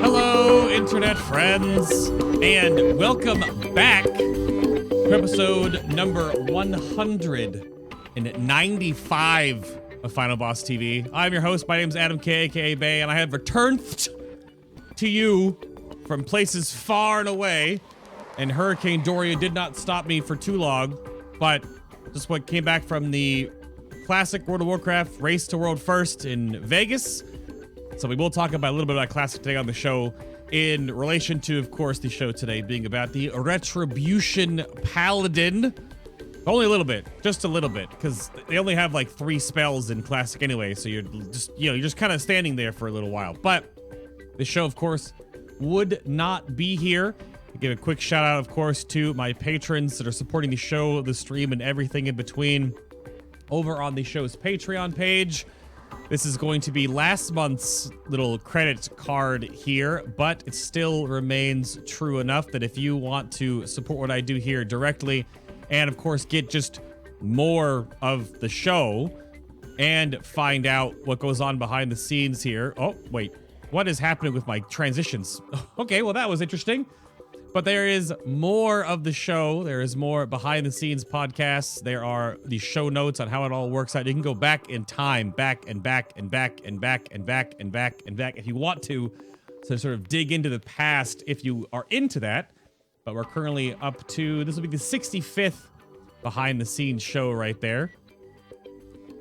Hello, internet friends, and welcome back to episode number 195 of Final Boss TV. I'm your host. My name's Adam K, aka Bay, and I have returned to you from places far and away. And Hurricane Dorian did not stop me for too long, but just what came back from the classic World of Warcraft Race to World First in Vegas. So we will talk about a little bit about Classic today on the show in relation to, of course, the show today being about the Retribution Paladin. Only a little bit, just a little bit, because they only have like 3 spells in Classic anyway, so you're just kind of standing there for a little while. But the show, of course, would not be here. I give a quick shout out, of course, to my patrons that are supporting the show, the stream, and everything in between over on the show's Patreon page. This is going to be last month's little credit card here, but it still remains true enough that if you want to support what I do here directly and, of course, get just more of the show and find out what goes on behind the scenes here. Oh, wait. What is happening with my transitions? Okay, well, that was interesting. But there is more of the show. There is more behind the scenes podcasts. There are the show notes on how it all works out. You can go back in time, back and back and back and back and back and back and back if you want to sort of dig into the past if you are into that. But we're currently up to, this will be the 65th behind the scenes show right there.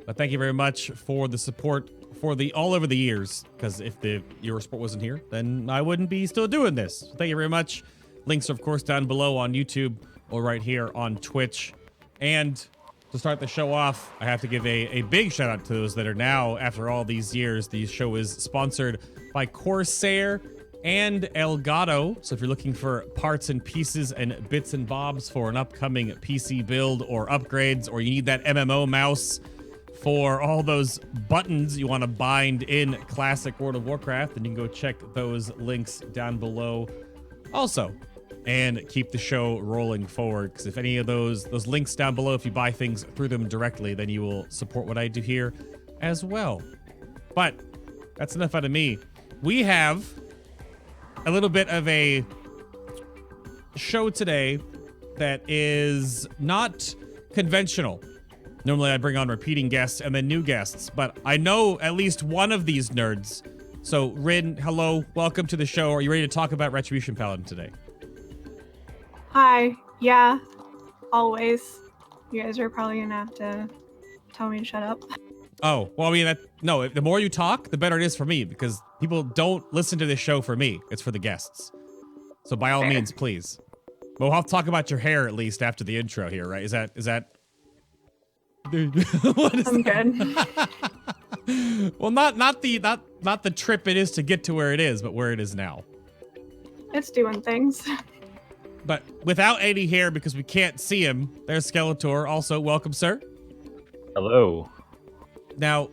But thank you very much for the support for the all over the years, because if your support wasn't here, then I wouldn't be still doing this. So thank you very much. Links are, of course, down below on YouTube or right here on Twitch. And to start the show off, I have to give a big shout out to those that are now, after all these years, the show is sponsored by Corsair and Elgato. So if you're looking for parts and pieces and bits and bobs for an upcoming PC build or upgrades, or you need that MMO mouse for all those buttons you want to bind in Classic World of Warcraft, then you can go check those links down below also. And keep the show rolling forward, because if any of those links down below, if you buy things through them directly, then you will support what I do here as well. But that's enough out of me. We have a little bit of a show today that is not conventional. Normally I bring on repeating guests and then new guests, but I know at least one of these nerds. So Rin, hello, welcome to the show. Are you ready to talk about Retribution Paladin today? Hi. Yeah, always. You guys are probably gonna have to tell me to shut up. Oh, well, I mean, no, the more you talk, the better it is for me, because people don't listen to this show for me. It's for the guests. So by all means, please. But we'll have to talk about your hair at least after the intro here, right? Is that... What is I'm that? Good. Well, not the trip it is to get to where it is, but where it is now. It's doing things. But without any hair, because we can't see him, there's Skeletor. Also, welcome, sir. Hello. Now,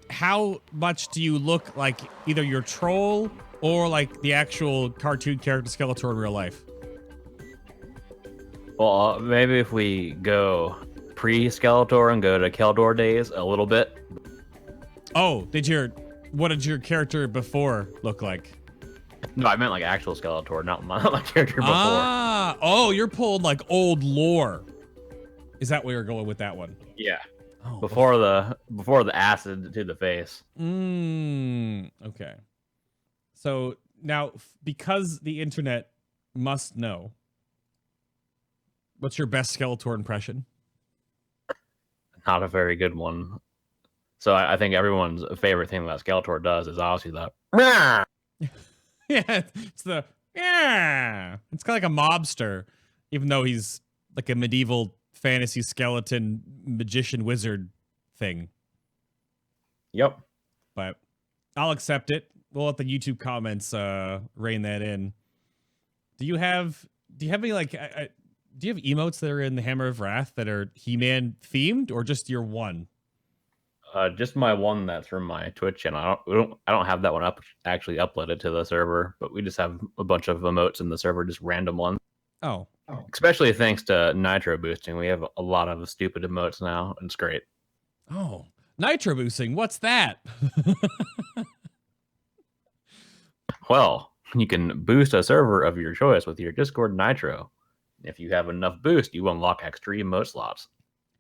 how much do you look like either your troll or like the actual cartoon character Skeletor in real life? Well, maybe if we go pre-Skeletor and go to Keldor days a little bit. Oh, what did your character before look like? No, I meant like actual Skeletor, not my character before. Ah, oh, you're pulling like old lore. Is that where you're going with that one? Yeah. Oh, before the acid to the face. Okay. So now, because the internet must know, what's your best Skeletor impression? Not a very good one. So I think everyone's favorite thing that Skeletor does is obviously the Yeah, it's the It's kind of like a mobster, even though he's like a medieval fantasy skeleton magician wizard thing. Yep. But I'll accept it. We'll let the YouTube comments rein that in. Do you have any like do you have emotes that are in the Hammer of Wrath that are He-Man themed, or just your one? Just my one that's from my Twitch channel. I don't have that one actually uploaded to the server, but we just have a bunch of emotes in the server, just random ones. Oh. Especially thanks to nitro boosting, we have a lot of stupid emotes now, and it's great. Oh, nitro boosting. What's that? Well, you can boost a server of your choice with your Discord nitro. If you have enough boost, you unlock extra emote slots.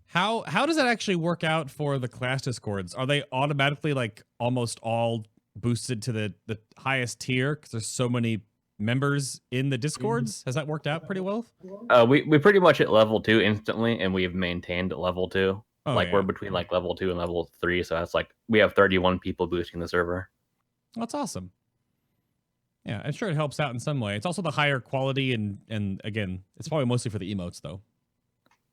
How does that actually work out for the class discords? Are they automatically like almost all boosted to the highest tier because there's so many members in the discords? Has that worked out pretty well? We pretty much hit level 2 instantly, and we've maintained level 2. Oh, like yeah. we're between like level 2 and level 3, so that's like we have 31 people boosting the server. That's awesome. Yeah, I'm sure it helps out in some way. It's also the higher quality, and again, it's probably mostly for the emotes though.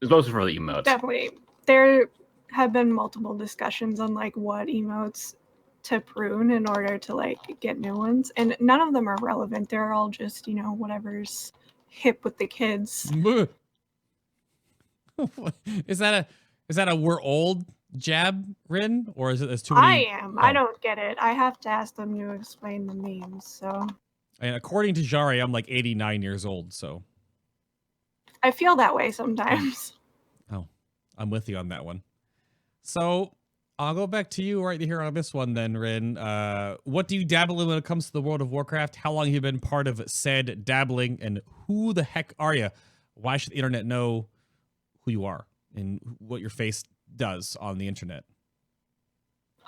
It's mostly for the emotes. Definitely. There have been multiple discussions on like what emotes to prune in order to like get new ones, and none of them are relevant. They're all just, you know, whatever's hip with the kids. Is that a we're old jab, Rin, or is it there's too many? I am. Oh. I don't get it. I have to ask them to explain the memes. So. And according to Jari, I'm like 89 years old, so. I feel that way sometimes. Oh, I'm with you on that one. So I'll go back to you right here on this one then, Rin. What do you dabble in when it comes to the World of Warcraft? How long have you been part of said dabbling, and who the heck are you? Why should the internet know who you are and what your face does on the internet?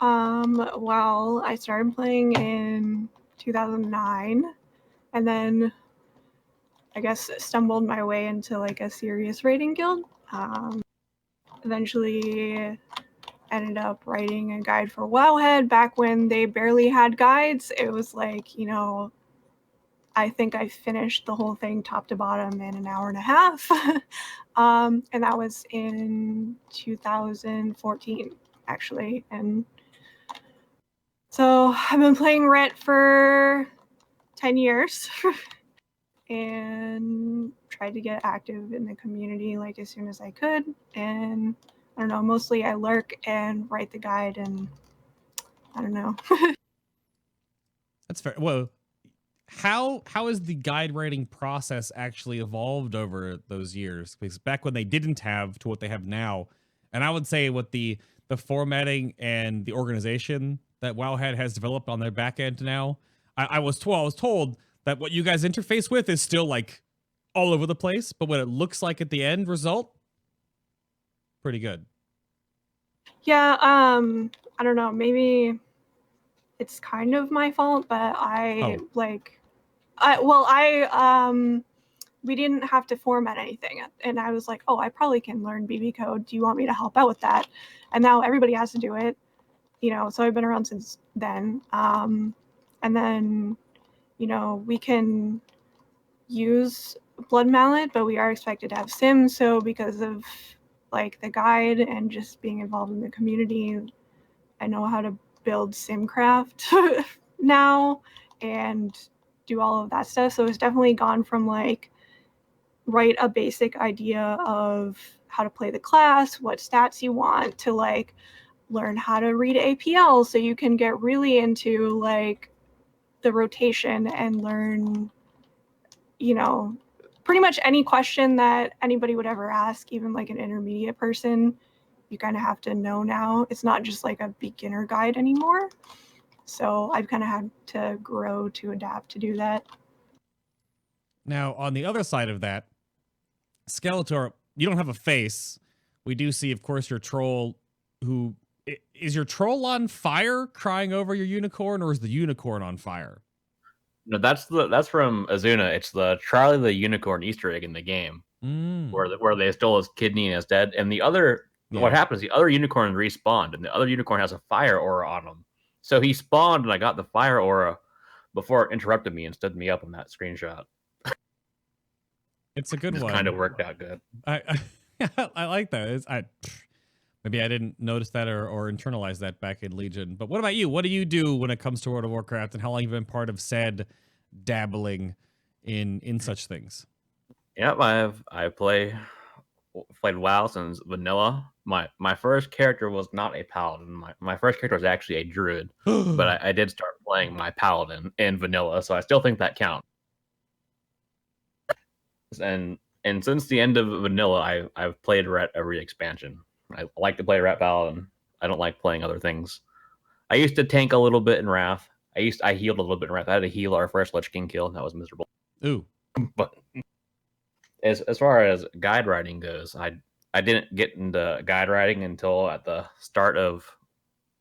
Well, I started playing in 2009, and then I guess stumbled my way into like a serious raiding guild. Eventually ended up writing a guide for Wowhead back when they barely had guides. It was like, you know, I think I finished the whole thing top to bottom in an hour and a half. And that was in 2014, actually. And so I've been playing Ret for 10 years. And tried to get active in the community like as soon as I could. And I don't know, mostly I lurk and write the guide, and I don't know. That's fair. Well, how has the guide writing process actually evolved over those years? Because back when they didn't have to what they have now, and I would say with the formatting and the organization that Wowhead has developed on their back end now, I was told that what you guys interface with is still like all over the place, but what it looks like at the end result, pretty good. Yeah, I don't know, maybe it's kind of my fault, but we didn't have to format anything, and I was like, oh, I probably can learn BB code. Do you want me to help out with that? And now everybody has to do it, you know, so I've been around since then. And then, you know, we can use Blood Mallet, but we are expected to have Sims. So because of like the guide and just being involved in the community, I know how to build Simcraft now and do all of that stuff. So it's definitely gone from like write a basic idea of how to play the class, what stats you want, to like learn how to read APL so you can get really into like the rotation and learn, you know, pretty much any question that anybody would ever ask, even like an intermediate person, you kind of have to know now. It's not just like a beginner guide anymore. So I've kind of had to grow to adapt to do that. Now, on the other side of that, Skeletor, you don't have a face. We do see, of course, your troll who... Is your troll on fire crying over your unicorn, or is the unicorn on fire? No, that's from Azuna. It's the Charlie the Unicorn Easter egg in the game, where they stole his kidney and is dead. And the other, what happens? The other unicorn respawned, and the other unicorn has a fire aura on him. So he spawned, and I got the fire aura before it interrupted me and stood me up in that screenshot. It's a good one. Kind of worked out good. I like that. Maybe I didn't notice that or internalize that back in Legion. But what about you? What do you do when it comes to World of Warcraft, and how long have you been part of said dabbling in such things? Yep, I play played WoW since vanilla. My first character was not a paladin. My first character was actually a druid, but I did start playing my paladin in vanilla, so I still think that counts. And since the end of vanilla, I've played Ret every expansion. I like to play Ret paladin. I don't like playing other things. I used to tank a little bit in Wrath. I healed a little bit in Wrath. I had to heal our first Lich King kill, and that was miserable. Ooh. But as far as guide writing goes, I didn't get into guide writing until at the start of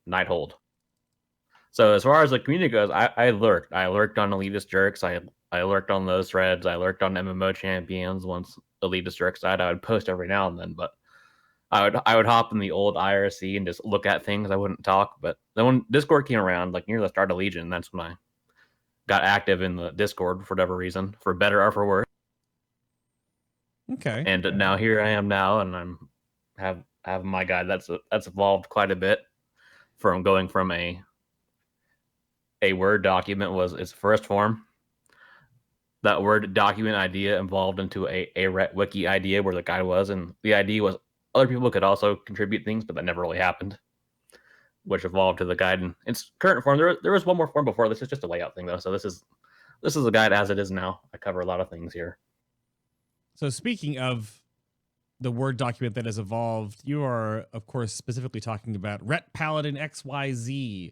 Nighthold. So as far as the community goes, I lurked. I lurked on Elitist Jerks. I lurked on those threads. I lurked on MMO Champions. Once Elitist Jerks died, I would post every now and then. But I would hop in the old IRC and just look at things. I wouldn't talk. But then when Discord came around, like near the start of Legion, that's when I got active in the Discord for whatever reason, for better or for worse. Okay. And now here I am now, and have my guide. That's evolved quite a bit from going from a Word document was its first form. That Word document idea evolved into a Ret wiki idea where the guide was, and the idea was other people could also contribute things, but that never really happened, which evolved to the guide in its current form. There was one more form before this. Is just a layout thing though, so this is a guide as it is now. I cover a lot of things here. So speaking of the Word document that has evolved, you are, of course, specifically talking about Ret Paladin XYZ,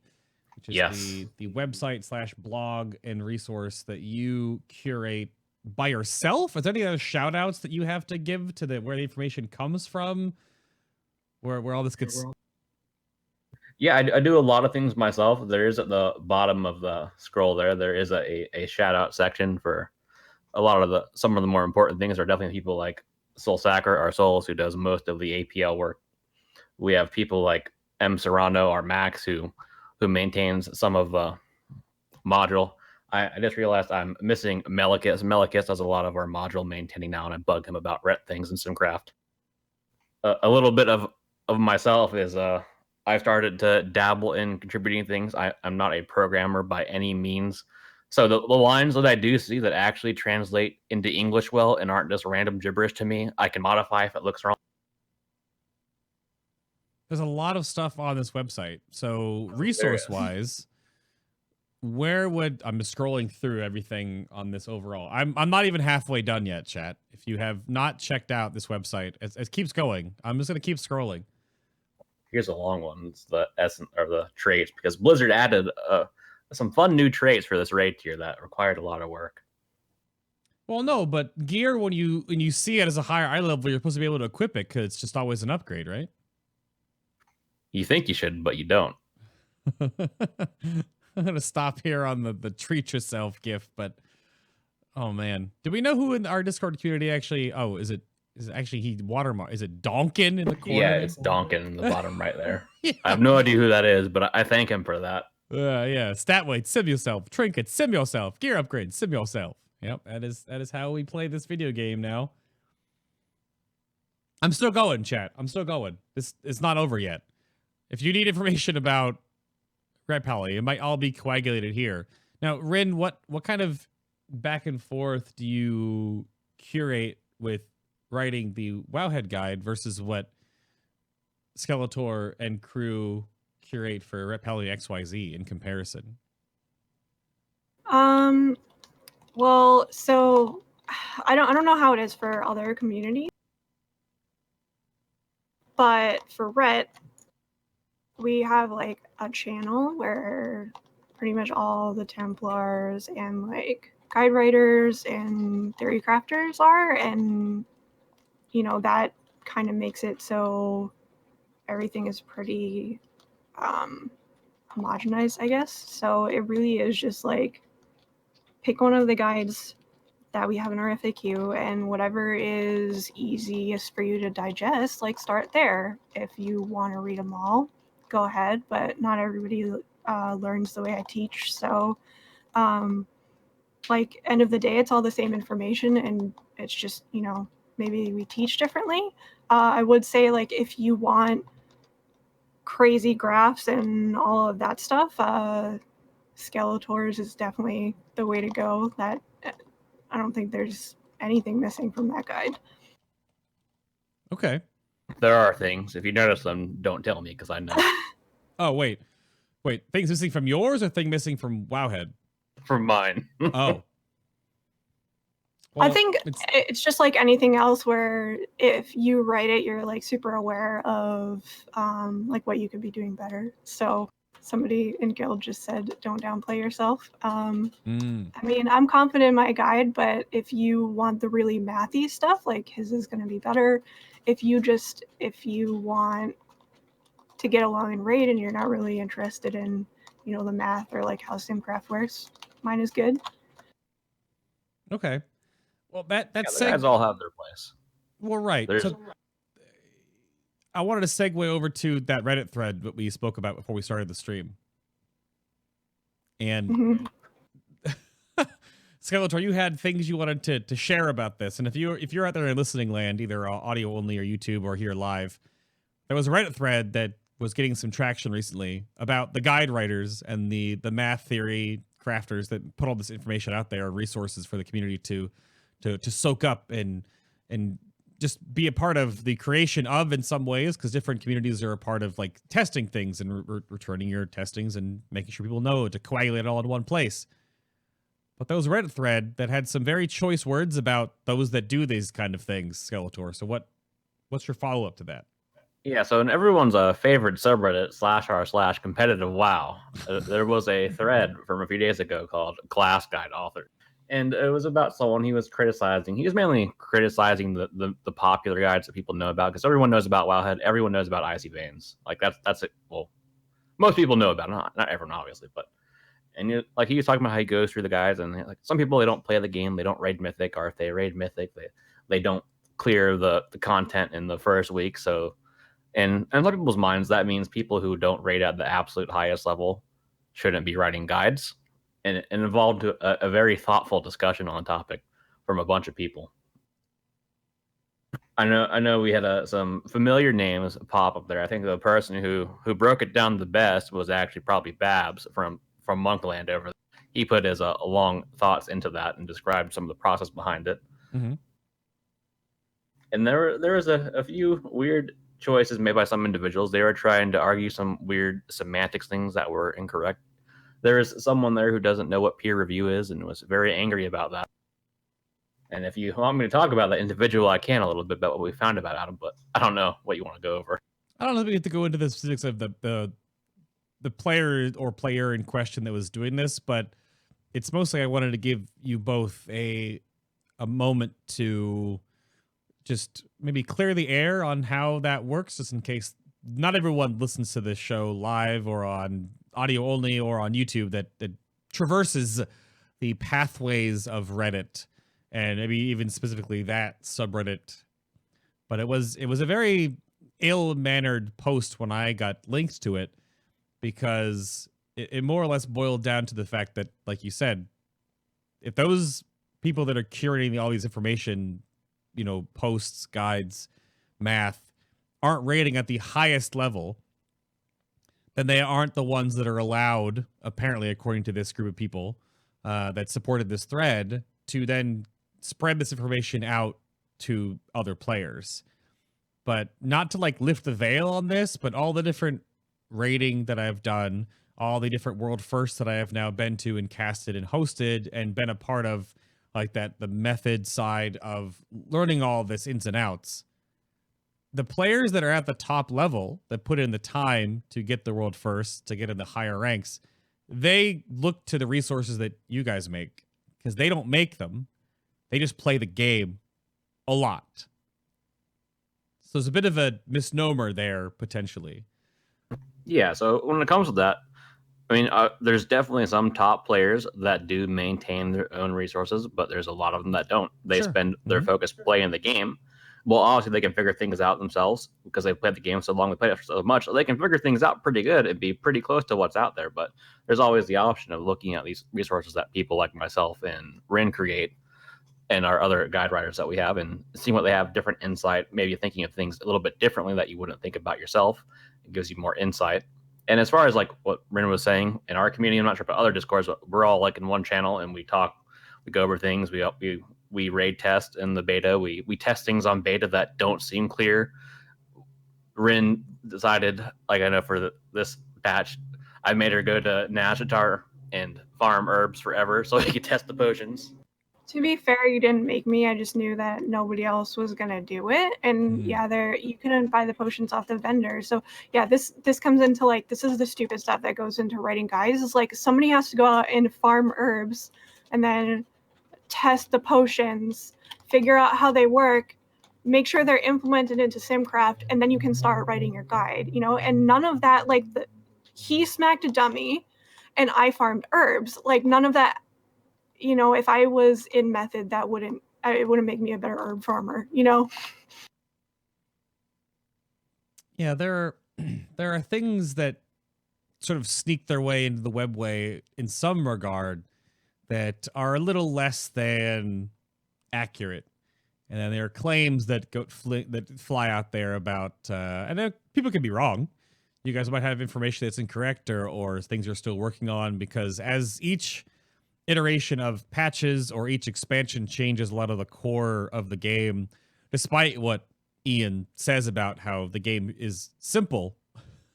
which is the website / blog and resource that you curate by yourself. Is there any other shout outs that you have to give to where the information comes from? Where all this gets... Yeah, I do a lot of things myself. There is at the bottom of the scroll there is a shout out section for a lot of some of the more important things are definitely people like Soul Sacker, our Souls, who does most of the APL work. We have people like M. Serrano, our Max, who maintains some of the module. I just realized I'm missing Melikis. Melikis does a lot of our module maintaining now, and I bug him about Ret things and SimCraft. A little bit of myself is I've started to dabble in contributing things. I'm not a programmer by any means. So the lines that I do see that actually translate into English well and aren't just random gibberish to me, I can modify if it looks wrong. There's a lot of stuff on this website. So resource-wise, where would... I'm just scrolling through everything on this overall. I'm not even halfway done yet, chat. If you have not checked out this website, it keeps going. I'm just going to keep scrolling. Here's a long one. It's the essence or the traits, because Blizzard added some fun new traits for this raid tier that required a lot of work. Well, no, but gear, when you see it as a higher eye level, you're supposed to be able to equip it because it's just always an upgrade, right? You think you should, but you don't. I'm gonna stop here on the treat yourself gift, but oh man, do we know who in our Discord community actually? Oh, is it actually he watermark? Is it Donkin in the corner? Yeah, it's Donkin in the bottom right there. Yeah. I have no idea who that is, but I thank him for that. Yeah, stat weight, sim yourself, trinkets, sim yourself, gear upgrade, sim yourself. Yep, that is how we play this video game now. I'm still going, chat. I'm still going. This is not over yet. If you need information about Ret Paladin, it might all be coagulated here. Now, Rin, what kind of back and forth do you curate with writing the Wowhead guide versus what Skeletor and crew curate for Ret Paladin XYZ in comparison? Well, so I don't know how it is for other communities, but for Ret, we have like a channel where pretty much all the Templars and like guide writers and theory crafters are, and you know that kind of makes it so everything is pretty homogenized, I guess. So it really is just like pick one of the guides that we have in our FAQ, and whatever is easiest for you to digest, like start there. If you want to read them all, go ahead, but not everybody learns the way I teach. So like end of the day, it's all the same information, and it's just, you know, maybe we teach differently. I would say like if you want crazy graphs and all of that stuff, Skeletor's is definitely the way to go. That I don't think there's anything missing from that guide. Okay. There are things. If you notice them, don't tell me because I know. Oh, wait. Things missing from yours or thing missing from Wowhead? From mine. Oh. Well, I think it's just like anything else where if you write it, you're like super aware of like what you could be doing better. So somebody in Guild just said, don't downplay yourself. I mean, I'm confident in my guide, but if you want the really mathy stuff, like his is going to be better. If you want to get along in raid and you're not really interested in, the math or like how Simcraft works, mine is good. Okay. Well, the guys all have their place. Well, right. So I wanted to segue over to that Reddit thread that we spoke about before we started the stream. And Skeletor, you had things you wanted to share about this. And if you're out there in listening land, either audio only or YouTube or here live, there was a Reddit thread that was getting some traction recently about the guide writers and the math theory crafters that put all this information out there, resources for the community to soak up and just be a part of the creation of in some ways, because different communities are a part of like testing things and returning your testings and making sure people know to coagulate it all in one place. But there was a Reddit thread that had some very choice words about those that do these kind of things, Skeletor. So what's your follow-up to that? Yeah, so in everyone's favorite subreddit /r/competitive WoW, there was a thread from a few days ago called Class Guide Author. And it was about someone he was criticizing. He was mainly criticizing the popular guides that people know about, because everyone knows about Wowhead. Everyone knows about Icy Veins. Like that's it. Well, most people know about it. Not everyone, obviously, but like he was talking about how he goes through the guides, and like some people, they don't play the game, they don't raid Mythic, or if they raid Mythic, they don't clear the content in the first week. So, and in some people's minds, that means people who don't raid at the absolute highest level shouldn't be writing guides. And it involved a very thoughtful discussion on the topic from a bunch of people. I know we had some familiar names pop up there. I think the person who broke it down the best was actually probably Babs from Monkland over there. He put his long thoughts into that and described some of the process behind it. Mm-hmm. And there was a few weird choices made by some individuals. They were trying to argue some weird semantics things that were incorrect. There is someone there who doesn't know what peer review is and was very angry about that. And if you want me to talk about that individual, I can a little bit about what we found about Adam, but I don't know what you want to go over. I don't know if we get to go into the specifics of the player in question that was doing this, but it's mostly I wanted to give you both a moment to just maybe clear the air on how that works, just in case not everyone listens to this show live or on audio only or on YouTube that traverses the pathways of Reddit, and maybe even specifically that subreddit. But it was a very ill-mannered post when I got linked to it, because it more or less boiled down to the fact that, like you said, if those people that are curating all these information, posts, guides, math, aren't rating at the highest level, then they aren't the ones that are allowed, apparently, according to this group of people that supported this thread, to then spread this information out to other players. But not to like lift the veil on this, but all the different rating that I've done, all the different world firsts that I have now been to and casted and hosted and been a part of, like that, the method side of learning all this ins and outs. The players that are at the top level that put in the time to get the world first, to get in the higher ranks, they look to the resources that you guys make, because they don't make them. They just play the game a lot. So there's a bit of a misnomer there, potentially. Yeah, so when it comes to that, I mean, there's definitely some top players that do maintain their own resources, but there's a lot of them that don't. They spend their focus playing the game. Well, obviously, they can figure things out themselves because they've played the game so long, they play it so much, so they can figure things out pretty good and be pretty close to what's out there. But there's always the option of looking at these resources that people like myself and Rin create and our other guide writers that we have, and seeing what they have, different insight, maybe thinking of things a little bit differently that you wouldn't think about yourself. It gives you more insight. And as far as like what Rin was saying in our community, I'm not sure about other Discords, but we're all like in one channel and we talk We go over things. We raid test in the beta. We test things on beta that don't seem clear. Rin decided, like I know for this patch, I made her go to Nazjatar and farm herbs forever so he could test the potions. To be fair, you didn't make me. I just knew that nobody else was gonna do it, and yeah, you couldn't buy the potions off the vendor. So yeah, this comes into like this is the stupid stuff that goes into writing guides. It's like somebody has to go out and farm herbs, and then test the potions, figure out how they work, make sure they're implemented into Simcraft, and then you can start writing your guide. You know, and none of that. Like he smacked a dummy, and I farmed herbs. Like none of that. You know, if I was in method, it wouldn't make me a better herb farmer, you know? Yeah, there are things that sort of sneak their way into the webway in some regard that are a little less than accurate. And then there are claims that fly out there about, and people can be wrong. You guys might have information that's incorrect or things you're still working on, because as each iteration of patches or each expansion changes a lot of the core of the game, despite what Ian says about how the game is simple.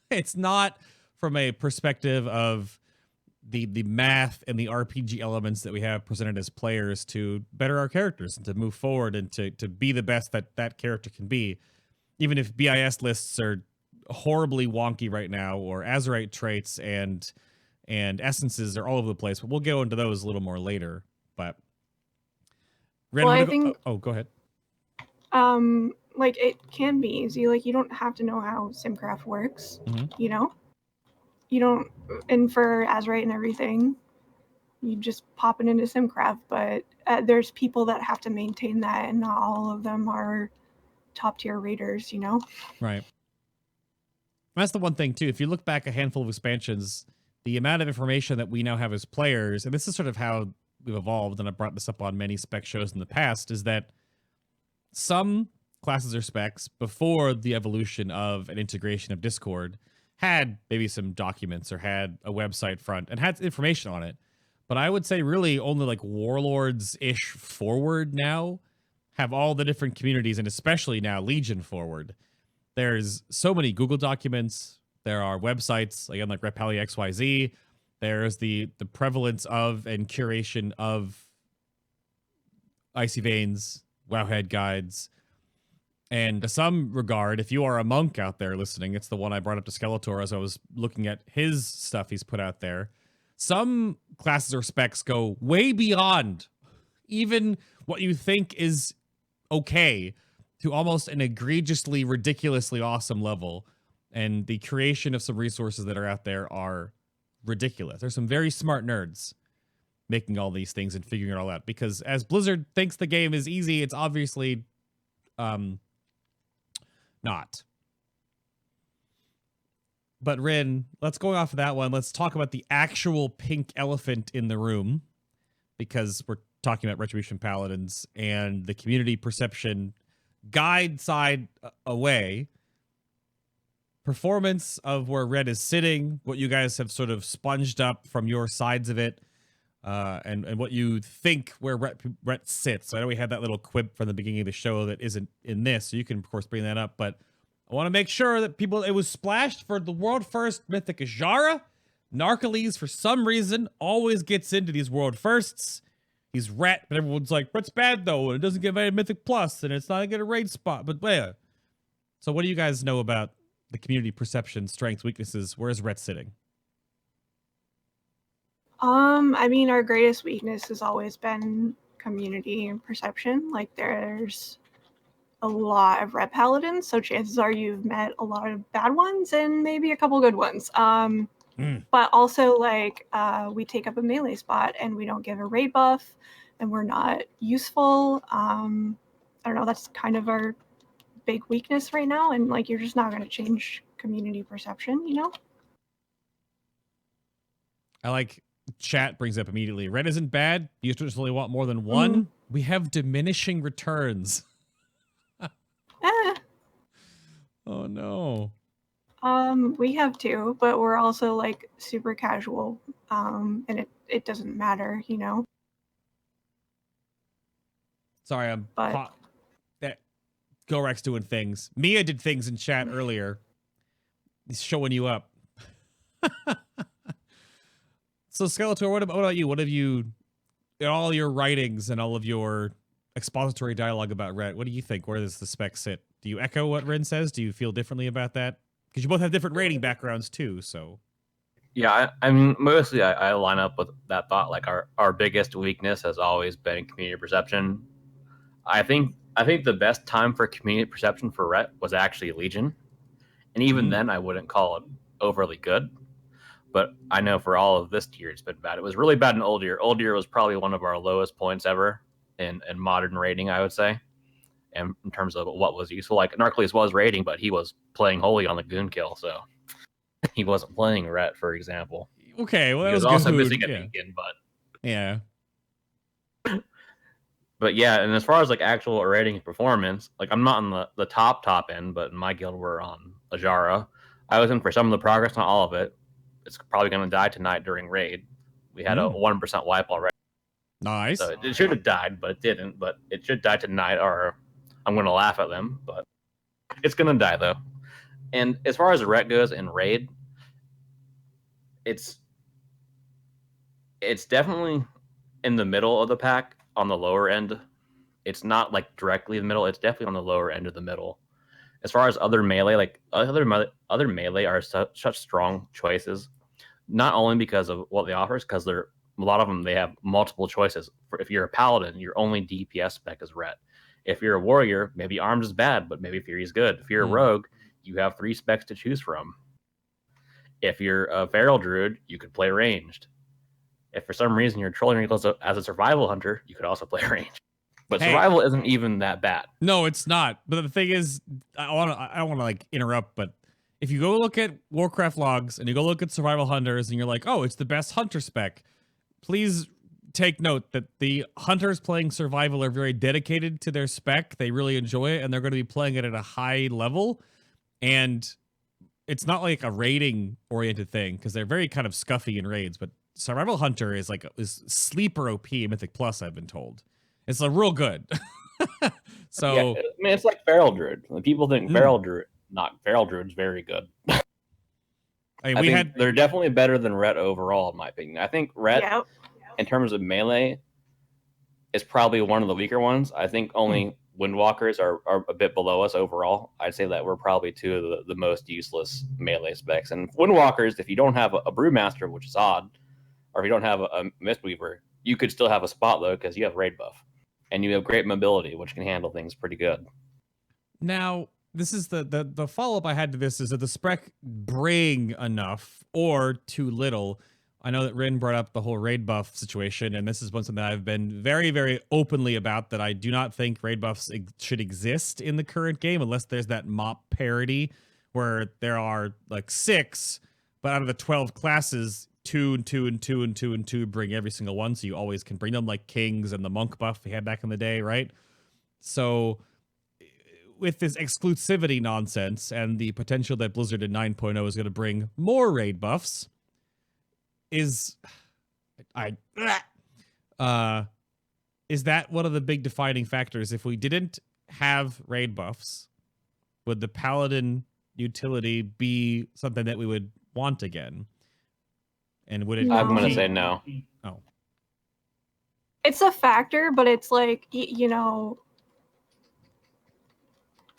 It's not from a perspective of the math and the RPG elements that we have presented as players to better our characters and to move forward and to be the best that character can be. Even if BIS lists are horribly wonky right now, or Azerite traits and essences are all over the place, but we'll go into those a little more later. But Ren, well, I think go ahead. Like it can be easy. Like you don't have to know how Simcraft works. You know, you don't. And for Azerite and everything, you just pop it into Simcraft. But there's people that have to maintain that, and not all of them are top tier raiders. You know, right. That's the one thing too. If you look back a handful of expansions, the amount of information that we now have as players, and this is sort of how we've evolved, and I brought this up on many spec shows in the past, is that some classes or specs before the evolution of an integration of Discord had maybe some documents or had a website front and had information on it. But I would say really only like Warlords-ish forward now have all the different communities, and especially now Legion forward. There's so many Google documents. There are websites, again, like Repelli XYZ. There's the prevalence of and curation of Icy Veins, Wowhead guides. And to some regard, if you are a monk out there listening, it's the one I brought up to Skeletor as I was looking at his stuff he's put out there. Some classes or specs go way beyond even what you think is okay to almost an egregiously, ridiculously awesome level. And the creation of some resources that are out there are ridiculous. There's some very smart nerds making all these things and figuring it all out. Because as Blizzard thinks the game is easy, it's obviously not. But Rin, let's go off of that one. Let's talk about the actual pink elephant in the room, because we're talking about Retribution Paladins and the community perception guide side away. Performance of where Red is sitting, what you guys have sort of sponged up from your sides of it, and what you think where Rhett sits. So I know we had that little quip from the beginning of the show that isn't in this, so you can, of course, bring that up. But I want to make sure that it was splashed for the world first Mythic Azshara. Narcoles, for some reason, always gets into these world firsts. He's Rhett, but everyone's like, Rhett's bad, though, and it doesn't give any Mythic Plus, and it's not going to get a raid spot. But yeah. So what do you guys know about the community perception, strengths, weaknesses? Where is Rhett sitting? I mean, our greatest weakness has always been community perception. Like, there's a lot of Red Paladins, so chances are you've met a lot of bad ones and maybe a couple good ones. But also, like, we take up a melee spot and we don't give a raid buff, and we're not useful. I don't know, that's kind of our big weakness right now, and like, you're just not going to change community perception, you know? I like chat brings up immediately. Red isn't bad. You just only want more than one. We have diminishing returns. Oh no. We have two, but we're also like super casual. And it doesn't matter, you know? Sorry, that Gorex doing things. Mia did things in chat earlier. He's showing you up. So Skeletor, what about you? What have you, in all your writings and all of your expository dialogue about Ret, what do you think? Where does the spec sit? Do you echo what Ren says? Do you feel differently about that? Because you both have different rating backgrounds too, so. Yeah, I mean, mostly I line up with that thought. Like our biggest weakness has always been community perception. I think the best time for community perception for Ret was actually Legion. And even then, I wouldn't call it overly good. But I know for all of this tier, it's been bad. It was really bad in Old Year. Old Year was probably one of our lowest points ever in modern rating, I would say. And in terms of what was useful, like Narcles was rating, but he was playing Holy on the Goon Kill, so he wasn't playing Ret, for example. Okay, well, that he was also missing a beacon, but yeah. But yeah, and as far as like actual rating performance, like I'm not on the top end, but in my guild we're on Azshara. I was in for some of the progress, not all of it. It's probably going to die tonight during raid. We had a 1% wipe already. Nice. So it should have died, but it didn't. But it should die tonight, or I'm going to laugh at them. But it's going to die though. And as far as Ret goes in raid, it's definitely in the middle of the pack, on the lower end. It's not like directly the middle. It's definitely on the lower end of the middle. As far as other melee, like other melee are such strong choices, not only because of what they offer, because a lot of them they have multiple choices. If you're a paladin, your only DPS spec is Ret. If you're a warrior, maybe arms is bad, but maybe fury is good. If you're a rogue, you have 3 specs to choose from. If you're a feral druid, you could play ranged. If for some reason you're trolling Nicholas as a survival hunter, you could also play ranged. But survival isn't even that bad. No, it's not. But the thing is, I don't want to like interrupt, but if you go look at Warcraft logs and you go look at survival hunters and you're like, oh, it's the best hunter spec, please take note that the hunters playing survival are very dedicated to their spec. They really enjoy it, and they're going to be playing it at a high level. And it's not like a raiding oriented thing because they're very kind of scuffy in raids, but survival hunter is like is sleeper OP Mythic Plus, I've been told. It's a real good. So yeah, I mean, it's like feral druid. People think feral druid's very good. I mean, they're definitely better than Ret overall, in my opinion. I think Ret, in terms of melee, is probably one of the weaker ones. I think only Windwalkers are a bit below us overall. I'd say that we're probably 2 of the most useless melee specs. And Windwalkers, if you don't have a Brewmaster, which is odd, or if you don't have a Mistweaver, you could still have a spot though because you have raid buff. And you have great mobility, which can handle things pretty good. Now, this is the follow-up I had to this is that the spec bring enough or too little. I know that Rin brought up the whole raid buff situation, and this is something that I've been very, very openly about, that I do not think raid buffs should exist in the current game unless there's that mop parity where there are like 6, but out of the 12 classes, 2 and 2 and 2 and 2 and 2 bring every single one, so you always can bring them, like Kings and the Monk buff we had back in the day, right? So with this exclusivity nonsense and the potential that Blizzard in 9.0 is going to bring more raid buffs, is that one of the big defining factors? If we didn't have raid buffs, would the Paladin utility be something that we would want again? And would it? I'm going to say no. Oh. It's a factor, but it's like, you know,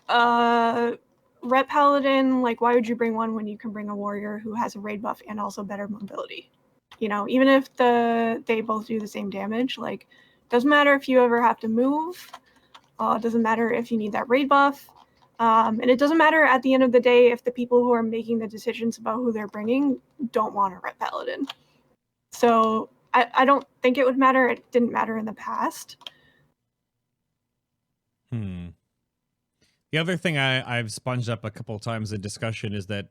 Ret Paladin, like, why would you bring one when you can bring a warrior who has a raid buff and also better mobility? You know, even if they both do the same damage, like, doesn't matter if you ever have to move. Doesn't matter if you need that raid buff. And it doesn't matter at the end of the day if the people who are making the decisions about who they're bringing don't want a Ret Paladin. So I don't think it would matter. It didn't matter in the past. The other thing I've sponged up a couple of times in discussion is that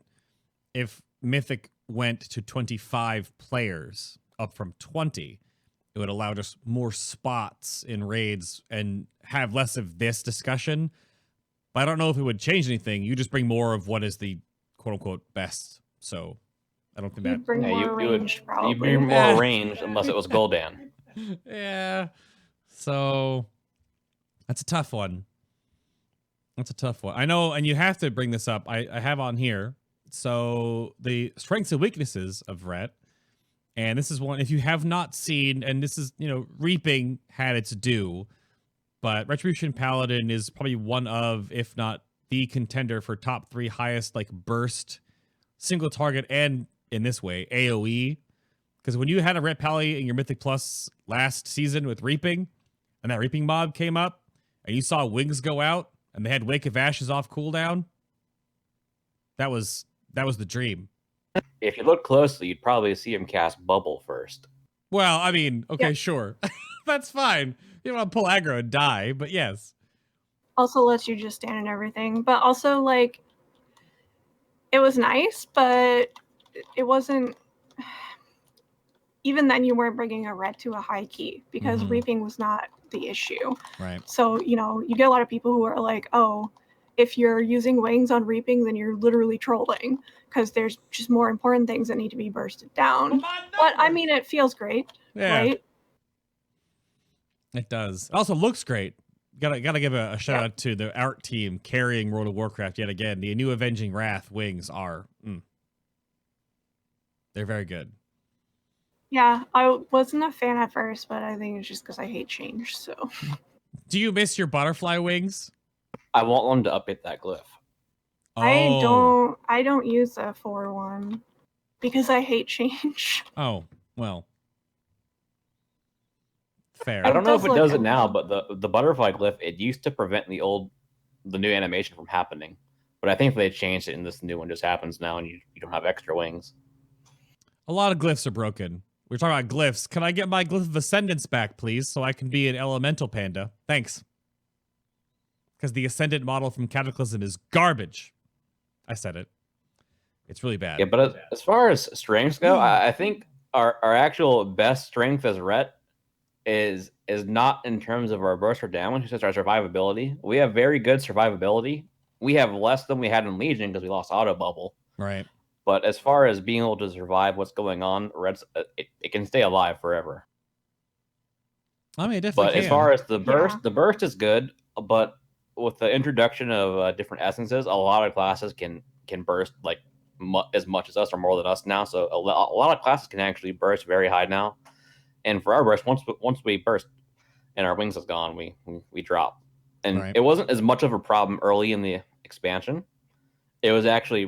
if Mythic went to 25 players up from 20, it would allow us more spots in raids and have less of this discussion. But I don't know if it would change anything. You just bring more of what is the quote-unquote best. So I don't think that... Bring more range, probably. You bring more range unless it was Gul'dan. Yeah. So That's a tough one. That's a tough one. I know, and you have to bring this up. I have on here. So the strengths and weaknesses of Ret. And this is one, if you have not seen, and this is, Reaping had its due, but Retribution Paladin is probably one of, if not the contender for top 3 highest, like, burst, single target, and in this way, AoE. Because when you had a Ret Pally in your Mythic Plus last season with Reaping, and that Reaping mob came up, and you saw wings go out, and they had Wake of Ashes off cooldown, that was the dream. If you look closely, you'd probably see him cast Bubble first. Well, I mean, okay, sure. That's fine. You don't want to pull aggro and die, but yes. Also lets you just stand and everything. But also, like, it was nice, but it wasn't... Even then, you weren't bringing a Ret to a high key, because Reaping was not the issue. Right. So, you get a lot of people who are like, oh, if you're using wings on Reaping, then you're literally trolling, because there's just more important things that need to be bursted down. But, I mean, it feels great, right? It does. It also looks great. Gotta give a shout out to the art team carrying World of Warcraft yet again. The new Avenging Wrath wings are... They're very good. Yeah, I wasn't a fan at first, but I think it's just because I hate change, so... Do you miss your butterfly wings? I want them to update that glyph. Oh. I don't use the 4-1 because I hate change. Oh, well. Fair. I don't know if it does it now, but the butterfly glyph, it used to prevent the new animation from happening. But I think they changed it, and this new one just happens now, and you don't have extra wings. A lot of glyphs are broken. We're talking about glyphs. Can I get my glyph of Ascendance back, please, so I can be an elemental panda? Thanks. Because the Ascendant model from Cataclysm is garbage. I said it. It's really bad. Yeah, but as far as strengths go, I think our actual best strength as Ret is not in terms of our burst or damage, it's just our survivability. We have very good survivability. We have less than we had in Legion because we lost Auto Bubble. Right. But as far as being able to survive what's going on, Red's it can stay alive forever. I mean, it definitely But as far as the burst is good, but with the introduction of different essences, a lot of classes can burst like as much as us or more than us now. So a lot of classes can actually burst very high now. And for our burst, once we burst and our wings is gone, we drop. And it wasn't as much of a problem early in the expansion. It was actually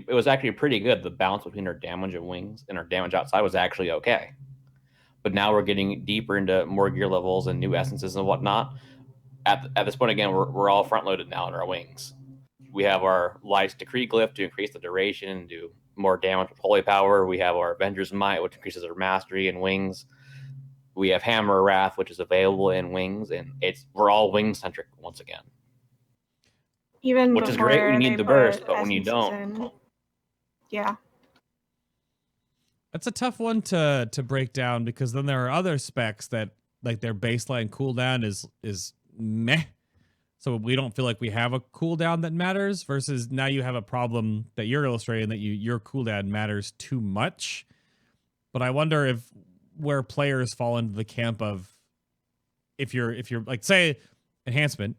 pretty good. The balance between our damage and wings and our damage outside was actually okay. But now we're getting deeper into more gear levels and new essences and whatnot. At this point, again, we're all front-loaded now in our wings. We have our Light's Decree glyph to increase the duration and do more damage with Holy Power. We have our Avenger's Might, which increases our mastery and wings. We have Hammer of Wrath, which is available in wings, and we're all wing-centric once again. Which is great when you need the burst, but when you don't... Yeah. That's a tough one to break down, because then there are other specs that, like, their baseline cooldown is meh. So we don't feel like we have a cooldown that matters, versus now you have a problem that you're illustrating that your cooldown matters too much. But I wonder if where players fall into the camp of if you're like, say, enhancement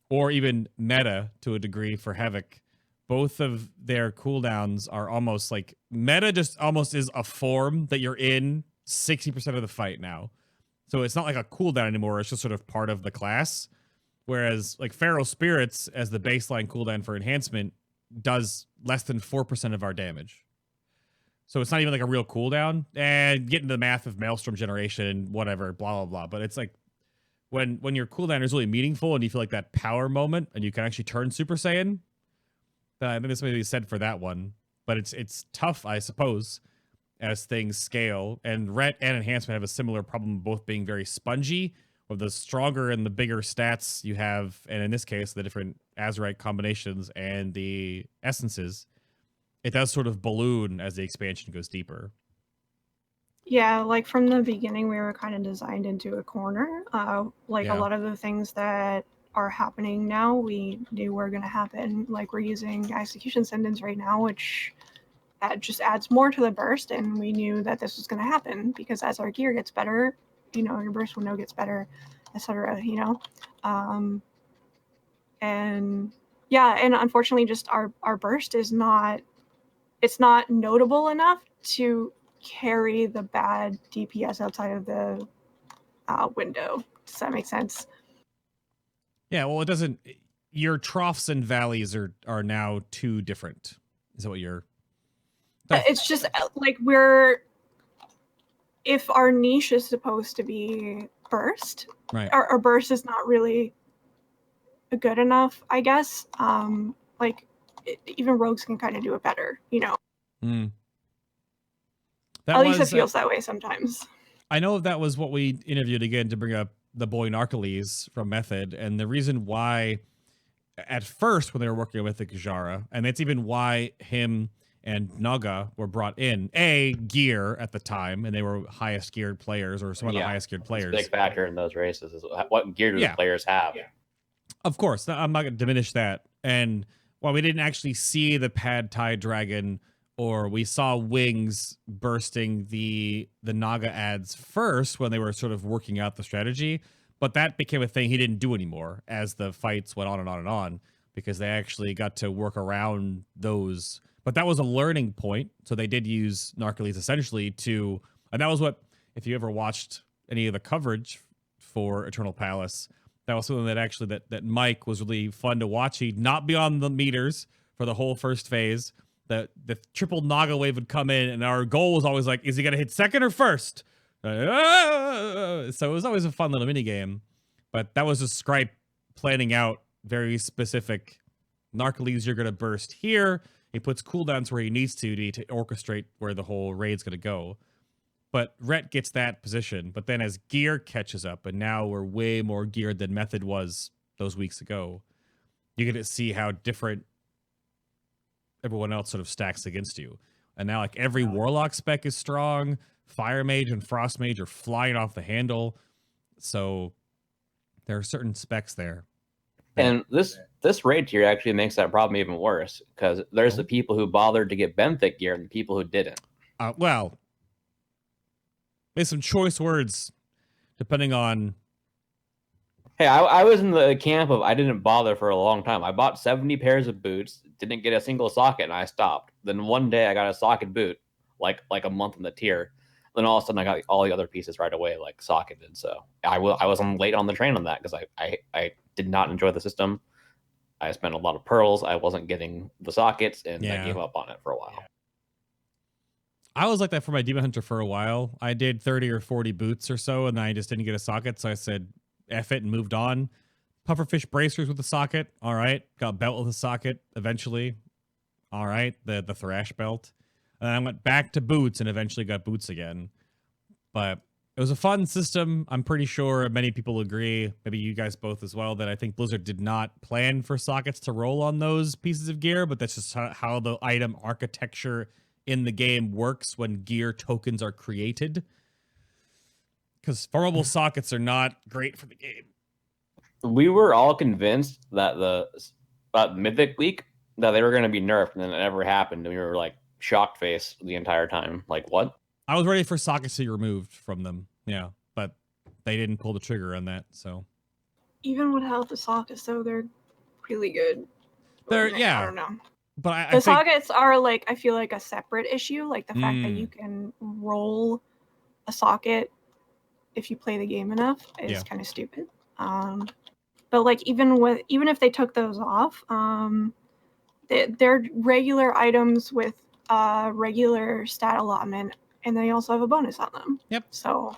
or even meta to a degree for Havoc, both of their cooldowns are almost like meta just almost is a form that you're in 60% of the fight now. So it's not like a cooldown anymore. It's just sort of part of the class. Whereas like Feral Spirits as the baseline cooldown for enhancement does less than 4% of our damage. So it's not even like a real cooldown. And get into the math of Maelstrom generation, whatever, blah, blah, blah. But it's like when your cooldown is really meaningful and you feel like that power moment and you can actually turn Super Saiyan, I think this may be said for that one. But it's tough, I suppose, as things scale. And Ret and Enhancement have a similar problem, both being very spongy. With the stronger and the bigger stats you have, and in this case, the different Azerite combinations and the essences, it does sort of balloon as the expansion goes deeper. Yeah, like from the beginning, we were kind of designed into a corner. A lot of the things that are happening now, we knew were going to happen. Like we're using Execution Sentence right now, which just adds more to the burst, and we knew that this was going to happen because as our gear gets better, your burst window gets better, etc. And yeah, and unfortunately just our burst is not, it's not notable enough to carry the bad DPS outside of the window. Does that make sense? Yeah, well, it doesn't. Your troughs and valleys are now too different. Is that what you're? It's just like if our niche is supposed to be burst, right? Our burst is not really good enough, I guess. Like even rogues can kind of do it better, you know. At least it feels that way sometimes. I know that was what we interviewed again to bring up the boy Narcoles from Method, and the reason why at first when they were working with the Azshara, and that's even why him and Naga were brought in, gear at the time, and they were highest geared players, or some of the highest geared players. Big factor in those races is what gear do the players have. Of course, I'm not going to diminish that. And while we didn't actually see the Pad Thai Dragon, or we saw Wings bursting the Naga ads first when they were sort of working out the strategy, but that became a thing he didn't do anymore as the fights went on and on and on, because they actually got to work around those. But that was a learning point. So they did use Narcoles essentially to, and that was what, if you ever watched any of the coverage for Eternal Palace, that was something that actually that Mike was really fun to watch. He'd not be on the meters for the whole first phase. The triple Naga wave would come in, and our goal was always like, is he going to hit second or first? So it was always a fun little mini game. But that was just Scripe planning out very specific. Narcoles, you're going to burst here. He puts cooldowns where he needs to orchestrate where the whole raid's going to go. But Rhett gets that position. But then as gear catches up, and now we're way more geared than Method was those weeks ago, you get to see how different everyone else sort of stacks against you. And now like every Warlock spec is strong. Fire Mage and Frost Mage are flying off the handle. So there are certain specs there. And this raid tier actually makes that problem even worse, because there's the people who bothered to get Benthic gear and the people who didn't. Well, there's some choice words depending on. Hey, I was in the camp of I didn't bother for a long time. I bought 70 pairs of boots, didn't get a single socket, and I stopped. Then one day I got a socket boot, like a month in the tier. Then all of a sudden I got all the other pieces right away, like socketed. So I was late on the train on that because I did not enjoy the system. I spent a lot of pearls. I wasn't getting the sockets, and I gave up on it for a while. I was like that for my Demon Hunter for a while. I did 30 or 40 boots or so, and then I just didn't get a socket, so I said F it and moved on. Pufferfish bracers with a socket. All right. Got belt with a socket eventually. All right. The Thrash belt. And then I went back to boots and eventually got boots again. But it was a fun system. I'm pretty sure many people agree, maybe you guys both as well, that I think Blizzard did not plan for sockets to roll on those pieces of gear, but that's just how the item architecture in the game works when gear tokens are created. Because farmable sockets are not great for the game. We were all convinced that the Mythic week that they were going to be nerfed, and then it never happened. And we were like shocked face the entire time. Like, what? I was ready for sockets to be removed from them. Yeah, but they didn't pull the trigger on that. So even without the sockets, though, they're really good. I don't know. But I think sockets are like, I feel like a separate issue. Like the fact that you can roll a socket if you play the game enough is kind of stupid. But like even if they took those off, they're regular items with regular stat allotment, and they also have a bonus on them. Yep. So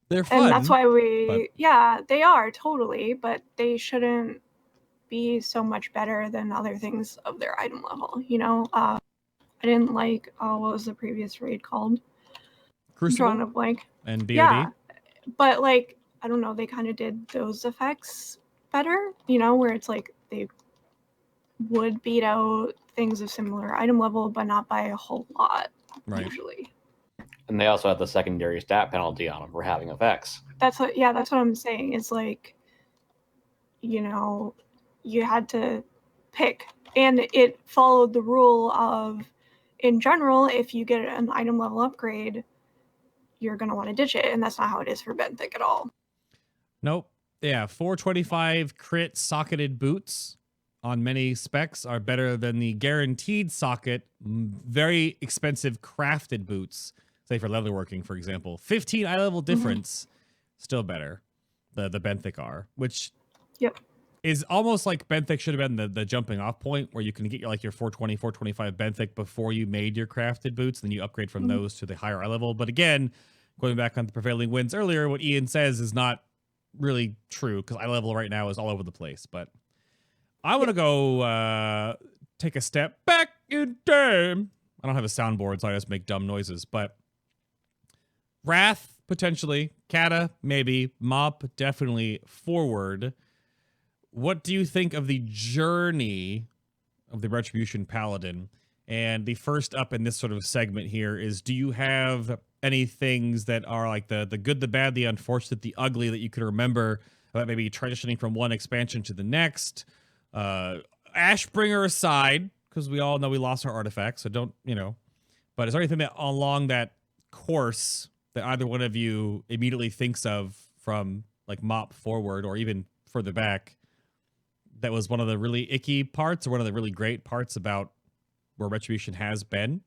they're fun. And that's why they are totally, but they shouldn't be so much better than other things of their item level. You know, I didn't like what was the previous raid called? Crucible. I'm drawing a blank. And BOD. Yeah, but like I don't know, they kind of did those effects better. You know, where it's like they would beat out things of similar item level, but not by a whole lot. Right. Usually. And they also had the secondary stat penalty on them for having effects. That's what I'm saying. It's like, you know, you had to pick, and it followed the rule of, in general, if you get an item level upgrade, you're going to want to ditch it, and that's not how it is for Benthic at all. Nope. Yeah, 425 crit socketed boots on many specs are better than the guaranteed socket, very expensive crafted boots, say for leatherworking, for example. 15 eye level difference, still better. The benthic are, which is almost like benthic should have been the jumping off point where you can get your 420, 425 benthic before you made your crafted boots, and then you upgrade from those to the higher eye level. But again, going back on the prevailing winds earlier, what Ian says is not really true because eye level right now is all over the place. But I want to go take a step back in time. I don't have a soundboard, so I just make dumb noises. But Wrath, potentially. Kata, maybe. Mop, definitely forward. What do you think of the journey of the Retribution Paladin? And the first up in this sort of segment here is, do you have any things that are like the good, the bad, the unfortunate, the ugly that you could remember about maybe transitioning from one expansion to the next? Ashbringer aside, because we all know we lost our artifacts, so don't, but is there anything that along that course that either one of you immediately thinks of from like Mop forward or even further back that was one of the really icky parts or one of the really great parts about where Retribution has been?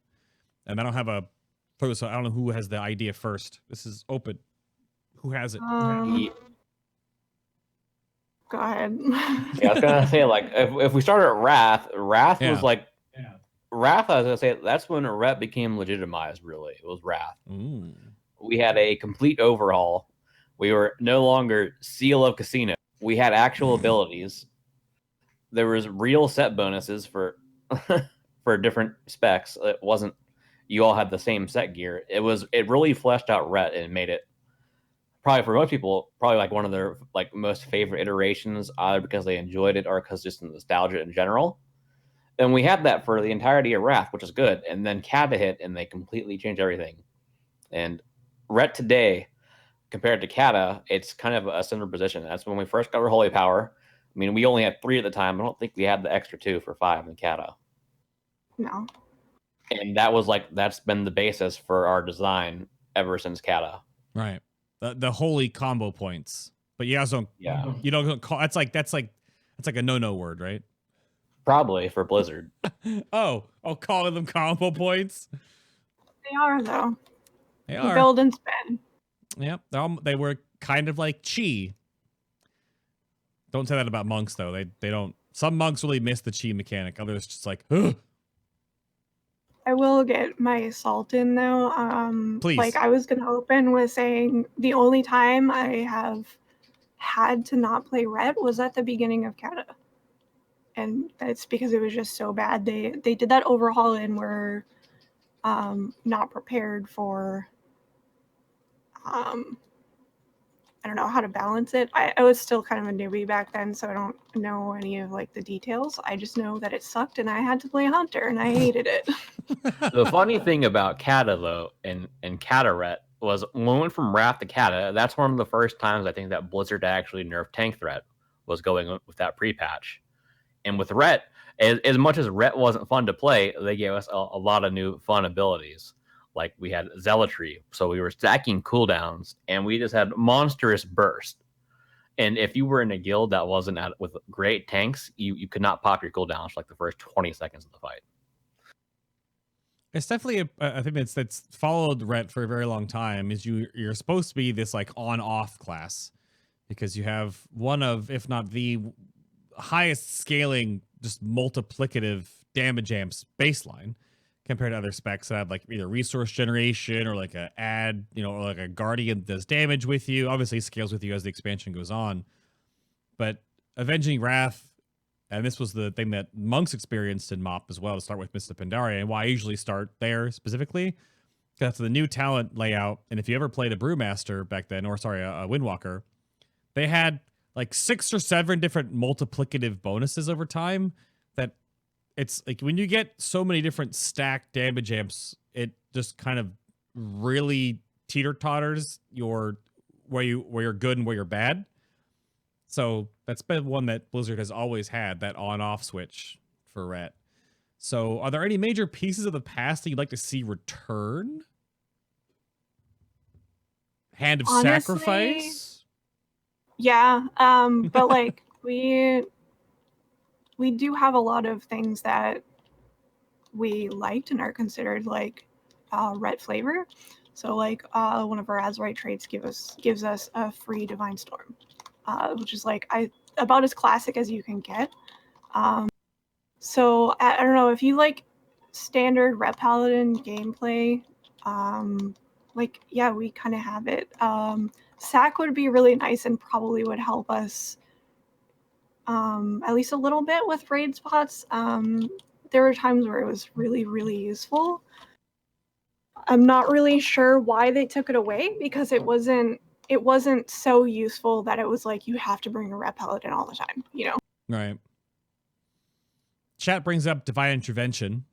And I don't have a photo, so I don't know who has the idea first. This is open. Who has it? Go ahead. Yeah, I was gonna say, like, if we started at Wrath was like, Wrath, I was gonna say, that's when Rep became legitimized, really. It was Wrath. Ooh. We had a complete overhaul. We were no longer Seal of Casino. We had actual abilities. There was real set bonuses for for different specs. It wasn't you all had the same set gear. It really fleshed out Ret and made it probably for most people probably like one of their like most favorite iterations, either because they enjoyed it or because just nostalgia in general. And we had that for the entirety of Wrath, which is good. And then Kata hit and they completely changed everything. And Ret today, compared to Kata, it's kind of a similar position. That's when we first got our Holy Power. I mean, we only had 3 at the time. I don't think we had the extra 2 for 5 in Kata. No. And that's been the basis for our design ever since Kata. Right. The holy combo points. But you guys don't. Yeah. You don't call. That's like a no word, right? Probably for Blizzard. Calling them combo points. They are though. They are. Build and spin. Yep. They were kind of like chi. Don't say that about monks though. They don't. Some monks really miss the chi mechanic. Others just like, ugh. I will get my salt in though. Please. Like I was gonna open with saying the only time I have had to not play Red was at the beginning of Kata. And that's because it was just so bad. They did that overhaul and were not prepared for I don't know how to balance it. I was still kind of a newbie back then, so I don't know any of like the details. I just know that it sucked and I had to play Hunter and I hated it. The funny thing about Kata though, and Kataret was when we went from Wrath to Kata, that's one of the first times I think that Blizzard actually nerfed tank threat was going with that pre-patch. And with Ret, as much as Ret wasn't fun to play, they gave us a lot of new fun abilities. Like we had Zealotry, so we were stacking cooldowns, and we just had monstrous burst. And if you were in a guild that wasn't with great tanks, you could not pop your cooldowns for like the first 20 seconds of the fight. It's definitely I think that's followed Ret for a very long time. Is you're supposed to be this like on-off class because you have one of, if not the highest scaling, just multiplicative damage amps baseline compared to other specs that have like either resource generation or like or like a guardian that does damage with you. Obviously it scales with you as the expansion goes on. But Avenging Wrath, and this was the thing that monks experienced in MoP as well, to start with Mr. Pandaria, and why I usually start there specifically. That's the new talent layout. And if you ever played a Brewmaster back then, or sorry, a Windwalker, they had like 6 or 7 different multiplicative bonuses over time that it's like when you get so many different stacked damage amps, it just kind of really teeter-totters where you're good and where you're bad. So that's been one that Blizzard has always had, that on-off switch for Ret. So are there any major pieces of the past that you'd like to see return? Hand of Honestly, Sacrifice? Yeah, but like we do have a lot of things that we liked and are considered like ret flavor. So like one of our Azerite traits gives us a free Divine Storm, which is like about as classic as you can get. So I don't know if you like standard Ret Paladin gameplay. Like yeah, we kind of have it. Sack would be really nice and probably would help us at least a little bit with raid spots. There were times where it was really, really useful. I'm not really sure why they took it away because it wasn't so useful that it was like you have to bring a Ret Paladin all the time, you know? Right. Chat brings up Divine Intervention.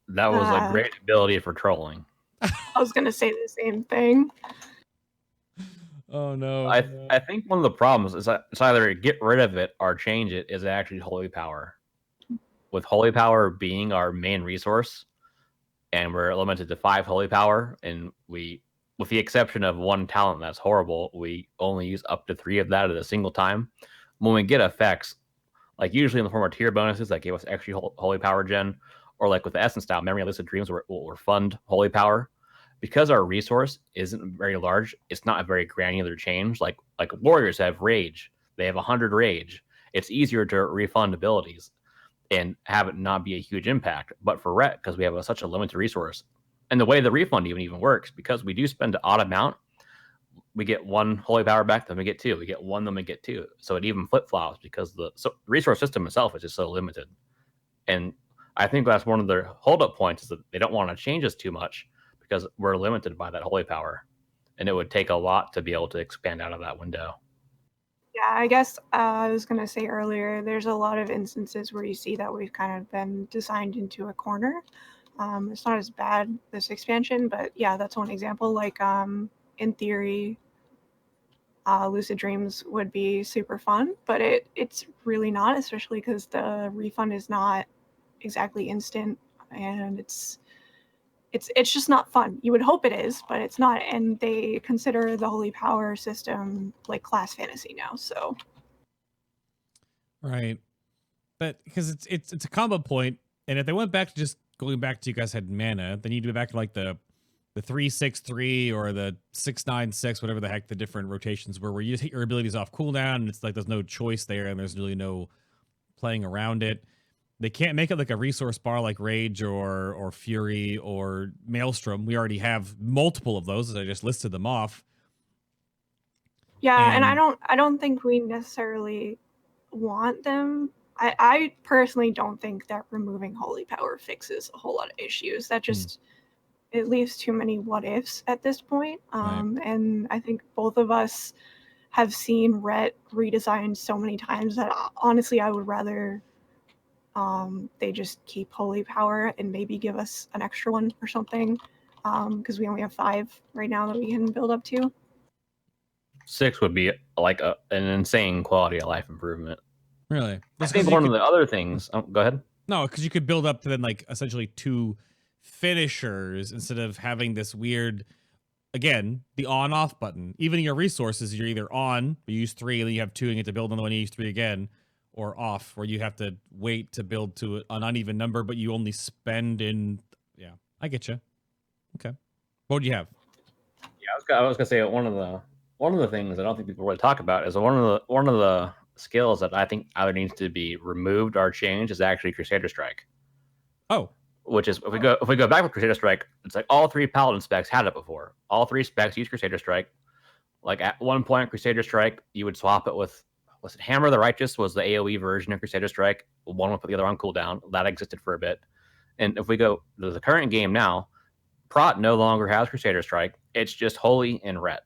That was a great ability for trolling. I was gonna say the same thing. Oh no. I think one of the problems is that it's either get rid of it or change it is actually holy power. With holy power being our main resource, and we're limited to 5 holy power, and we, with the exception of one talent that's horrible, we only use up to 3 of that at a single time. When we get effects, like usually in the form of tier bonuses that give us extra holy power gen, or like with the Essence style, Memory of Lucid Dreams, where fund holy power. Because our resource isn't very large, it's not a very granular change. Like warriors have rage, they have 100 rage. It's easier to refund abilities and have it not be a huge impact. But for Ret, because we have such a limited resource, and the way the refund even works, because we do spend an odd amount, we get 1 holy power back, then we get 2. We get 1, then we get 2. So it even flip flops because the resource system itself is just so limited. And I think that's one of their holdup points, is that they don't want to change us too much because we're limited by that holy power, and it would take a lot to be able to expand out of that window. Yeah, I guess I was going to say earlier, there's a lot of instances where you see that we've kind of been designed into a corner. It's not as bad this expansion, but yeah, that's one example. Like in theory, Lucid Dreams would be super fun, but it's really not, especially because the refund is not exactly instant, and it's just not fun. You would hope it is, but it's not. And they consider the holy power system like class fantasy now. So, right, but because it's a combo point, and if they went back to just going back to, you guys had mana, then you'd be back to like the 3-6-3 or the 6-9-6, whatever the heck the different rotations were, where you just hit your abilities off cooldown, and it's like there's no choice there, and there's really no playing around it. They can't make it like a resource bar like Rage or Fury or Maelstrom. We already have multiple of those, as I just listed them off. Yeah, and I don't think we necessarily want them. I personally don't think that removing holy power fixes a whole lot of issues. That just it leaves too many what ifs at this point. And I think both of us have seen Ret redesigned so many times that honestly I would rather they just keep holy power and maybe give us an extra one or something, because we only have 5 right now that we can build up to. 6 would be like an insane quality of life improvement. Really? I think one of the other things... Oh, go ahead. No, because you could build up to then like essentially 2 finishers instead of having this weird, again, the on-off button. Even your resources, you're either on, you use 3, and then you have 2 and you get to build another one, you use 3 again, or off, where you have to wait to build to an uneven number, but you only spend in... Yeah, I get you. Okay. What do you have? Yeah, I was gonna say one of the things I don't think people really talk about is one of the skills that I think either needs to be removed or changed is actually Crusader Strike. Oh. Which is, if we go back with Crusader Strike, it's like all 3 Paladin specs had it before. All 3 specs use Crusader Strike. Like at one point, Crusader Strike, you would swap it with, was it Hammer the Righteous was the AoE version of Crusader Strike. One would put the other on cooldown. That existed for a bit. And if we go to the current game now, Prot no longer has Crusader Strike. It's just Holy and Ret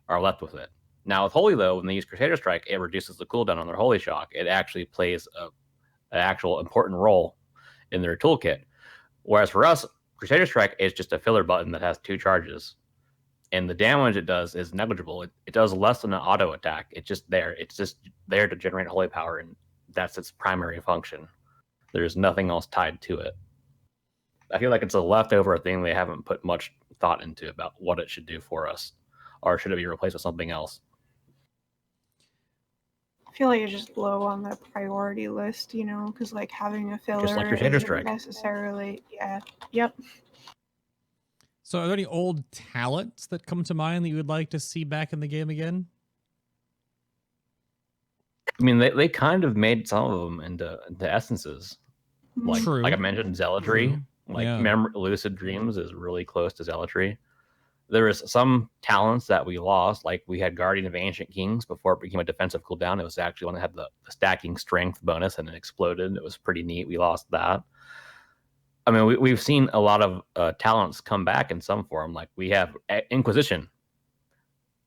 are left with it. Now with Holy, though, when they use Crusader Strike, it reduces the cooldown on their Holy Shock. It actually plays an actual important role in their toolkit. Whereas for us, Crusader Strike is just a filler button that has 2 charges. And the damage it does is negligible. It does less than an auto attack. It's just there. It's just there to generate holy power, and that's its primary function. There's nothing else tied to it. I feel like it's a leftover thing they haven't put much thought into about what it should do for us. Or should it be replaced with something else? feel like it's just low on the priority list, you know, because like having a filler Just like Crusader isn't Strike. necessarily, yeah, yep. So are there any old talents that come to mind that you would like to see back in the game again? I mean, they kind of made some of them into essences. Like, True. like I mentioned, zealotry. True. Like Yeah. lucid dreams is really close to zealotry. There is some talents that we lost, like we had Guardian of Ancient Kings before it became a defensive cooldown. It was actually one that had the stacking strength bonus and it exploded. It was pretty neat. We lost that. I mean, we've seen a lot of talents come back in some form. Like we have Inquisition.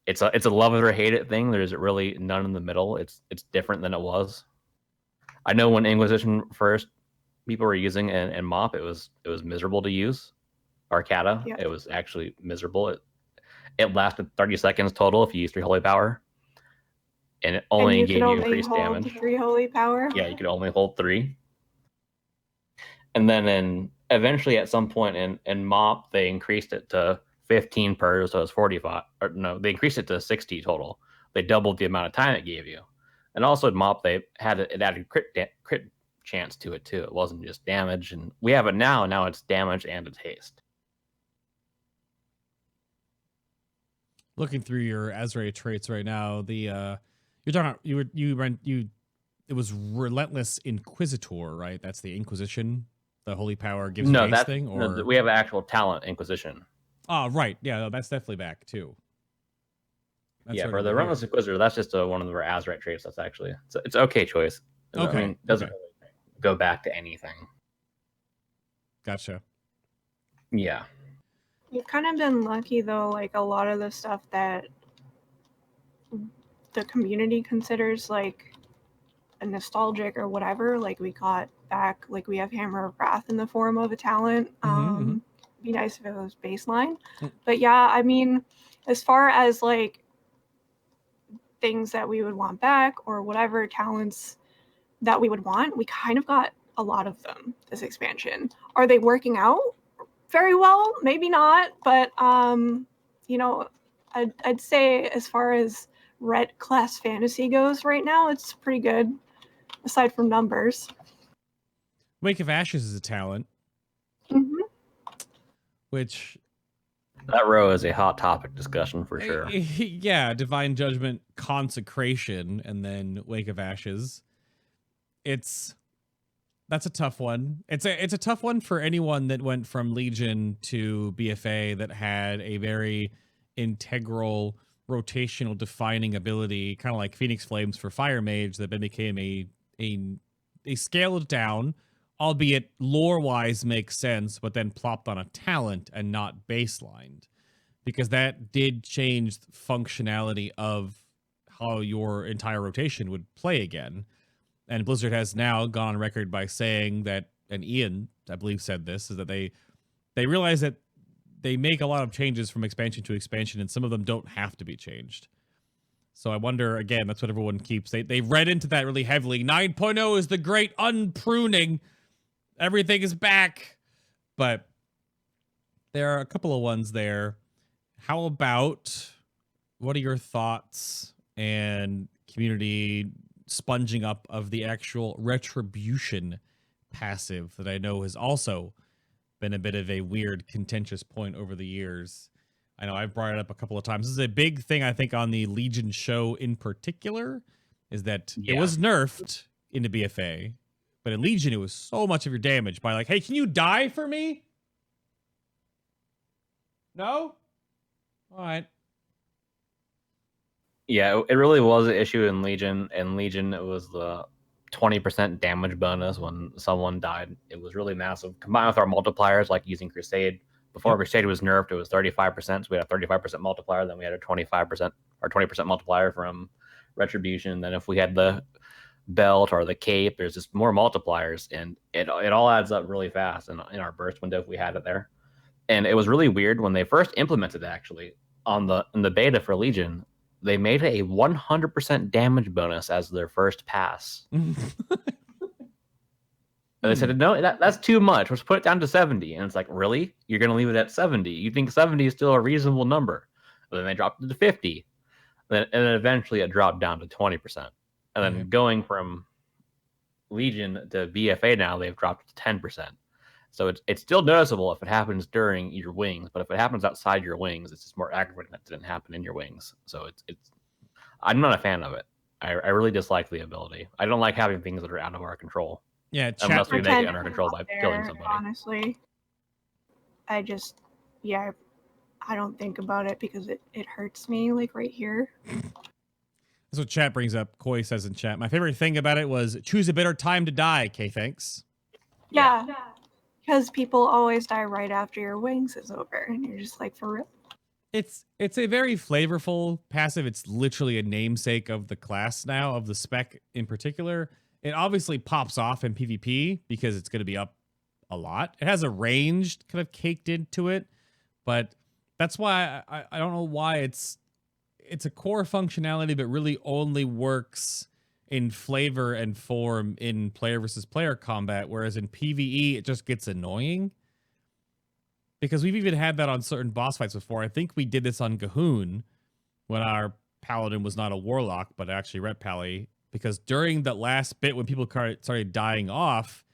It's a love it or hate it thing. There's really none in the middle. It's different than it was. I know when Inquisition first people were using and MoP, it was miserable to use. Arcata, Yep. It was actually miserable. It lasted 30 seconds total if you used 3 holy power, and it only gave you increased damage. 3 holy power. Yeah, you could only hold 3. And then eventually at some point in MoP, they increased it to 15 per, so it's 45. Or no, they increased it to 60 total. They doubled the amount of time it gave you. And also in MoP, it added crit chance to it too. It wasn't just damage, and we have it now. Now it's damage and it's haste. Looking through your Azrael traits right now, the you're talking about, it was Relentless Inquisitor, right? That's the Inquisition. The holy power gives you haste thing, or no, we have actual talent Inquisition. Oh, right. Yeah, that's definitely back too. That's yeah, right for the Relentless Inquisitor, that's just one of the Azrael traits. That's actually it's okay choice. Okay, I mean, it doesn't really go back to anything. Gotcha. Yeah. You've kind of been lucky though, like a lot of the stuff that the community considers like a nostalgic or whatever, like we got back, like we have Hammer of Wrath in the form of a talent. Be nice if it was baseline. But yeah, I mean, as far as like things that we would want back or whatever talents that we would want, we kind of got a lot of them this expansion. Are they working out very well? Maybe not, but you know, I'd say as far as red class fantasy goes right now, it's pretty good aside from numbers. Wake of Ashes is a talent, which that row is a hot topic discussion for sure. Yeah, Divine Judgment, Consecration, and then Wake of Ashes. That's a tough one. It's a tough one for anyone that went from Legion to BFA that had a very integral rotational defining ability, kind of like Phoenix Flames for Fire Mage, that then became a scaled down, albeit lore-wise makes sense, but then plopped on a talent and not baselined, because that did change the functionality of how your entire rotation would play again. And Blizzard has now gone on record by saying that, and Ian, I believe, said this, is that they realize that they make a lot of changes from expansion to expansion, and some of them don't have to be changed. So I wonder, again, that's what everyone keeps. They read into that really heavily. 9.0 is the great unpruning. Everything is back. But there are a couple of ones there. How about, what are your thoughts and community sponging up of the actual Retribution passive that I know has also been a bit of a weird, contentious point over the years? I know I've brought it up a couple of times. This is a big thing, I think, on the Legion show in particular, is that it was nerfed into BFA, but in Legion, it was so much of your damage by like, hey, can you die for me? No? All right. Yeah, it really was an issue in Legion. In Legion, it was the 20% damage bonus when someone died. It was really massive. Combined with our multipliers, like using Crusade. Before Crusade was nerfed, it was 35%. So we had a 35% multiplier. Then we had a 25% or 20% multiplier from Retribution. Then if we had the belt or the cape, there's just more multipliers, and it all adds up really fast. And in our burst window, if we had it there, and it was really weird when they first implemented it. Actually, in the beta for Legion, they made a 100% damage bonus as their first pass. And they said, no, that's too much. Let's put it down to 70. And it's like, really? You're going to leave it at 70? You think 70 is still a reasonable number? But then they dropped it to 50. And then eventually it dropped down to 20%. And then going from Legion to BFA now, they've dropped to 10%. So it's still noticeable if it happens during your wings, but if it happens outside your wings, it's just more aggravating that didn't happen in your wings. So it's I'm not a fan of it. I really dislike the ability. I don't like having things that are out of our control. Yeah, unless we make it under control by killing somebody. Honestly, I just, yeah, I don't think about it because it hurts me, like right here. That's what chat brings up. Koi says in chat, my favorite thing about it was choose a better time to die. Okay, thanks. Yeah, because people always die right after your wings is over, and you're just like, for real. It's a very flavorful passive. It's literally a namesake of the class now, of the spec in particular. It obviously pops off in PvP because it's going to be up a lot. It has a range kind of caked into it, but that's why I don't know why it's a core functionality, but really only works in flavor and form in player versus player combat, whereas in PvE it just gets annoying. Because we've even had that on certain boss fights before. I think we did this on Gahoon when our paladin was not a warlock, but actually Ret Pally. Because during that last bit when people started dying off,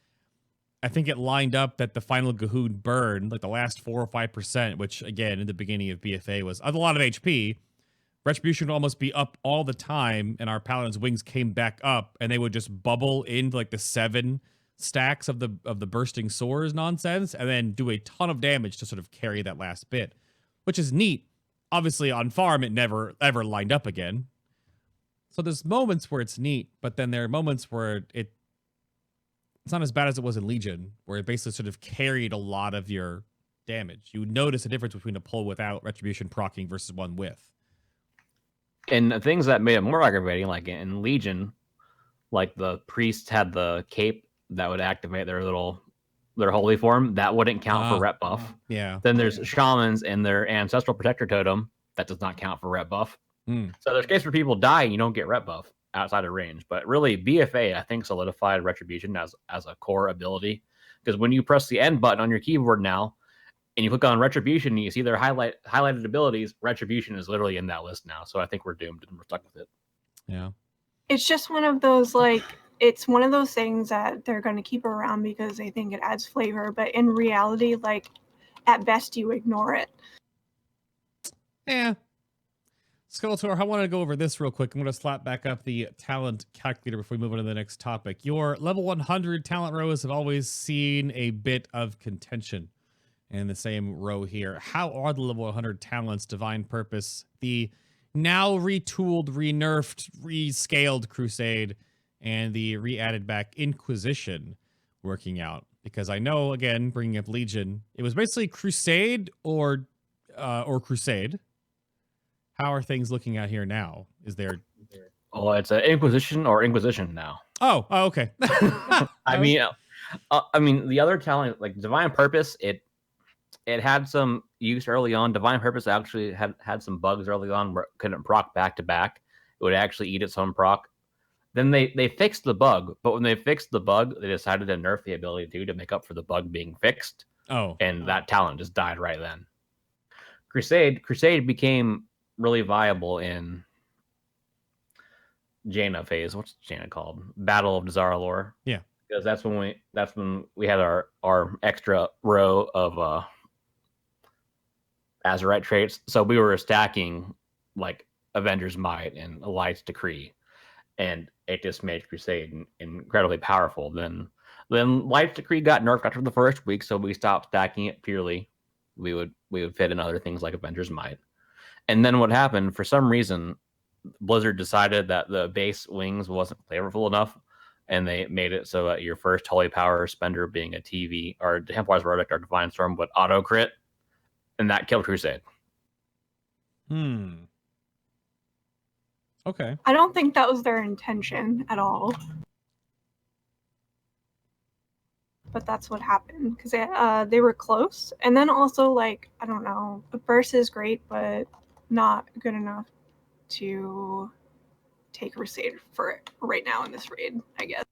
I think it lined up that the final Gahoon burn, like the last 4 or 5%, which again in the beginning of BFA was a lot of HP. Retribution would almost be up all the time, and our paladin's wings came back up, and they would just bubble into like the 7 stacks of the bursting sores nonsense, and then do a ton of damage to sort of carry that last bit, which is neat. Obviously, on farm, it never ever lined up again. So there's moments where it's neat, but then there are moments where it's not as bad as it was in Legion, where it basically sort of carried a lot of your damage. You would notice a difference between a pull without Retribution proccing versus one with. And the things that made it more aggravating, like in Legion, like the priests had the cape that would activate their holy form. That wouldn't count for rep buff. Yeah. Then there's shamans and their ancestral protector totem. That does not count for rep buff. So there's cases where people die and you don't get rep buff outside of range. But really, BFA, I think, solidified Retribution as a core ability. Because when you press the N button on your keyboard now, and you click on Retribution, and you see their highlighted abilities, Retribution is literally in that list now. So I think we're doomed and we're stuck with it. Yeah. It's just one of those, like, it's one of those things that they're going to keep around because they think it adds flavor. But in reality, like, at best, you ignore it. Yeah. Skeletor, I want to go over this real quick. I'm going to slap back up the talent calculator before we move on to the next topic. Your level 100 talent rows have always seen a bit of contention in the same row here. How are the level 100 talents, Divine Purpose, the now retooled, re-nerfed, rescaled Crusade, and the re-added back Inquisition working out? Because I know, again, bringing up Legion, it was basically Crusade or Crusade. How are things looking out here now? Is there... Oh, it's an Inquisition or Inquisition now. Oh, okay. I mean, the other talent, like Divine Purpose, it had some use early on. Divine Purpose actually had some bugs early on where it couldn't proc back to back. It would actually eat its own proc. Then they fixed the bug, but when they fixed the bug, they decided to nerf the ability to make up for the bug being fixed. Oh. And that talent just died right then. Crusade became really viable in Jaina phase. What's Jaina called? Battle of Dazar'alor. Yeah. Because that's when we had our extra row of Azerite traits. So we were stacking like Avenger's Might and Light's Decree, and it just made Crusade incredibly powerful. Then Light's Decree got nerfed after the first week, so we stopped stacking it purely. We would fit in other things like Avenger's Might. And then what happened, for some reason, Blizzard decided that the base wings wasn't flavorful enough, and they made it so that your first Holy Power spender, being a TV or Templar's Verdict or Divine Storm, would auto crit, and that killed Crusade. Okay. I don't think that was their intention at all. But that's what happened, because they were close. And then also, like, I don't know, the burst is great, but not good enough to take Crusade for it right now in this raid, I guess.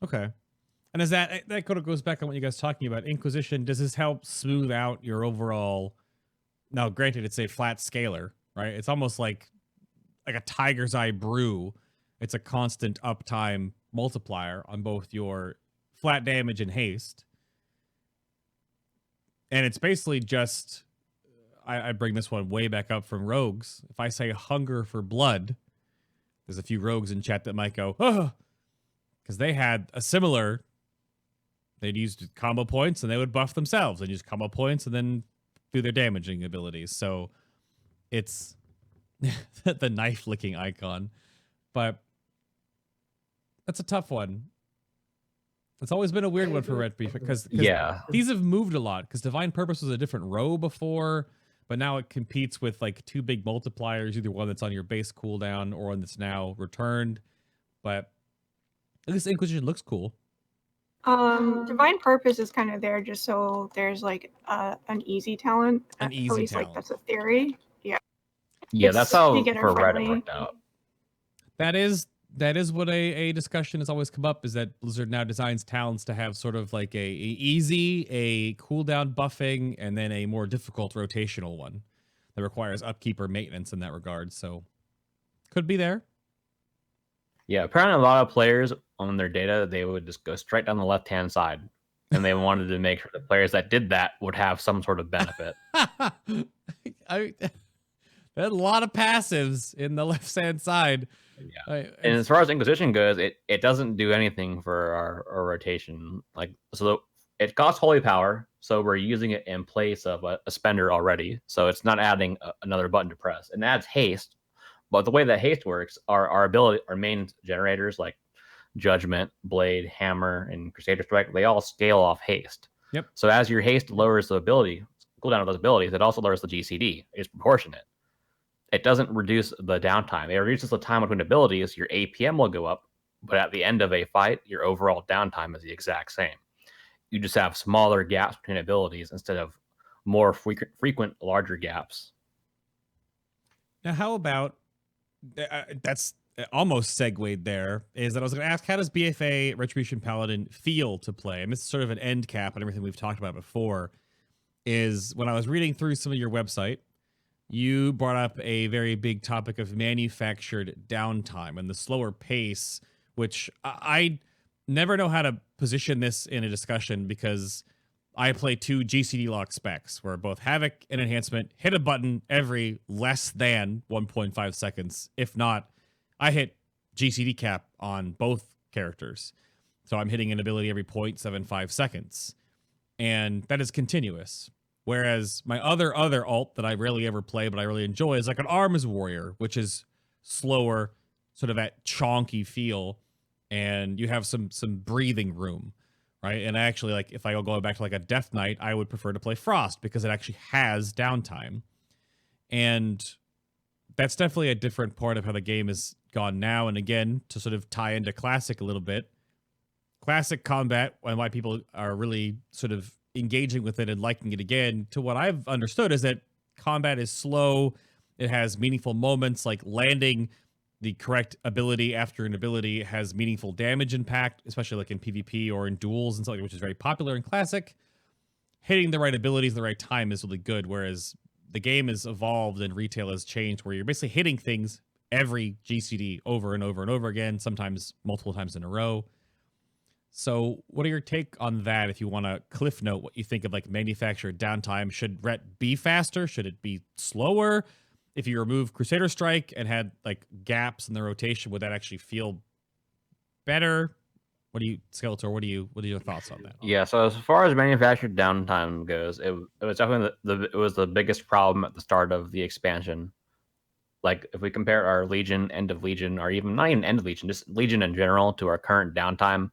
Okay. And is that kind of goes back on what you guys talking about Inquisition? Does this help smooth out your overall? Now, granted, it's a flat scaler, right? It's almost like a Tiger's Eye brew it's a constant uptime multiplier on both your flat damage and haste. And it's basically just, I bring this one way back up from rogues. If I say hunger for blood, there's a few rogues in chat that might go, oh, because they had a similar, they'd use combo points and they would buff themselves and use combo points and then do their damaging abilities. So it's the knife licking icon, but that's a tough one. It's always been a weird one for Retribution because these have moved a lot, because Divine Purpose was a different row before, but now it competes with like two big multipliers, either one that's on your base cooldown or one that's now returned. But at least Inquisition looks cool. Divine Purpose is kind of there just so there's like an easy talent. An easy at least talent. Like that's a theory. Yeah. Yeah, that's how for friendly. Reddit worked out. That is what a discussion has always come up, is that Blizzard now designs talents to have sort of like a easy, a cooldown buffing, and then a more difficult rotational one that requires upkeep or maintenance in that regard. So could be there. Yeah, apparently a lot of players on their data, they would just go straight down the left-hand side, and they wanted to make sure the players that did that would have some sort of benefit. There's a lot of passives in the left-hand side. Yeah. And as far as Inquisition goes, it doesn't do anything for our rotation. Like, so it costs holy power, so we're using it in place of a spender already. So it's not adding another button to press. It adds haste, but the way that haste works, our main generators like Judgment, Blade, Hammer, and Crusader Strike, they all scale off haste. Yep. So as your haste lowers the cooldown of those abilities, it also lowers the GCD. It's proportionate. It doesn't reduce the downtime. It reduces the time between abilities. Your APM will go up, but at the end of a fight, your overall downtime is the exact same. You just have smaller gaps between abilities instead of more frequent larger gaps. Now, how about, that's almost segued there, is that I was going to ask, how does BFA Retribution Paladin feel to play? And this is sort of an end cap on everything we've talked about before, is when I was reading through some of your website, you brought up a very big topic of manufactured downtime and the slower pace, which I never know how to position this in a discussion, because I play two GCD lock specs where both Havoc and Enhancement hit a button every less than 1.5 seconds. If not, I hit GCD cap on both characters. So I'm hitting an ability every 0.75 seconds. And that is continuous. Whereas my other alt that I rarely ever play, but I really enjoy, is like an Arms Warrior, which is slower, sort of that chonky feel, and you have some breathing room, right? And actually, like, if I go going back to like a Death Knight, I would prefer to play Frost because it actually has downtime. And that's definitely a different part of how the game has gone now. And again, to sort of tie into Classic a little bit, Classic combat, and why people are really sort of engaging with it and liking it again, to what I've understood, is that combat is slow. It has meaningful moments, like landing the correct ability after an ability has meaningful damage impact, especially like in PvP or in duels and something, which is very popular in Classic. Hitting the right abilities at the right time is really good, whereas the game has evolved and retail has changed, where you're basically hitting things every GCD over and over and over again, sometimes multiple times in a row. So what are your take on that? If you want to cliff note what you think of like manufactured downtime, should Ret be faster? Should it be slower? If you remove Crusader Strike and had like gaps in the rotation, would that actually feel better? What do you, Skeletor, what are your thoughts on that? Yeah, so as far as manufactured downtime goes, it was definitely it was the biggest problem at the start of the expansion. Like, if we compare our Legion, End of Legion, or even not even End of Legion, just Legion in general, to our current downtime,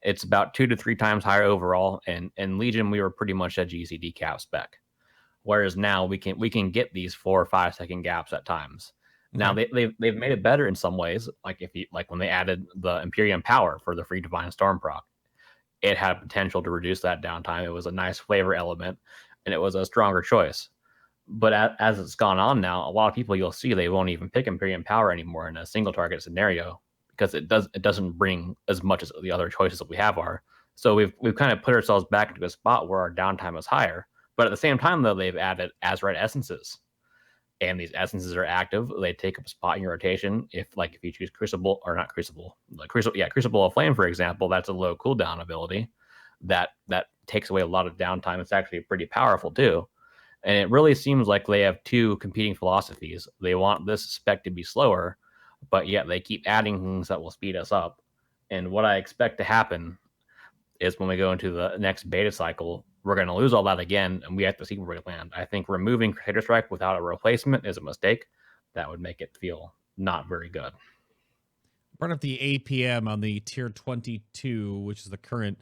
it's about 2 to 3 times higher overall. And in Legion, we were pretty much at GCD cap spec, whereas now we can get these 4 or 5 second gaps at times. Okay. Now they've made it better in some ways. Like when they added the Imperium Power for the free Divine Storm proc, it had potential to reduce that downtime. It was a nice flavor element, and it was a stronger choice. But as it's gone on now, a lot of people you'll see, they won't even pick Imperium Power anymore in a single target scenario, because it doesn't bring as much as the other choices that we have are. So we've kind of put ourselves back into a spot where our downtime is higher. But at the same time, though, they've added Azerite essences, and these essences are active, they take up a spot in your rotation. If you choose Crucible, or not Crucible, Crucible of Flame, for example, that's a low cooldown ability that takes away a lot of downtime. It's actually pretty powerful too. And it really seems like they have two competing philosophies. They want this spec to be slower, but yet they keep adding things that will speed us up. And what I expect to happen is when we go into the next beta cycle, we're going to lose all that again, and we have to see where we land. I think removing Crusader Strike without a replacement is a mistake. That would make it feel not very good. Brought up the APM on the tier 22, which is the current,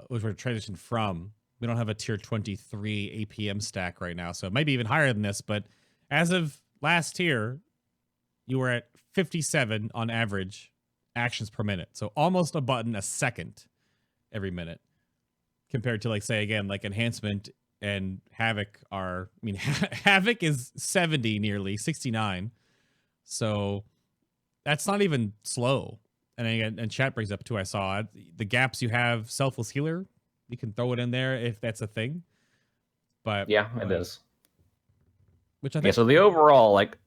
which we're transitioned from. We don't have a tier 23 APM stack right now, so it might be even higher than this. But as of last tier, you were at 57 on average actions per minute. So almost a button a second every minute, compared to, like, say again, like Enhancement and Havoc are, I mean, Havoc is 70, nearly 69. So that's not even slow. And again, and chat brings up too, I saw the gaps you have, Selfless Healer, you can throw it in there if that's a thing. But yeah, it is. Which I think, yeah, so the overall, like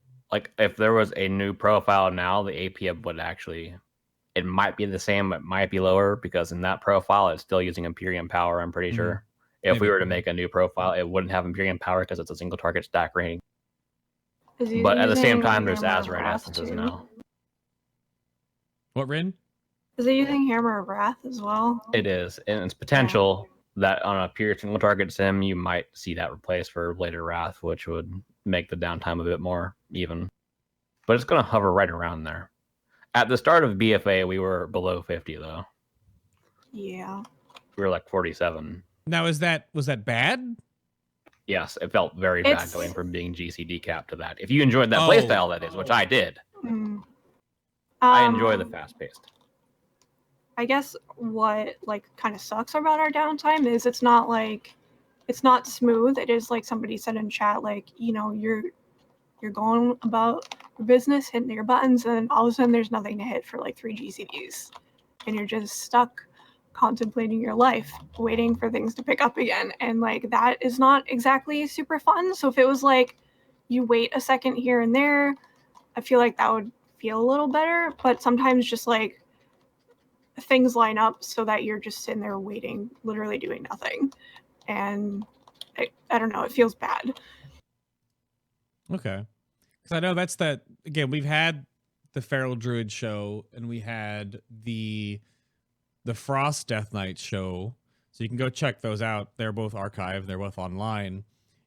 if there was a new profile now, the APM would actually, it might be the same, it might be lower, because in that profile it's still using Imperium power, I'm pretty sure. If Maybe. we were to make a new profile, it wouldn't have Imperium power because it's a single target stack rating. Is But at the same time, using there's Hammer of Azeroth Wrath essences too? now. What, Rin? Is it using Hammer of Wrath as well? It is, and it's potential that on a pure single target sim, you might see that replaced for later Wrath, which would make the downtime a bit more even. But it's going to hover right around there. At the start of BFA, we were below 50 though. Yeah. We were like 47. Now, was that bad? Yes, it felt very bad It's- going from being GCD cap to that. If you enjoyed that playstyle, that is, which I did. I enjoy the fast paced. I guess what kind of sucks about our downtime is it's not smooth. It is like somebody said in chat, you're going about your business, hitting your buttons, and all of a sudden there's nothing to hit for 3 GCDs, and you're just stuck contemplating your life, waiting for things to pick up again, and that is not exactly super fun. So if it was you wait a second here and there, I feel like that would feel a little better. But sometimes just things line up so that you're just sitting there waiting, literally doing nothing, and I don't know, it feels bad. Okay, because I know that's that. Again, we've had the Feral Druid show, and we had the Frost Death Knight show, so you can go check those out. They're both archived, they're both online,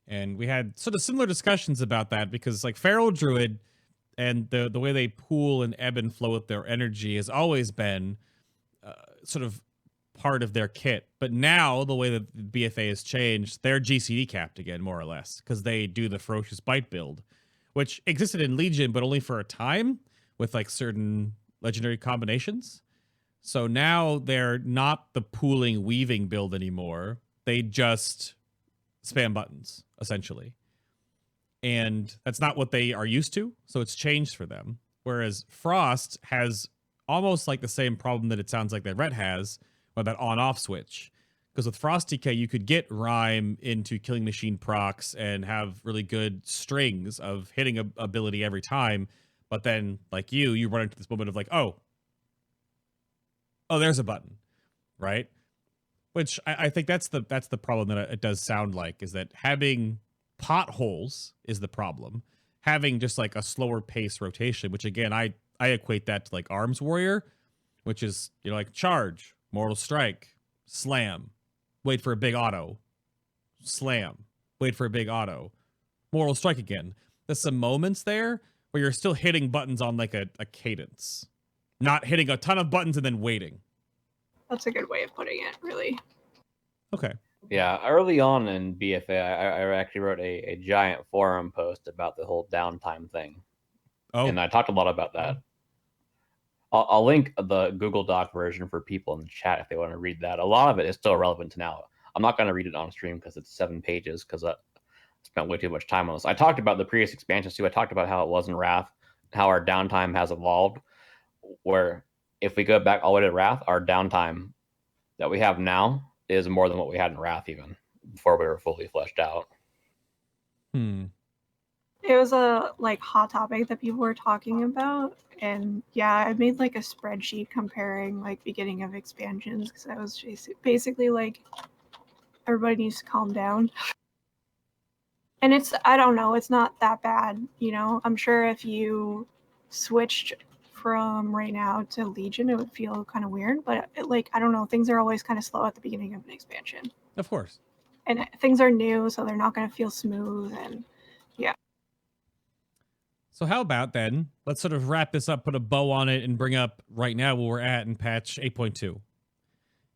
and we had sort of similar discussions about that, because Feral Druid and the way they pool and ebb and flow with their energy has always been sort of part of their kit. But now the way that the BFA has changed, they're GCD capped again, more or less, because they do the Ferocious Bite build, which existed in Legion, but only for a time with certain legendary combinations. So now they're not the pooling weaving build anymore. They just spam buttons, essentially. And that's not what they are used to, so it's changed for them. Whereas Frost has almost the same problem that it sounds like that Ret has, or that on-off switch. Because with Frost DK, you could get Rhyme into Killing Machine procs and have really good strings of hitting a ability every time. But then, you run into this moment of oh, there's a button, right? Which I think that's the problem that it does sound like, is that having potholes is the problem. Having just a slower pace rotation, which again, I equate that to Arms Warrior, which is, charge, Mortal Strike, slam, wait for a big auto, slam, wait for a big auto, Mortal Strike again. There's some moments there where you're still hitting buttons on a cadence, not hitting a ton of buttons and then waiting. That's a good way of putting it, really. Okay. Yeah, early on in BFA, I actually wrote a giant forum post about the whole downtime thing. Oh. And I talked a lot about that. I'll link the Google Doc version for people in the chat if they want to read that. A lot of it is still relevant to now. I'm not going to read it on stream because it's 7 pages, because I spent way too much time on this. I talked about the previous expansions too. I talked about how it was in Wrath, how our downtime has evolved, where if we go back all the way to Wrath, our downtime that we have now is more than what we had in Wrath even before we were fully fleshed out. It was a like hot topic that people were talking about, and yeah, I made like a spreadsheet comparing like beginning of expansions because I was basically like, everybody needs to calm down. And I don't know, it's not that bad, you know. I'm sure if you switched from right now to Legion, it would feel kind of weird, but like, I don't know, things are always kind of slow at the beginning of an expansion. Of course. And things are new, so they're not going to feel smooth, and yeah. So how about then, let's sort of wrap this up, put a bow on it, and bring up right now where we're at in patch 8.2.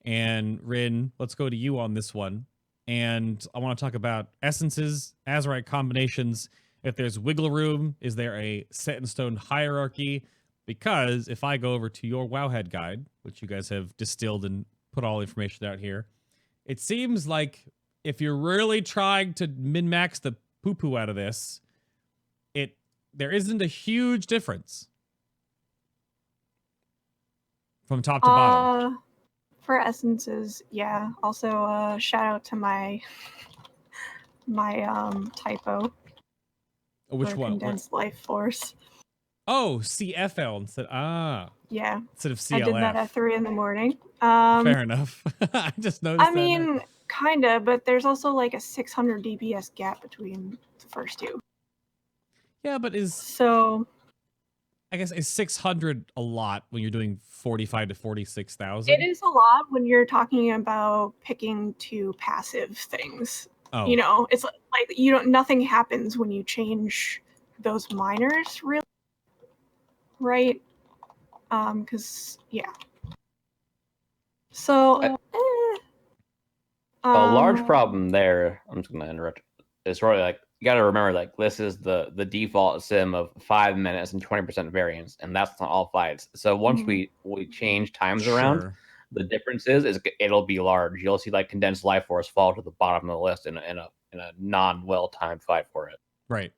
And Rin, let's go to you on this one. And I want to talk about essences, Azerite combinations. If there's wiggle room, is there a set in stone hierarchy? Because if I go over to your Wowhead guide, which you guys have distilled and put all the information out here, it seems like if you're really trying to min-max the poo-poo out of this, there isn't a huge difference from top to bottom. For essences, yeah. Also, shout out to my typo. Which one? Condensed life force. Oh, CFL instead. Yeah. Instead of CLF. I did that at 3 a.m. Fair enough. I just noticed. I mean, kinda, but there's also like a 600 DPS gap between the first two. Yeah, but I guess is 600 a lot when you're doing 45 to 46,000? It is a lot when you're talking about picking two passive things. Oh. You know, it's like nothing happens when you change those minors, really. Right? Because yeah. So a large problem there, I'm just gonna interrupt, is really like, you got to remember, like, this is the default sim of 5 minutes and 20% variance, and that's not all fights. So once we change times around, the difference is it'll be large. You'll see like condensed life force fall to the bottom of the list in a non well timed fight for it. Right.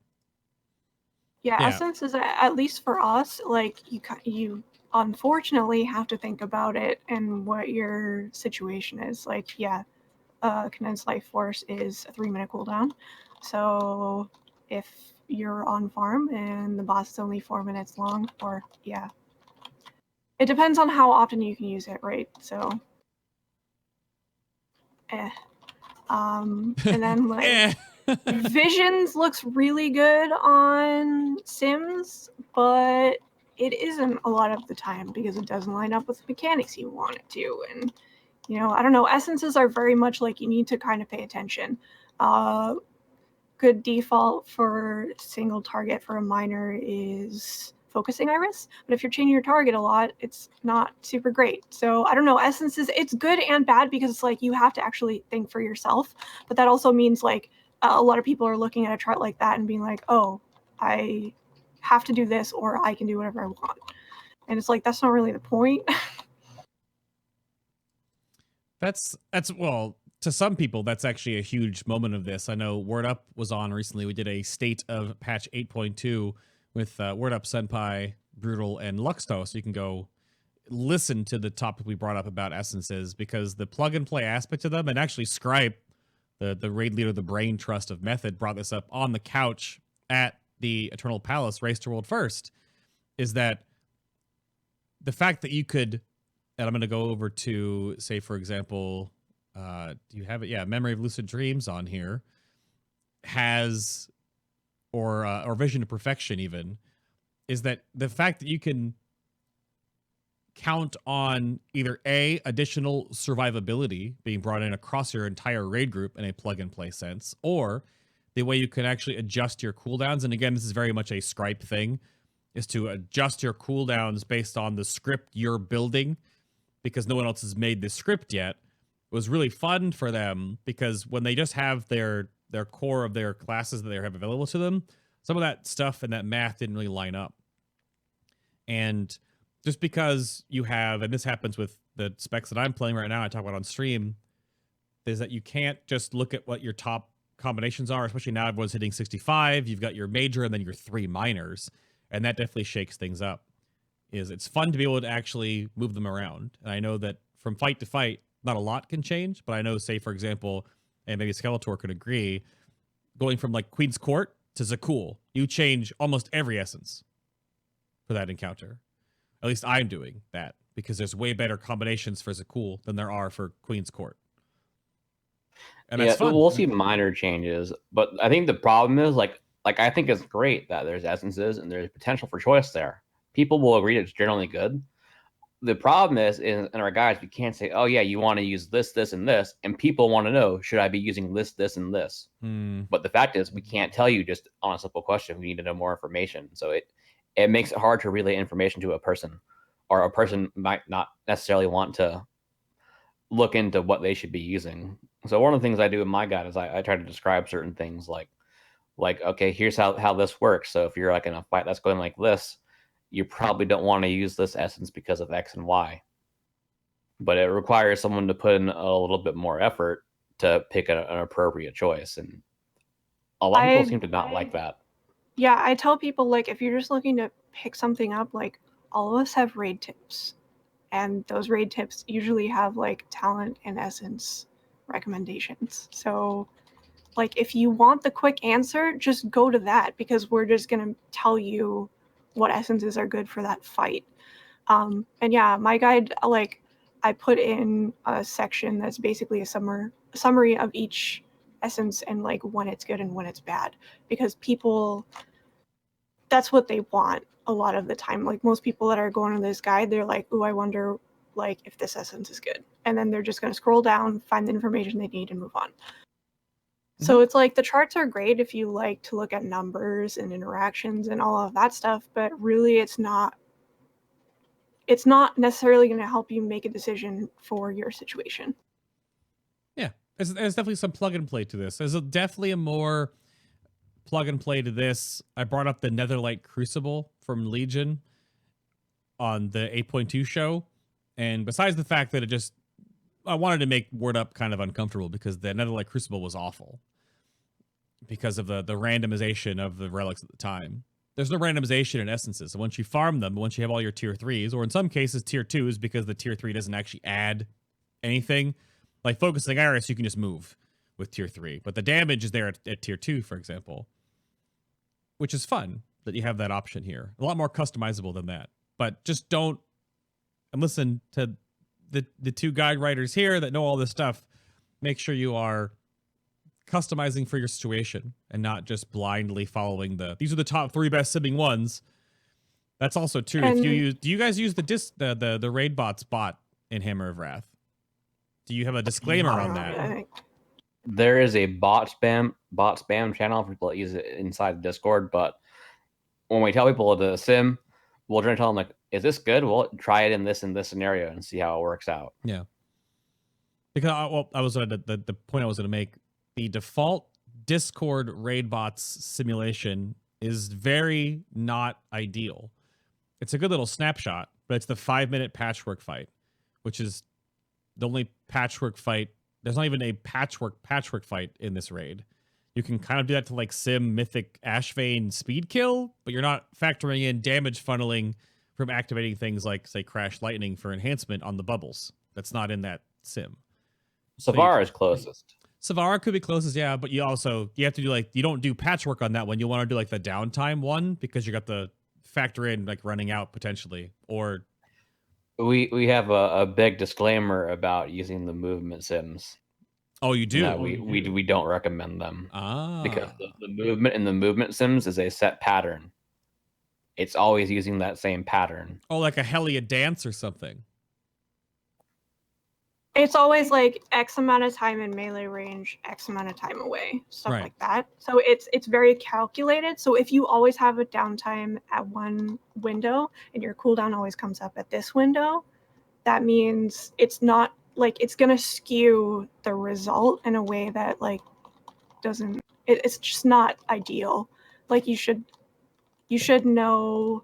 Yeah, essence is, at least for us, like you unfortunately have to think about it and what your situation is. Like, condensed life force is a 3-minute cooldown. So if you're on farm and the boss is only 4 minutes long, or it depends on how often you can use it, right? So and then like Visions looks really good on Sims, but it isn't a lot of the time because it doesn't line up with the mechanics you want it to. And I don't know, essences are very much like you need to kind of pay attention. Good default for single target for a minor is focusing iris, but if you're changing your target a lot, it's not super great. So I don't know, essences, it's good and bad because it's like you have to actually think for yourself, but that also means like a lot of people are looking at a chart like that and being like, oh, I have to do this or I can do whatever I want. And it's like, that's not really the point. That's well, to some people, that's actually a huge moment of this. I know Word Up was on recently. We did a state of patch 8.2 with Word Up, Senpai, Brutal, and Luxto. So you can go listen to the topic we brought up about essences, because the plug and play aspect of them, and actually Scripe, the raid leader of the Brain Trust of Method, brought this up on the couch at the Eternal Palace Race to World First, is that the fact that you could, and I'm going to go over to, say, for example, do you have it? Yeah, Memory of Lucid Dreams on here has, or Vision to Perfection even, is that the fact that you can count on either A, additional survivability being brought in across your entire raid group in a plug-and-play sense, or the way you can actually adjust your cooldowns. And again, this is very much a Scripe thing, is to adjust your cooldowns based on the script you're building, because no one else has made this script yet. It was really fun for them, because when they just have their core of their classes that they have available to them, some of that stuff and that math didn't really line up. And just because you have, and this happens with the specs that I'm playing right now, I talk about on stream, is that you can't just look at what your top combinations are, especially now everyone's hitting 65. You've got your major and then your 3 minors, and that definitely shakes things up. It's fun to be able to actually move them around. And I know that from fight to fight, not a lot can change, but I know, say, for example, and maybe Skeletor could agree, going from like Queen's Court to Zakul, you change almost every essence for that encounter. At least I'm doing that because there's way better combinations for Zakul than there are for Queen's Court. And that's fun. We'll see minor changes, but I think the problem is like I think it's great that there's essences and there's potential for choice there. People will agree it's generally good. The problem is in our guides, we can't say, oh yeah, you want to use this, this, and this, and people want to know, should I be using this, and this? But the fact is, we can't tell you just on a simple question. We need to know more information. So it makes it hard to relay information to a person, or a person might not necessarily want to look into what they should be using. So one of the things I do in my guide is I try to describe certain things like okay, here's how this works. So if you're like in a fight that's going like this, you probably don't want to use this essence because of X and Y. But it requires someone to put in a little bit more effort to pick an appropriate choice. And a lot of people seem to not like that. Yeah, I tell people, like, if you're just looking to pick something up, like, all of us have raid tips. And those raid tips usually have, like, talent and essence recommendations. So, like, if you want the quick answer, just go to that, because we're just going to tell you what essences are good for that fight. And yeah, my guide, like, I put in a section that's basically a summary of each essence and like when it's good and when it's bad, because people, that's what they want a lot of the time. Like most people that are going to this guide, they're like, ooh, I wonder like if this essence is good. And then they're just going to scroll down, find the information they need and move on. So it's like the charts are great if you like to look at numbers and interactions and all of that stuff, but really it's not necessarily going to help you make a decision for your situation. Yeah, there's definitely some plug and play to this. There's definitely a more plug and play to this. I brought up the Netherlight Crucible from Legion on the 8.2 show. And besides the fact that I wanted to make Word Up kind of uncomfortable because the Netherlight Crucible was awful because of the randomization of the relics at the time. There's no randomization in essences. So once you farm them, once you have all your tier 3s, or in some cases tier 2s, because the tier 3 doesn't actually add anything. Like Focusing Iris, you can just move with tier 3. But the damage is there at tier 2, for example. Which is fun that you have that option here. A lot more customizable than that. But just don't, and listen to the two guide writers here that know all this stuff. Make sure you are customizing for your situation and not just blindly following these are the top 3 best simming ones. That's also true. If you do you guys use the raid bots bot in Hammer of Wrath? Do you have a disclaimer on that? There is a bot spam channel for people that use it inside Discord, but when we tell people to sim, we'll try to tell them like, is this good? Well, try it in this scenario and see how it works out. Yeah. Because I was the point I was going to make. The default Discord raid bots simulation is very not ideal. It's a good little snapshot, but it's the 5-minute patchwork fight, which is the only patchwork fight. There's not even a patchwork fight in this raid. You can kind of do that to like sim Mythic Ashvane speed kill, but you're not factoring in damage funneling from activating things like, say, Crash Lightning for enhancement on the bubbles. That's not in that sim. Savara is closest. Savara could be closest, yeah, but you have to do like, you don't do patchwork on that one. You want to do like the downtime one because you got the factor in like running out potentially, or we have a big disclaimer about using the movement sims. Oh, you do? No, we don't recommend them. Because the movement in the movement sims is a set pattern. It's always using that same pattern. Oh, like a Hellia dance or something. It's always like X amount of time in melee range, X amount of time away, stuff like that. So it's very calculated. So if you always have a downtime at one window and your cooldown always comes up at this window, that means it's not like it's gonna skew the result in a way that like doesn't. It's just not ideal. Like you should know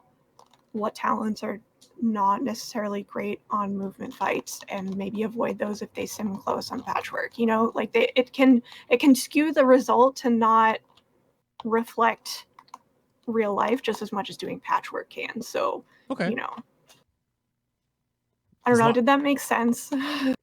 what talents are not necessarily great on movement fights and maybe avoid those if they sim close on patchwork. You know, like it can skew the result to not reflect real life just as much as doing patchwork can. So you know. I don't know. Did that make sense?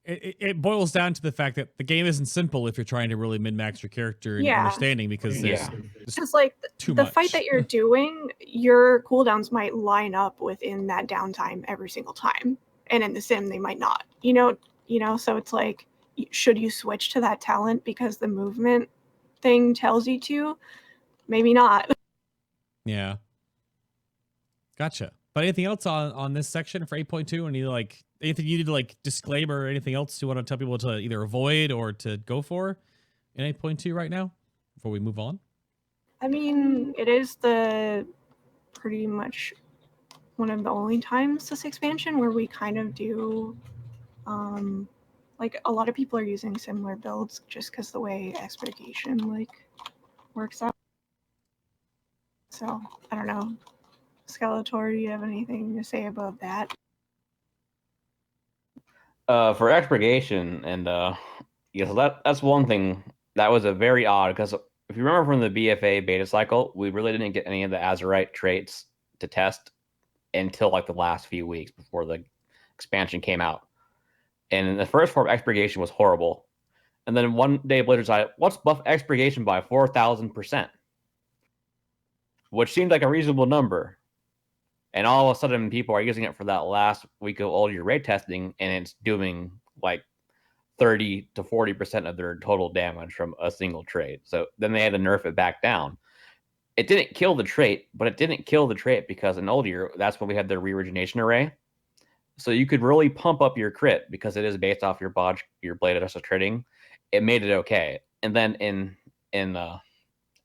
It boils down to the fact that the game isn't simple if you're trying to really min-max your character and understanding, because there's like too the much. fight that you're doing, your cooldowns might line up within that downtime every single time, and in the sim they might not. You know. So it's like, should you switch to that talent because the movement thing tells you to? Maybe not. Yeah. Gotcha. But anything else on this section for 8.2? Anything you need to disclaimer or anything else you want to tell people to either avoid or to go for in 8.2 right now before we move on? I mean, it is pretty much one of the only times this expansion where we kind of do, a lot of people are using similar builds just because the way expurgation works out. So I don't know. Skeletor, do you have anything to say about that? For expurgation, and so that's one thing that was a very odd, because if you remember from the BFA beta cycle, we really didn't get any of the Azerite traits to test until the last few weeks before the expansion came out. And the first form of expurgation was horrible. And then one day Blizzard decided, let's buff expurgation by 4,000%, which seemed like a reasonable number. And all of a sudden, people are using it for that last week of all your raid testing, and it's doing 30 to 40% of their total damage from a single trait. So then they had to nerf it back down. It didn't kill the trait, but it didn't kill the trait because in old year, that's when we had the re-origination array. So you could really pump up your crit because it is based off your blade adjusted critting. It made it okay. And then in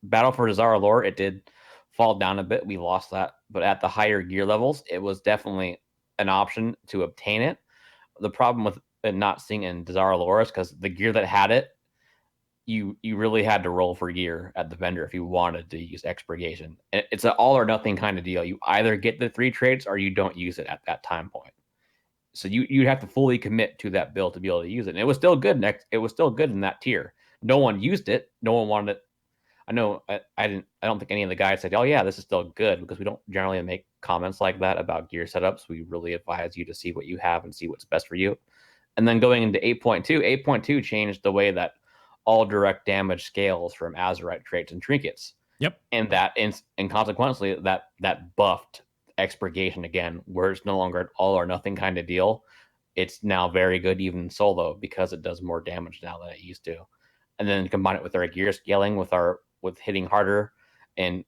Battle for Azshara lore, it did fall down a bit. We lost that, but at the higher gear levels, it was definitely an option to obtain it. The problem with it not seeing in Azshara lore is because the gear that had it, you really had to roll for gear at the vendor if you wanted to use expurgation. It's an all or nothing kind of deal. You either get the 3 traits or you don't use it at that time point. So you'd have to fully commit to that build to be able to use it. And it was still good. It was still good in that tier. No one used it. No one wanted it. I know I don't think any of the guys said, oh yeah, this is still good, because we don't generally make comments like that about gear setups. We really advise you to see what you have and see what's best for you. And then going into 8.2, 8.2 changed the way that all direct damage scales from Azerite traits and trinkets. Yep. And consequently that buffed expurgation again, where it's no longer an all or nothing kind of deal. It's now very good even solo, because it does more damage now than it used to. And then combine it with our gear scaling, with hitting harder, and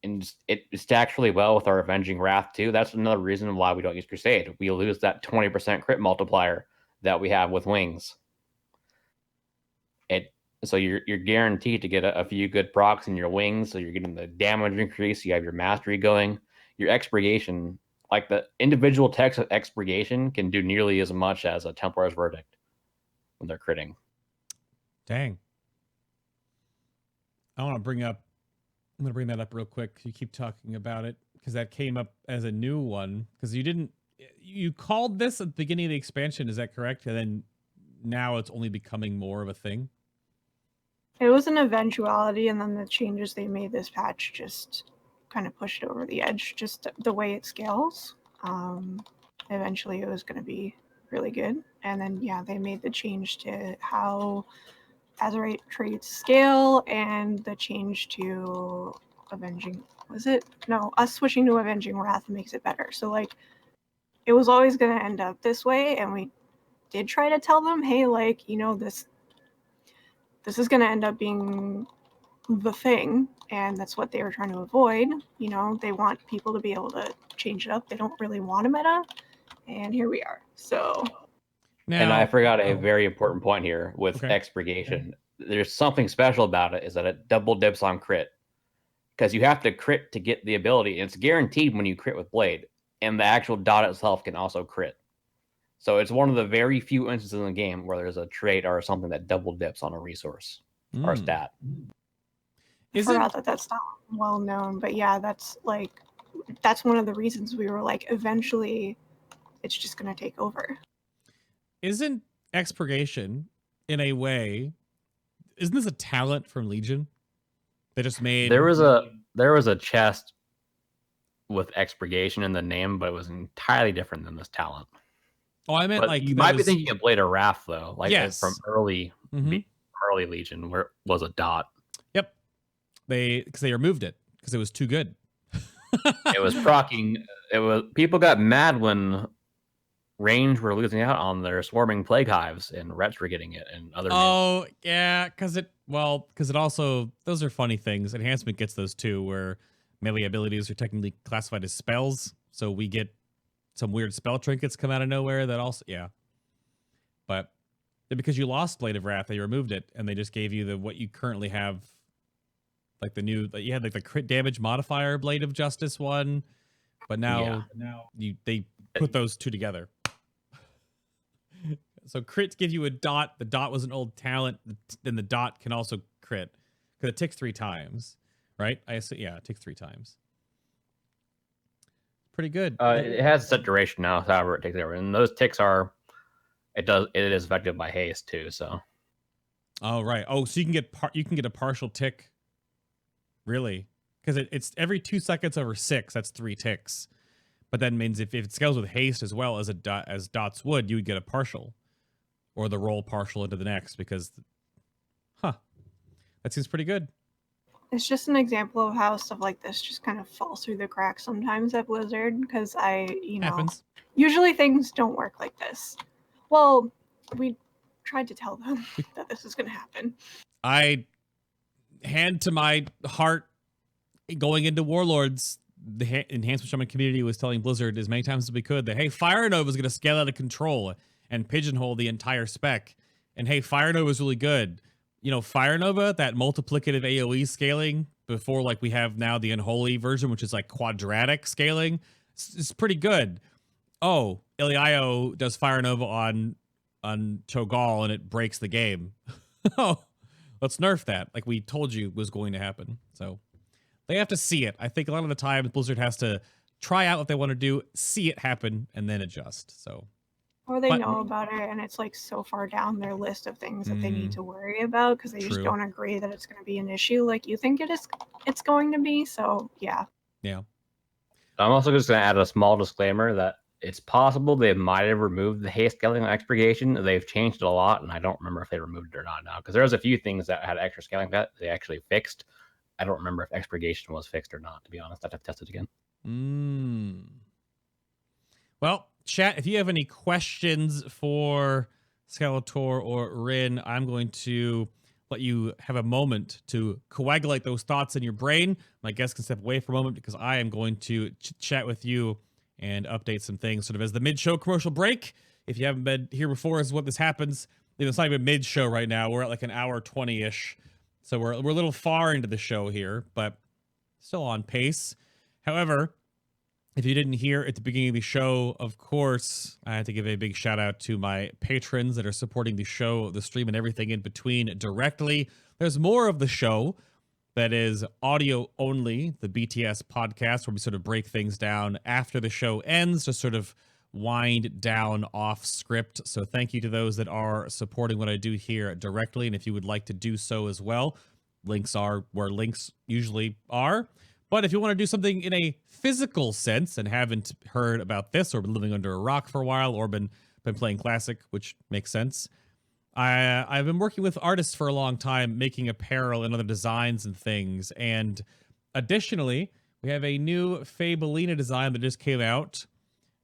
it stacks really well with our Avenging Wrath too. That's another reason why we don't use Crusade. We lose that 20% crit multiplier that we have with Wings. So you're guaranteed to get a few good procs in your Wings, so you're getting the damage increase. You have your mastery going. Your expurgation, the individual text of expurgation, can do nearly as much as a Templar's Verdict when they're critting. Dang. I'm going to bring that up real quick. You keep talking about it, because that came up as a new one, because you called this at the beginning of the expansion. Is that correct? And then now it's only becoming more of a thing. It was an eventuality, and then the changes they made this patch just kind of pushed it over the edge. Just the way it scales. Eventually it was going to be really good. And then, yeah, they made the change to how Azerite traits scale, and the change to Avenging... us switching to Avenging Wrath makes it better. So, it was always going to end up this way, and we did try to tell them, hey, this is going to end up being the thing, and that's what they were trying to avoid. They want people to be able to change it up. They don't really want a meta, and here we are. So... Now, and I forgot a very important point here with expurgation. There's something special about it, is that it double dips on crit, because you have to crit to get the ability. And it's guaranteed when you crit with Blade, and the actual dot itself can also crit. So it's one of the very few instances in the game where there's a trait or something that double dips on a resource or a stat. I forgot that's not well known, but yeah, that's one of the reasons we were eventually it's just going to take over. Isn't expurgation, in a way, isn't this a talent from Legion? They just made... There was a chest with expurgation in the name, but it was entirely different than this talent. Oh, I meant But like you might be thinking of Blade of Wrath though, like yes. from early Legion, where it was a dot. Yep, because they removed it because it was too good. It was procking. People got mad when Range were losing out on their swarming plague hives, and Rets were getting it, and other. Oh yeah, because it also, those are funny things. Enhancement gets those too, where melee abilities are technically classified as spells, so we get some weird spell trinkets come out of nowhere that also but because you lost Blade of Wrath, they removed it and they just gave you what you currently have, like the new, you had like the crit damage modifier Blade of Justice one, but now they put those two together. So crits give you a dot. The dot was an old talent. Then the dot can also crit because it ticks 3 times, right? I assume, yeah, it ticks 3 times. Pretty good. It has a set duration now, however it takes over, and those ticks are. It is affected by haste too. So. Oh right. Oh, so you can get a partial tick. Really? Because it's every 2 seconds over 6. That's 3 ticks. But that means if it scales with haste as well as as dots would, you would get a partial, or the roll partial into the next. Because, that seems pretty good. It's just an example of how stuff like this just kind of falls through the cracks sometimes at Blizzard, because Happens. Usually things don't work like this. Well, we tried to tell them that this is going to happen. I hand to my heart, going into Warlords, the Enhancement Shaman community was telling Blizzard as many times as we could that, hey, Fire Nova is going to scale out of control and pigeonhole the entire spec. And hey, Fire Nova is really good. You know, Fire Nova, that multiplicative AoE scaling before, like, we have now the Unholy version, which is like quadratic scaling, is pretty good. Oh, Ilio does Fire Nova on Cho'Gall and it breaks the game. Oh, let's nerf that, like we told you was going to happen. So they have to see it. I think a lot of the time Blizzard has to try out what they want to do, see it happen, and then adjust. So, or they know about it and it's like so far down their list of things that they need to worry about because they just don't agree that it's going to be an issue like you think it's going to be. So yeah. I'm also just going to add a small disclaimer that it's possible they might have removed the haste scaling on expurgation. They've changed it a lot, and I don't remember if they removed it or not now, because there's a few things that had extra scaling that they actually fixed. I don't remember if expurgation was fixed or not, to be honest. I'd have to test it again. Well, chat, if you have any questions for Skeletor or Rin, I'm going to let you have a moment to coagulate those thoughts in your brain. My guest can step away for a moment because I am going to chat with you and update some things sort of as the mid-show commercial break. If you haven't been here before, this is what this happens. It's not even mid-show right now. We're at like an hour 20-ish. So we're a little far into the show here, but still on pace. However, if you didn't hear at the beginning of the show, of course, I had to give a big shout out to my patrons that are supporting the show, the stream, and everything in between directly. There's more of the show that is audio only, the BTS podcast, where we sort of break things down after the show ends to sort of wind down off script. So thank you to those that are supporting what I do here directly. And if you would like to do so as well, links are where links usually are. But if you want to do something in a physical sense and haven't heard about this or been living under a rock for a while or been playing Classic, which makes sense, I've been working with artists for a long time, making apparel and other designs and things. And additionally, we have a new Fabelina design that just came out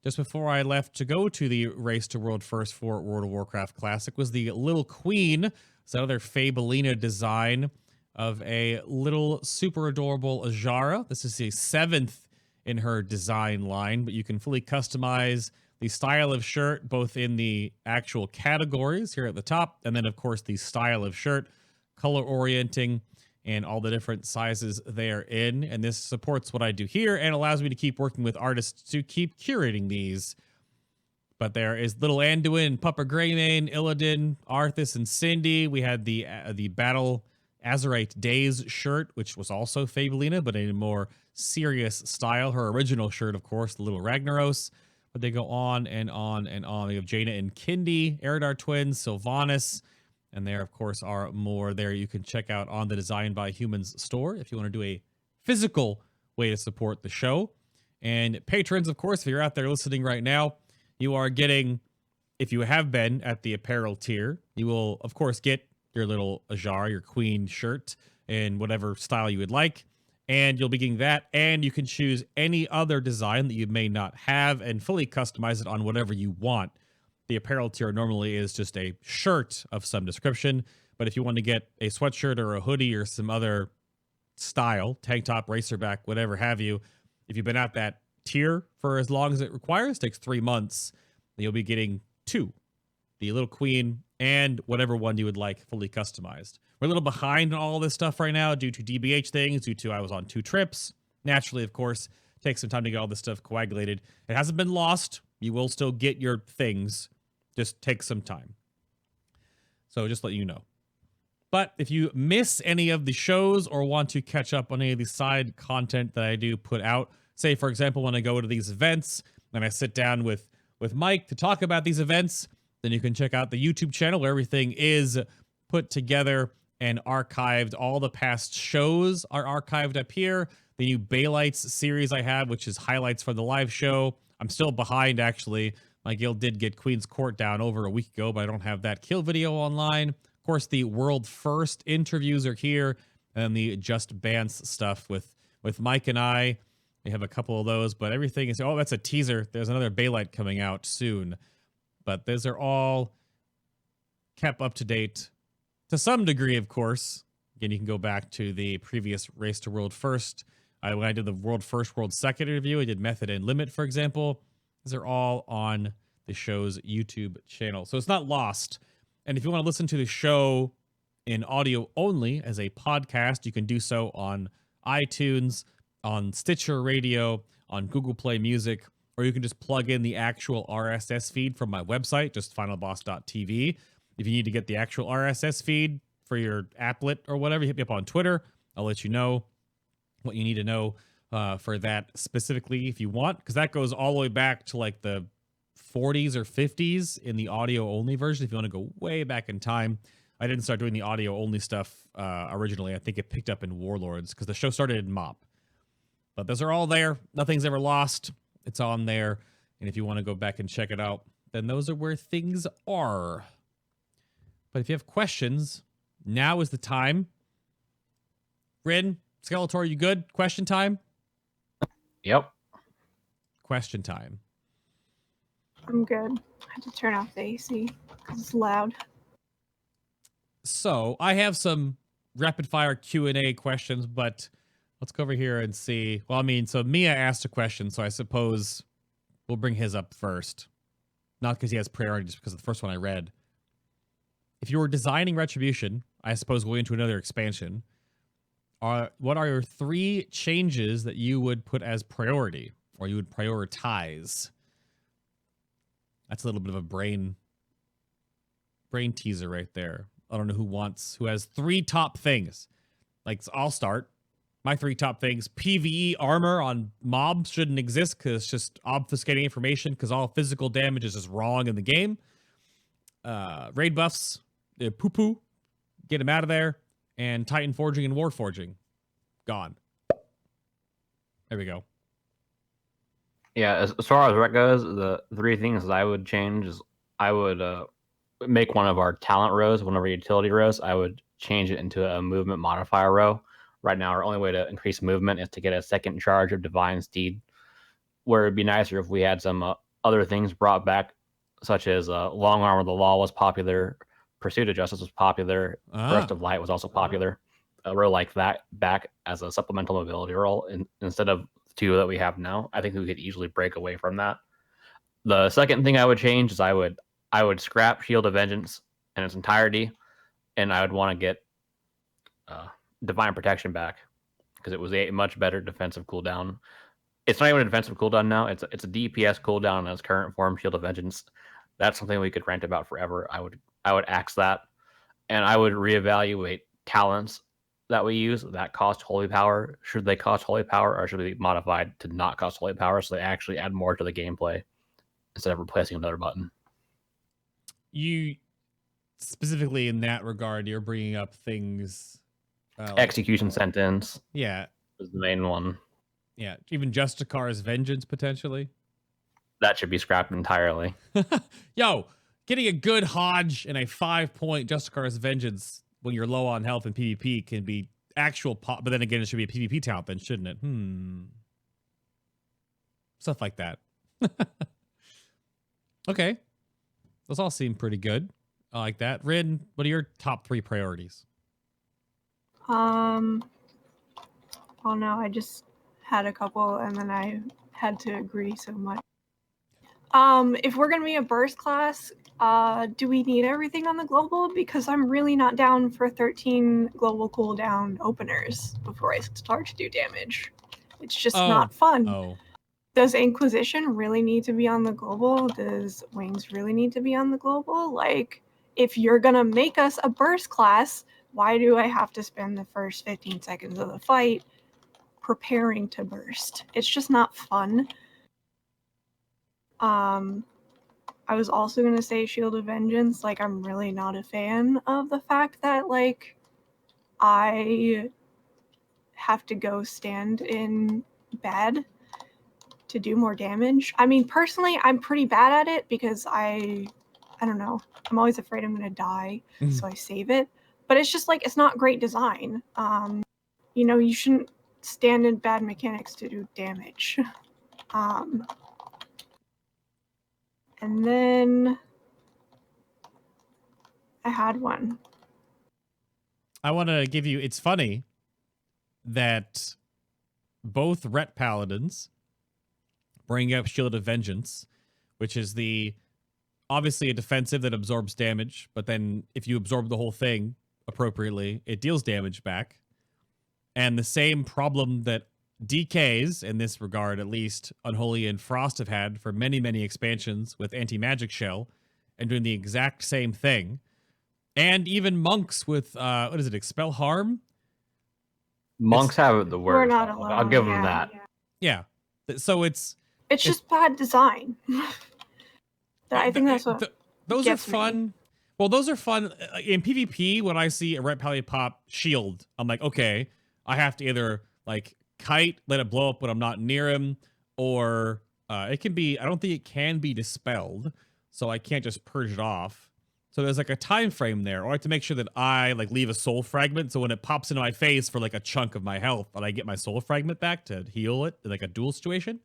just before I left to go to the Race to World First for World of Warcraft Classic. Was the Little Queen. It's another Fabelina design of a little super adorable Azshara. This is the 7th in her design line, but you can fully customize the style of shirt, both in the actual categories here at the top, and then, of course, the style of shirt, color orienting, and all the different sizes they're in. And this supports what I do here and allows me to keep working with artists to keep curating these. But there is Little Anduin, Pupper Greymane, Illidan, Arthas, and Cindy. We had the Battle Azerite Days shirt, which was also Fabelina, but in a more serious style. Her original shirt, of course, the Little Ragnaros. But they go on and on and on. We have Jaina and Kindi, Eridar twins, Sylvanas, and there, of course, are more there you can check out on the Design by Humans store if you want to do a physical way to support the show. And patrons, of course, if you're out there listening right now, you are getting if you have been at the apparel tier, you will, of course, get your little Azshara, your queen shirt in whatever style you would like. And you'll be getting that. And you can choose any other design that you may not have and fully customize it on whatever you want. The apparel tier normally is just a shirt of some description. But if you want to get a sweatshirt or a hoodie or some other style, tank top, racerback, whatever have you, if you've been at that tier for as long as it requires, takes 3 months, then you'll be getting 2, the little queen and whatever one you would like fully customized. We're a little behind on all this stuff right now due to DBH things, due to I was on 2 trips. Naturally, of course, takes some time to get all this stuff coagulated. It hasn't been lost. You will still get your things. Just take some time. So just let you know. But if you miss any of the shows or want to catch up on any of the side content that I do put out, say, for example, when I go to these events and I sit down with Mike to talk about these events, then you can check out the YouTube channel where everything is put together and archived. All the past shows are archived up here. The new Baylights series I have, which is highlights for the live show. I'm still behind, actually. My guild did get Queen's Court down over a week ago, but I don't have that kill video online. Of course, the world first interviews are here, and the Just Bance stuff with Mike and I. We have a couple of those, but everything is, oh, that's a teaser. There's another Baylight coming out soon. But those are all kept up to date to some degree, of course. Again, you can go back to the previous Race to World First. When I did the World First, World Second interview, I did Method and Limit, for example. These are all on the show's YouTube channel. So it's not lost. And if you want to listen to the show in audio only as a podcast, you can do so on iTunes, on Stitcher Radio, on Google Play Music, or you can just plug in the actual RSS feed from my website, just FinalBoss.tv. If you need to get the actual RSS feed for your applet or whatever, hit me up on Twitter. I'll let you know what you need to know for that specifically if you want, because that goes all the way back to like the 40s or 50s in the audio only version. If you want to go way back in time, I didn't start doing the audio only stuff originally. I think it picked up in Warlords because the show started in MOP. But those are all there. Nothing's ever lost. It's on there. And if you want to go back and check it out, then those are where things are. But if you have questions, now is the time. Rin, Skeletor, you good? Question time? Yep. Question time. I'm good. I had to turn off the AC because it's loud. So I have some rapid fire Q&A questions, but let's go over here and see. Well, I mean, so Mia asked a question, so I suppose we'll bring his up first. Not because he has priority, just because of the first one I read. If you were designing Retribution, I suppose going into another expansion, what are your 3 changes that you would put as priority, or you would prioritize? That's a little bit of a brain teaser right there. I don't know who has 3 top things. Like, I'll start. My 3 top things: PvE armor on mobs shouldn't exist because it's just obfuscating information because all physical damage is just wrong in the game. Raid buffs, poo-poo, get them out of there. And Titan Forging and War Forging, gone. There we go. Yeah, as far as that goes, the 3 things that I would change is I would make one of our talent rows, one of our utility rows, I would change it into a movement modifier row. Right now, our only way to increase movement is to get a second charge of Divine Steed, where it'd be nicer if we had some other things brought back, such as Long Arm of the Law was popular, Pursuit of Justice was popular, Burst of Light was also popular. A row like that back as a supplemental mobility role instead of 2 that we have now. I think we could easily break away from that. The second thing I would change is I would scrap Shield of Vengeance in its entirety, and I would want to get Divine Protection back because it was a much better defensive cooldown. It's not even a defensive cooldown now. It's a DPS cooldown in its current form, Shield of Vengeance. That's something we could rant about forever. I would axe that, and I would reevaluate talents that we use that cost holy power. Should they cost holy power, or should they be modified to not cost holy power so they actually add more to the gameplay instead of replacing another button? You specifically in that regard, you're bringing up things. Execution Sentence. Yeah. Is the main one. Yeah. Even Justicar's Vengeance, potentially. That should be scrapped entirely. Yo, getting a good Hodge and a 5-point Justicar's Vengeance when you're low on health in PvP can be actual but then again, it should be a PvP talent then, shouldn't it? Stuff like that. Okay. Those all seem pretty good. I like that. Rin, what are your top 3 priorities? Oh no, I just had a couple and then I had to agree so much. If we're gonna be a burst class, do we need everything on the global? Because I'm really not down for 13 global cooldown openers before I start to do damage. It's just not fun. Does Inquisition really need to be on the global? Does Wings really need to be on the global? Like, if you're gonna make us a burst class, why do I have to spend the first 15 seconds of the fight preparing to burst? It's just not fun. I was also going to say Shield of Vengeance. Like, I'm really not a fan of the fact that, like, I have to go stand in bed to do more damage. I mean, personally, I'm pretty bad at it because I don't know. I'm always afraid I'm going to die, so I save it. But it's just, like, it's not great design. You know, you shouldn't stand in bad mechanics to do damage. And then I had one. I want to give you, it's funny that both Ret Paladins bring up Shield of Vengeance, which is obviously a defensive that absorbs damage, but then if you absorb the whole thing appropriately, it deals damage back. And the same problem that DKs, in this regard at least, Unholy and Frost have had for many, many expansions with Anti-Magic Shell and doing the exact same thing. And even monks with, what is it, Expel Harm? Monks have it the worst. We're not alone. I'll give them that. Yeah. So it's just bad design. I think that's what those are fun. Me. Well, those are fun. In PvP, when I see a Ret Paladin pop shield, I'm like, okay, I have to either, like, kite, let it blow up when I'm not near him, or it can be, I don't think it can be dispelled, so I can't just purge it off. So there's like a time frame there, or I have to make sure that I like leave a soul fragment, so when it pops into my face for like a chunk of my health, that I get my soul fragment back to heal it in like a duel situation.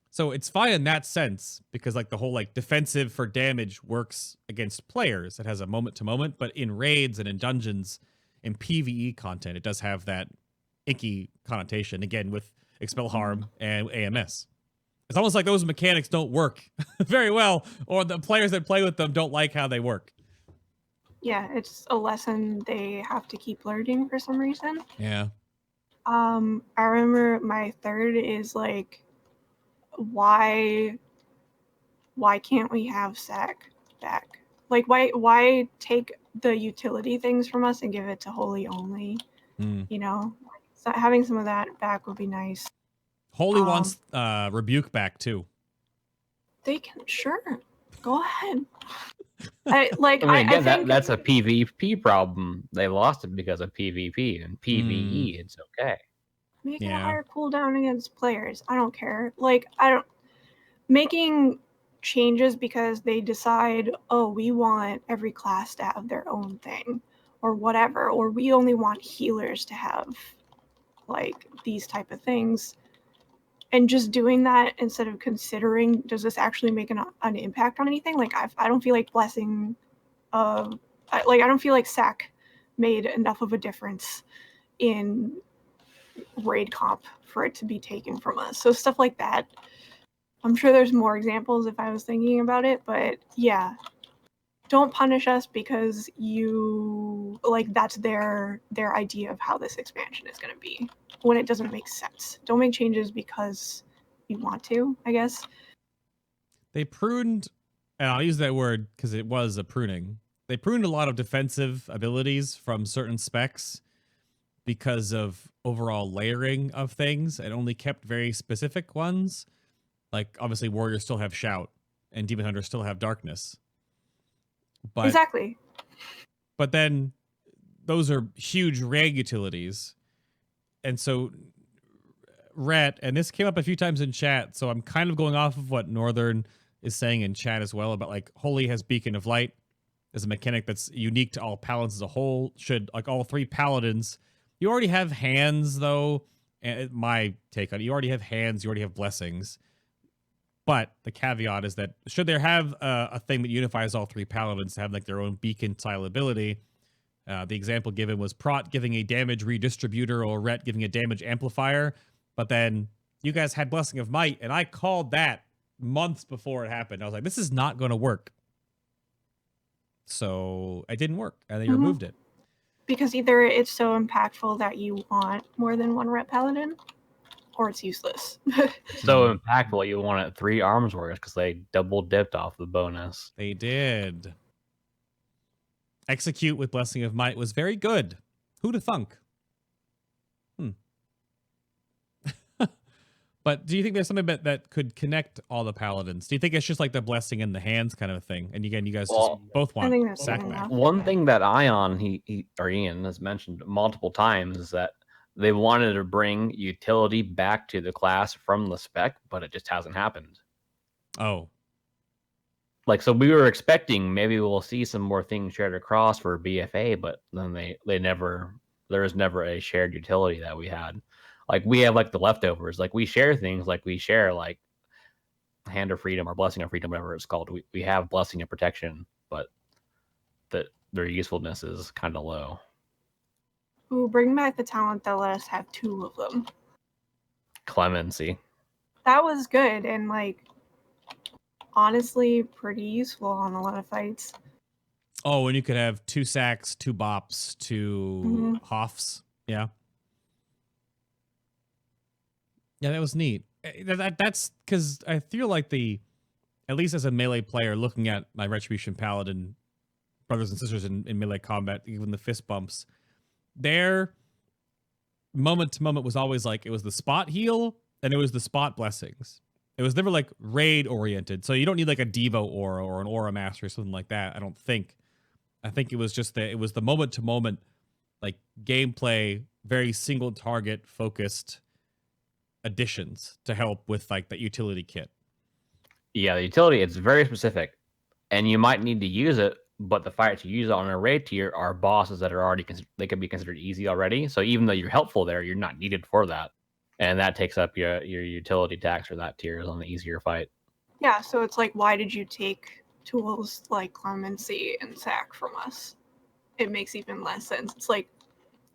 So it's fine in that sense, because like the whole like defensive for damage works against players. It has a moment to moment, but in raids and in dungeons, in PvE content, it does have that inky connotation, again, with Expel Harm and AMS. It's almost like those mechanics don't work very well, or the players that play with them don't like how they work. Yeah, it's a lesson they have to keep learning for some reason. Yeah. I remember my third is like, why can't we have Sack back? Like, why take the utility things from us and give it to Holy only? You know? So having some of that back would be nice. Holy wants Rebuke back too. They can, sure, go ahead. I think that's a PvP problem. They lost it because of PvP, and PvE, it's okay. Making a higher cooldown against players. I don't care. Like, I don't making changes because they decide, oh, we want every class to have their own thing, or whatever, or we only want healers to have like these type of things, and just doing that instead of considering, does this actually make an impact on anything? Like, I don't feel like blessing I don't feel like Sack made enough of a difference in raid comp for it to be taken from us. So stuff like that. I'm sure there's more examples if I was thinking about it, but yeah, don't punish us because you like that's their idea of how this expansion is going to be when it doesn't make sense. Don't make changes because you want to, I guess. They pruned, and I'll use that word because it was a pruning. They pruned a lot of defensive abilities from certain specs because of overall layering of things, and only kept very specific ones. Like, obviously, warriors still have Shout, and demon hunters still have Darkness. But, exactly. But then those are huge rag utilities. And so Ret, and this came up a few times in chat, so I'm kind of going off of what Northern is saying in chat as well about like Holy has Beacon of Light as a mechanic that's unique to all paladins as a whole. Should like all 3 paladins, you already have hands though. And my take on it, you already have hands, you already have blessings. But the caveat is that should there have a thing that unifies all 3 paladins to have like their own beacon style ability, the example given was Prot giving a damage redistributor or Ret giving a damage amplifier. But then you guys had Blessing of Might, and I called that months before it happened. I was like, this is not going to work. So it didn't work, and they removed it. Because either it's so impactful that you want more than 1 Ret Paladin, or it's useless. So impactful, you wanted 3 arms warriors because they double dipped off the bonus. They did. Execute with Blessing of Might was very good. Who'da thunk? But do you think there's something that could connect all the paladins? Do you think it's just like the blessing in the hands kind of a thing? And again, you guys just both want sack back. One thing that Ian has mentioned multiple times is that they wanted to bring utility back to the class from the spec, but it just hasn't happened. Oh. Like, so we were expecting maybe we'll see some more things shared across for BFA, but then there was never a shared utility that we had. Like, we have, like, the leftovers. Like, we share things. Like, we share, like, Hand of Freedom or Blessing of Freedom, whatever it's called. We have Blessing of Protection, but their usefulness is kind of low. Ooh, bring back the talent that let us have 2 of them. Clemency. That was good, and, like, honestly, pretty useful on a lot of fights. Oh, and you could have 2 sacks, 2 bops, 2 hoffs. Yeah. Yeah, that was neat. That's because I feel like at least as a melee player, looking at my Retribution Paladin brothers and sisters in melee combat, even the fist bumps, their moment to moment was always like, it was the spot heal and it was the spot blessings. It was never like raid oriented. So you don't need like a Devo aura or an aura master or something like that, I don't think. I think it was just that it was the moment to moment, like gameplay, very single target focused additions to help with like that utility kit. Yeah, the utility, it's very specific, and you might need to use it, but the fights you use it on a raid tier are bosses that are already they can be considered easy already. So even though you're helpful there, you're not needed for that, and that takes up your utility tax for that tier on the easier fight. Yeah, so it's like, why did you take tools like Clemency and Sack from us? It makes even less sense. It's like,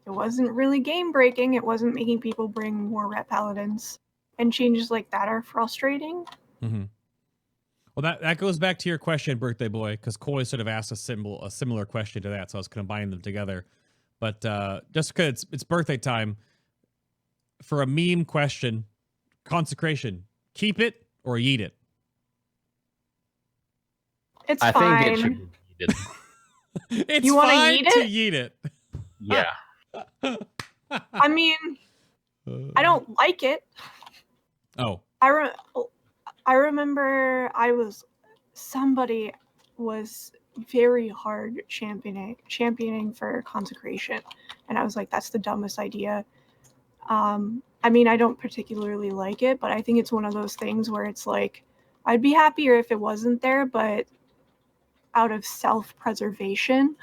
it wasn't really game breaking. It wasn't making people bring more Ret Paladins. And changes like that are frustrating. Mm-hmm. Well, that goes back to your question, Birthday Boy, because Coy sort of asked a similar question to that, so I was combining them together. But just because it's birthday time, for a meme question, consecration, keep it or yeet it? It's fine. I think it should be yeeted. It's you fine yeet to it? yeet it. Yeah. I mean, I don't like it. Oh. I remember somebody was very hard championing for consecration, and I was like, that's the dumbest idea. I mean, I don't particularly like it, but I think it's one of those things where it's like, I'd be happier if it wasn't there, but out of self-preservation,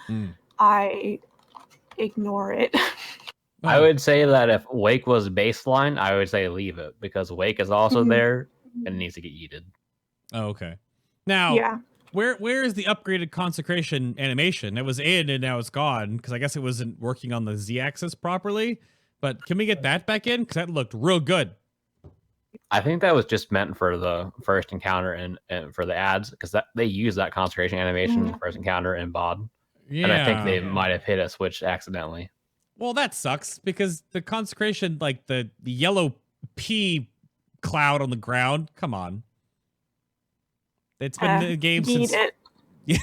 I ignore it. I would say that if Wake was baseline, I would say leave it, because Wake is also there and needs to get yeeted. Oh, okay. Now, yeah. Where is the upgraded consecration animation? It was in and now it's gone, because I guess it wasn't working on the Z-axis properly. But can we get that back in? Because that looked real good. I think that was just meant for the first encounter and for the ads, because they use that consecration animation in the first encounter in BOD. Yeah. And I think they might have hit a switch accidentally. Well, that sucks, because the consecration, like the yellow pea cloud on the ground, come on. It's been in the game since... Yeah.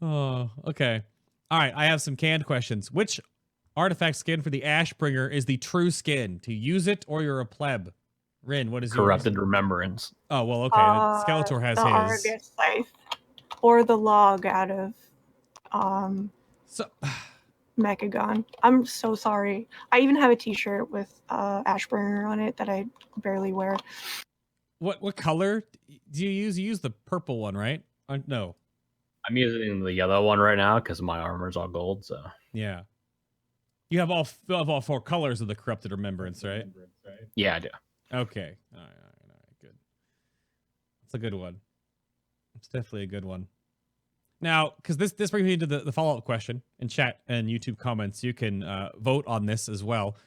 Oh, okay. All right, I have some canned questions. Which artifact skin for the Ashbringer is the true skin? To use it or you're a pleb? Rin, what is yours? Corrupted Remembrance. Oh, well, okay. Skeletor has the his. Argus Scythe. Or the log out of Mechagon. I'm so sorry. I even have a t-shirt with Ashbringer on it that I barely wear. what color do you use? You use the purple one, right? No. I'm using the yellow one right now because my armor's all gold. So yeah, you have all 4 colors of the Corrupted Remembrance, right? Yeah, I do. Okay. All right. Good. It's a good one. It's definitely a good one. Now, because this brings me to the follow-up question in chat and YouTube comments. You can vote on this as well.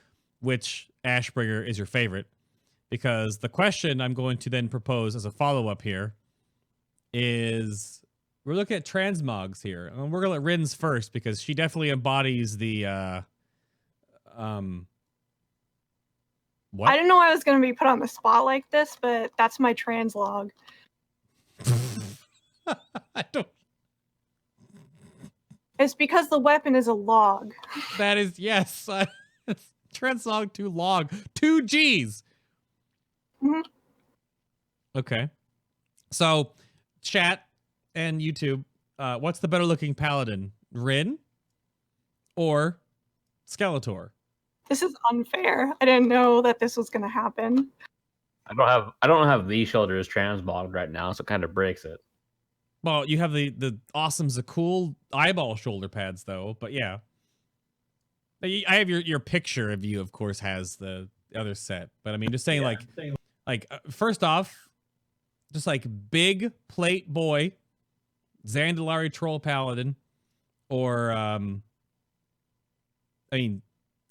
Which Ashbringer is your favorite? Because the question I'm going to then propose as a follow-up here is, we're looking at transmogs here. And we're going to let Rin's first because she definitely embodies the... what? I didn't know I was going to be put on the spot like this, but that's my translog. I don't... It's because the weapon is a log. That is, yes. Translog to log. 2 Gs. Mm-hmm. Okay. So, chat and YouTube, what's the better looking paladin? Rin or Skeletor? This is unfair. I didn't know that this was going to happen. I don't have the shoulders transmogged right now, so it kind of breaks it. Well, you have the awesome Zakul eyeball shoulder pads, though. But yeah, I have your picture of you, of course, has the other set. But I mean, just saying, first off, just like big plate boy, Zandalari troll paladin, or I mean,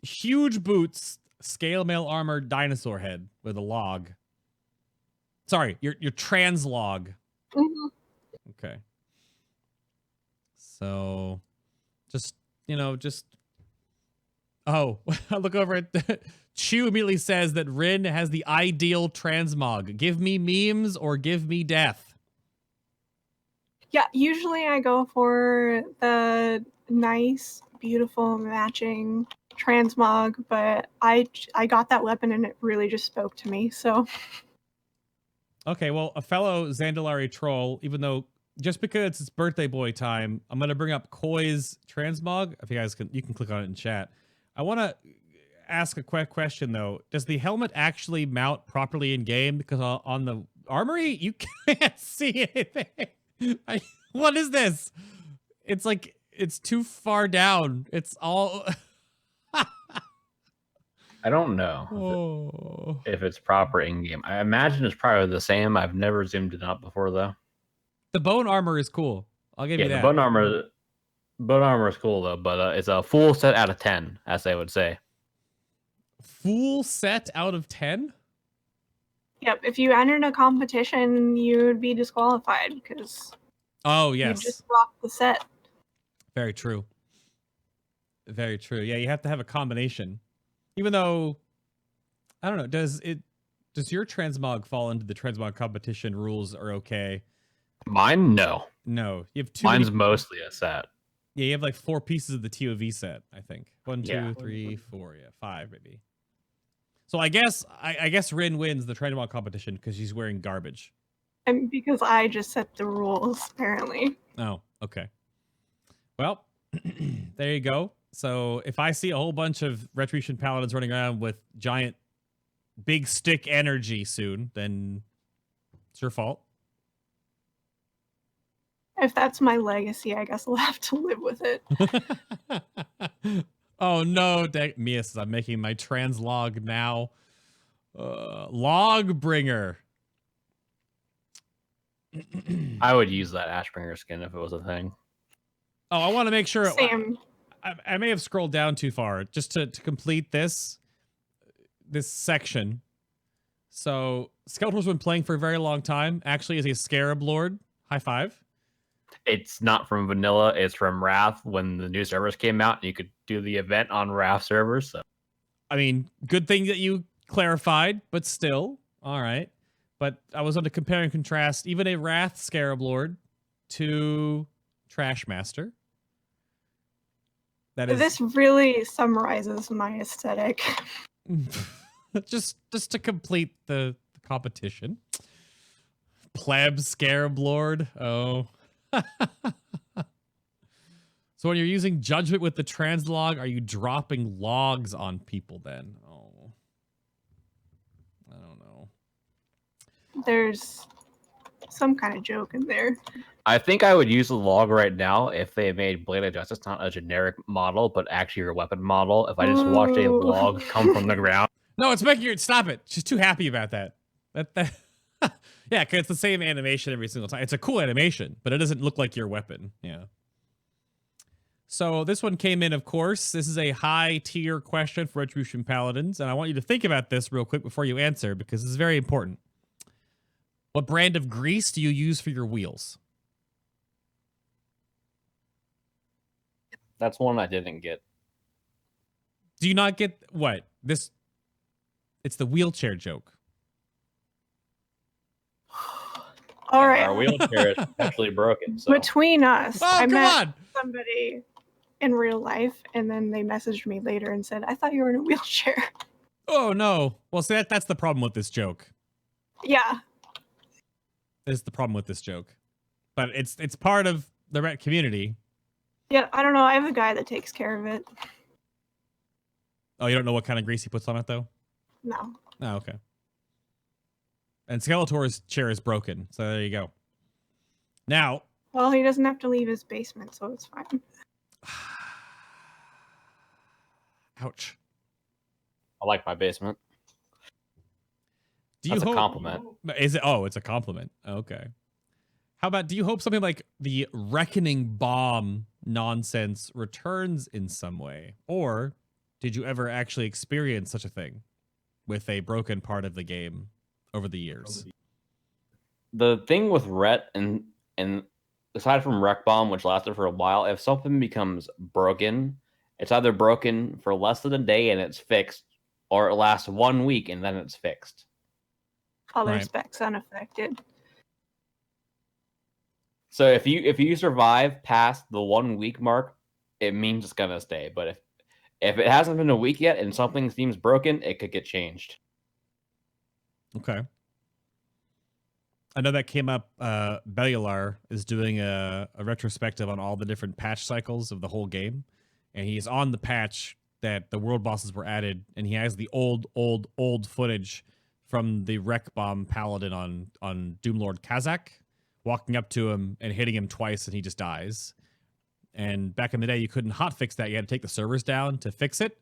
huge boots, scale mail armor, dinosaur head with a log. Sorry, your translog. Mm-hmm. Okay. So, oh, I look over at Chew immediately says that Rin has the ideal transmog. Give me memes or give me death. Yeah, usually I go for the nice, beautiful, matching transmog, but I got that weapon and it really just spoke to me, so... Okay, well, a fellow Zandalari troll, even though just because it's birthday boy time, I'm going to bring up Koi's transmog. If you guys you can click on it in chat. I want to ask a quick question, though. Does the helmet actually mount properly in game? Because on the armory, you can't see anything. What is this? It's like, it's too far down. It's all... I don't know if it's proper in-game. I imagine it's probably the same. I've never zoomed it out before, though. The bone armor is cool. I'll give you that. The bone armor is cool, though, but it's a full set out of 10, as they would say. Full set out of 10? Yep, if you entered a competition, you would be disqualified, because... Oh, yes. You just blocked the set. Very true. Very true. Yeah, you have to have a combination. Even though, I don't know, does your transmog fall into the transmog competition rules are okay? Mine, no. No. You have Mine's mostly a set. Yeah, you have like 4 pieces of the TOV set, I think. 1, 2, 3, 4, 5 maybe. So I guess Rin wins the transmog competition because she's wearing garbage. And because I just set the rules, apparently. Oh, okay. Well, there you go. So if I see a whole bunch of Retribution Paladins running around with giant big stick energy soon, then it's your fault. If that's my legacy, I guess I'll have to live with it. Oh no, Mia says I'm making my translog now. Log bringer. I would use that Ashbringer skin if it was a thing. Oh, I want to make sure. Same. I may have scrolled down too far just to complete this section. So Skeletor's been playing for a very long time. Actually, is a Scarab Lord. High five. It's not from vanilla. It's from Wrath. When the new servers came out, you could do the event on Wrath servers. So. I mean, good thing that you clarified, but still, all right. But I was on to compare and contrast even a Wrath Scarab Lord to Trashmaster. That is... This really summarizes my aesthetic. just to complete the competition. Pleb Scarab Lord. Oh. So when you're using judgment with the translog, are you dropping logs on people then? Oh. I don't know. there's some kind of joke in there. I think I would use the log right now if they made Blade of Justice not a generic model, but actually your weapon model. If I just watched a log come from the ground. No, it's making her stop it. She's too happy about that. Yeah, because it's the same animation every single time. It's a cool animation, but it doesn't look like your weapon. Yeah. So this one came in, of course. This is a high tier question for Retribution Paladins, and I want you to think about this real quick before you answer, because this is very important. What brand of grease do you use for your wheels? That's one I didn't get. Do you not get what? This, it's the wheelchair joke. All right. Our wheelchair is actually broken. So. Between us, I met on. somebody in real life, and then they messaged me later and said, I thought you were in a wheelchair. Oh, no. Well, see, that's the problem with this joke. Yeah. Is the problem with this joke. But it's part of the Ret community. Yeah, I don't know. I have a guy that takes care of it. Oh, you don't know what kind of grease he puts on it, though? No. Oh, okay. And Skeletor's chair is broken, so there you go. Now... Well, he doesn't have to leave his basement, so it's fine. Ouch. I like my basement. That's a compliment. Is it? Oh, it's a compliment. Okay. How about, do you hope something like the Reckoning Bomb nonsense returns in some way? Or did you ever actually experience such a thing with a broken part of the game over the years? The thing with Ret and aside from Wreck Bomb, which lasted for a while, if something becomes broken, it's either broken for less than a day and it's fixed, or it lasts 1 week and then it's fixed. Other specs unaffected. So if you survive past the 1 week mark, it means it's gonna stay. But if it hasn't been a week yet and something seems broken, it could get changed. Okay. I know that came up. Bellular is doing a retrospective on all the different patch cycles of the whole game, and he's on the patch that the world bosses were added, and he has the old footage from the Wreck Bomb Paladin on Doomlord Kazakh, walking up to him and hitting him twice, and he just dies. And back in the day, you couldn't hotfix that. You had to take the servers down to fix it,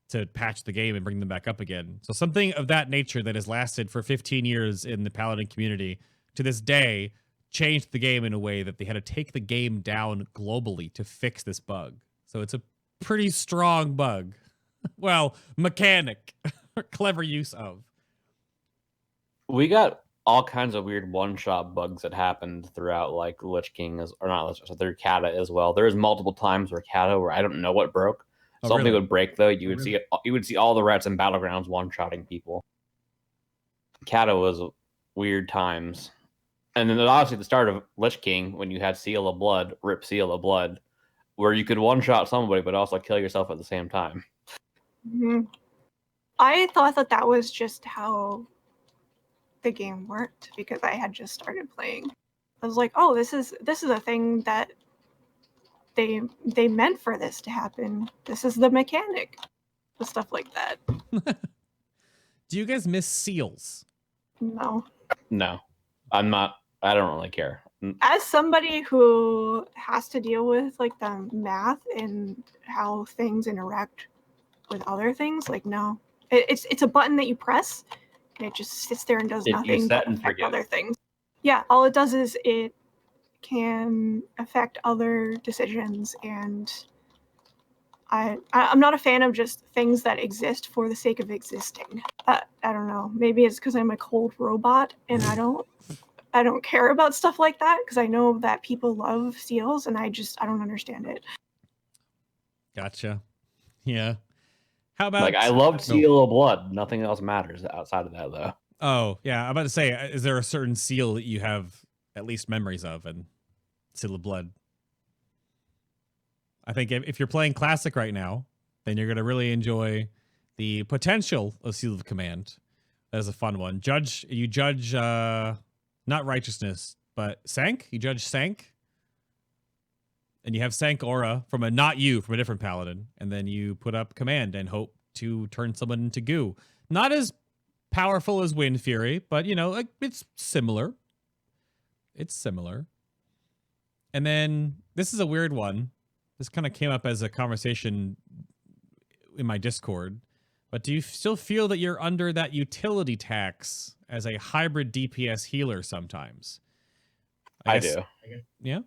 to patch the game and bring them back up again. So something of that nature that has lasted for 15 years in the Paladin community to this day changed the game in a way that they had to take the game down globally to fix this bug. So it's a pretty strong bug. Well, mechanic. Clever use of. We got all kinds of weird one-shot bugs that happened throughout, like Lich King, or not Lich, so through Kata as well. There was multiple times where Kata, where I don't know what broke. Something would break though. You would see all the rats in battlegrounds one-shotting people. Kata was weird times, and then obviously the start of Lich King when you had Seal of Blood, Rip Seal of Blood, where you could one-shot somebody but also kill yourself at the same time. Mm-hmm. I thought that was just how the game worked because I had just started playing. I was like, oh, this is a thing that they meant for this to happen. This is the mechanic. The stuff like that. Do you guys miss seals? No. No. I don't really care. As somebody who has to deal with like the math and how things interact with other things, like no. It's a button that you press and it just sits there and does nothing but affect other things. Yeah, all it does is it can affect other decisions, and I'm not a fan of just things that exist for the sake of existing. I don't know. Maybe it's because I'm a cold robot and I don't care about stuff like that because I know that people love seals and I don't understand it. Gotcha. Yeah. How about like I loved Seal of Blood. Nothing else matters outside of that though. Oh yeah, I'm about to say, is there a certain seal that you have at least memories of? And Seal of Blood. I think if you're playing Classic right now, then you're gonna really enjoy the potential of Seal of Command. That is a fun one. You judge not righteousness, but Sank. You judge Sank. And you have Sank aura from from a different paladin, and then you put up command and hope to turn someone into goo. Not as powerful as Wind Fury, but you know, like it's similar. It's similar. And then this is a weird one. This kind of came up as a conversation in my Discord. But do you still feel that you're under that utility tax as a hybrid DPS healer sometimes? I do. Yeah.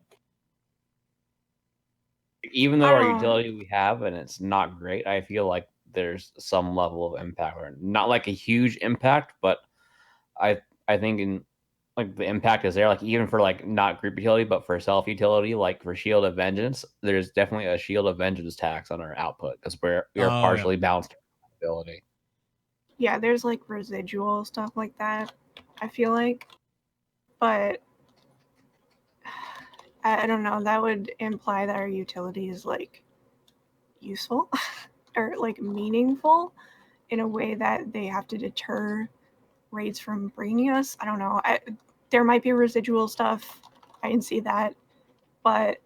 Even though our utility we have and it's not great, I feel like there's some level of impact. Not like a huge impact, but I think in like the impact is there. Like even for like not group utility, but for self utility, like for Shield of Vengeance, there's definitely a Shield of Vengeance tax on our output because we are partially balanced ability. Yeah, there's like residual stuff like that, I feel like. But I don't know, that would imply that our utility is like useful or like meaningful in a way that they have to deter raids from bringing us. I don't know. There might be residual stuff. I didn't see that. But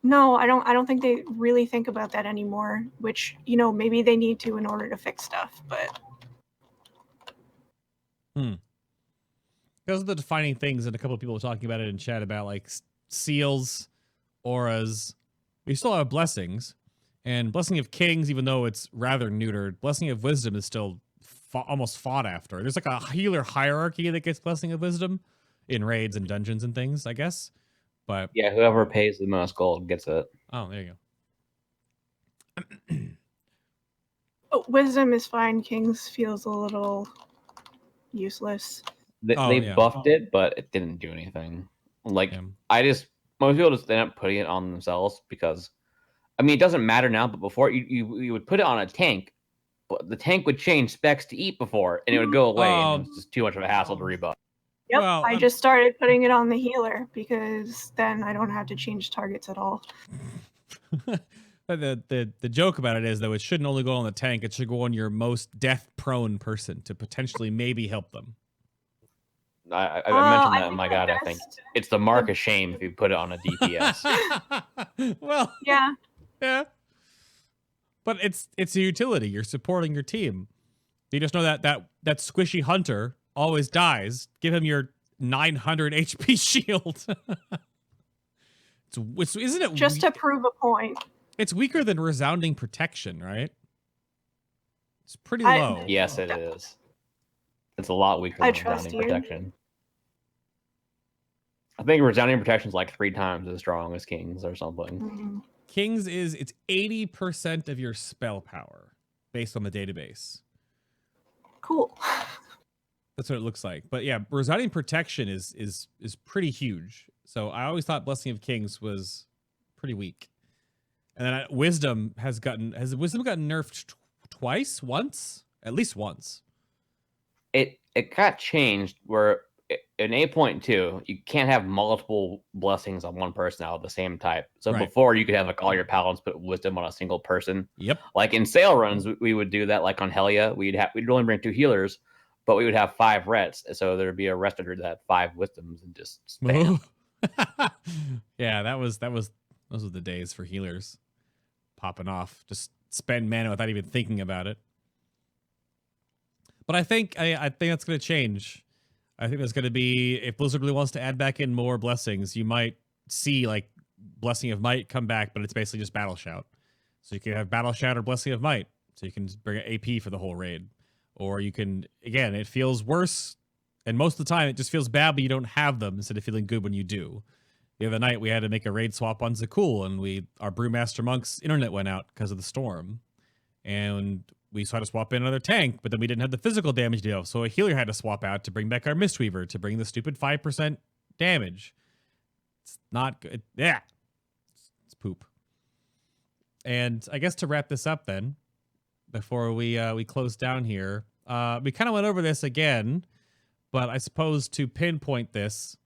no, I don't think they really think about that anymore, which, you know, maybe they need to in order to fix stuff, but Those are the defining things, and a couple of people were talking about it in chat about like seals, auras. We still have blessings, and Blessing of Kings, even though it's rather neutered, Blessing of Wisdom is still almost fought after. There's like a healer hierarchy that gets Blessing of Wisdom in raids and dungeons and things, I guess. But yeah, whoever pays the most gold gets it. Oh, there you go. Wisdom is fine. Kings feels a little useless. They buffed it, but it didn't do anything. Like most people just end up putting it on themselves because, I mean, it doesn't matter now. But before you would put it on a tank, but the tank would change specs to eat before, and it would go away, and it was just too much of a hassle to rebuff. Yep, well, I just started putting it on the healer because then I don't have to change targets at all. But the joke about it is, though, it shouldn't only go on the tank. It should go on your most death-prone person to potentially maybe help them. I mentioned that in my guide. I think it's the mark of shame if you put it on a DPS. Well, yeah. But it's a utility. You're supporting your team. You just know that squishy hunter always dies. Give him your 900 HP shield. Isn't it just to prove a point? It's weaker than Resounding Protection, right? It's pretty low. Yes, it is. It's a lot weaker than Resounding Protection. I think Resounding Protection is like 3 times as strong as King's or something. Mm-hmm. King's it's 80% of your spell power based on the database. Cool. That's what it looks like. But yeah, Resounding Protection is pretty huge. So I always thought Blessing of Kings was pretty weak. And then Wisdom has Wisdom gotten nerfed once? At least once. It got changed where in 8.2 you can't have multiple blessings on one person out of the same type. So before you could have like all your paladins put wisdom on a single person. Yep. Like in sale runs, we would do that. Like on Helia, we'd only bring 2 healers, but we would have 5 rets. So there'd be a restator that had 5 wisdoms and just spam. Yeah, those were the days for healers popping off. Just spend mana without even thinking about it. But I think that's going to change. I think there's going to be, if Blizzard really wants to add back in more blessings, you might see like Blessing of Might come back, but it's basically just Battle Shout. So you can have Battle Shout or Blessing of Might. So you can bring an AP for the whole raid. Or you can, again, it feels worse. And most of the time it just feels bad, but you don't have them instead of feeling good when you do. The other night we had to make a raid swap on Zakul, and our Brewmaster Monk's internet went out because of the storm. And we had to swap in another tank, but then we didn't have the physical damage deal. So a healer had to swap out to bring back our Mistweaver to bring the stupid 5% damage. It's not good. Yeah. It's poop. And I guess to wrap this up then, before we close down here, we kind of went over this again, but I suppose to pinpoint this,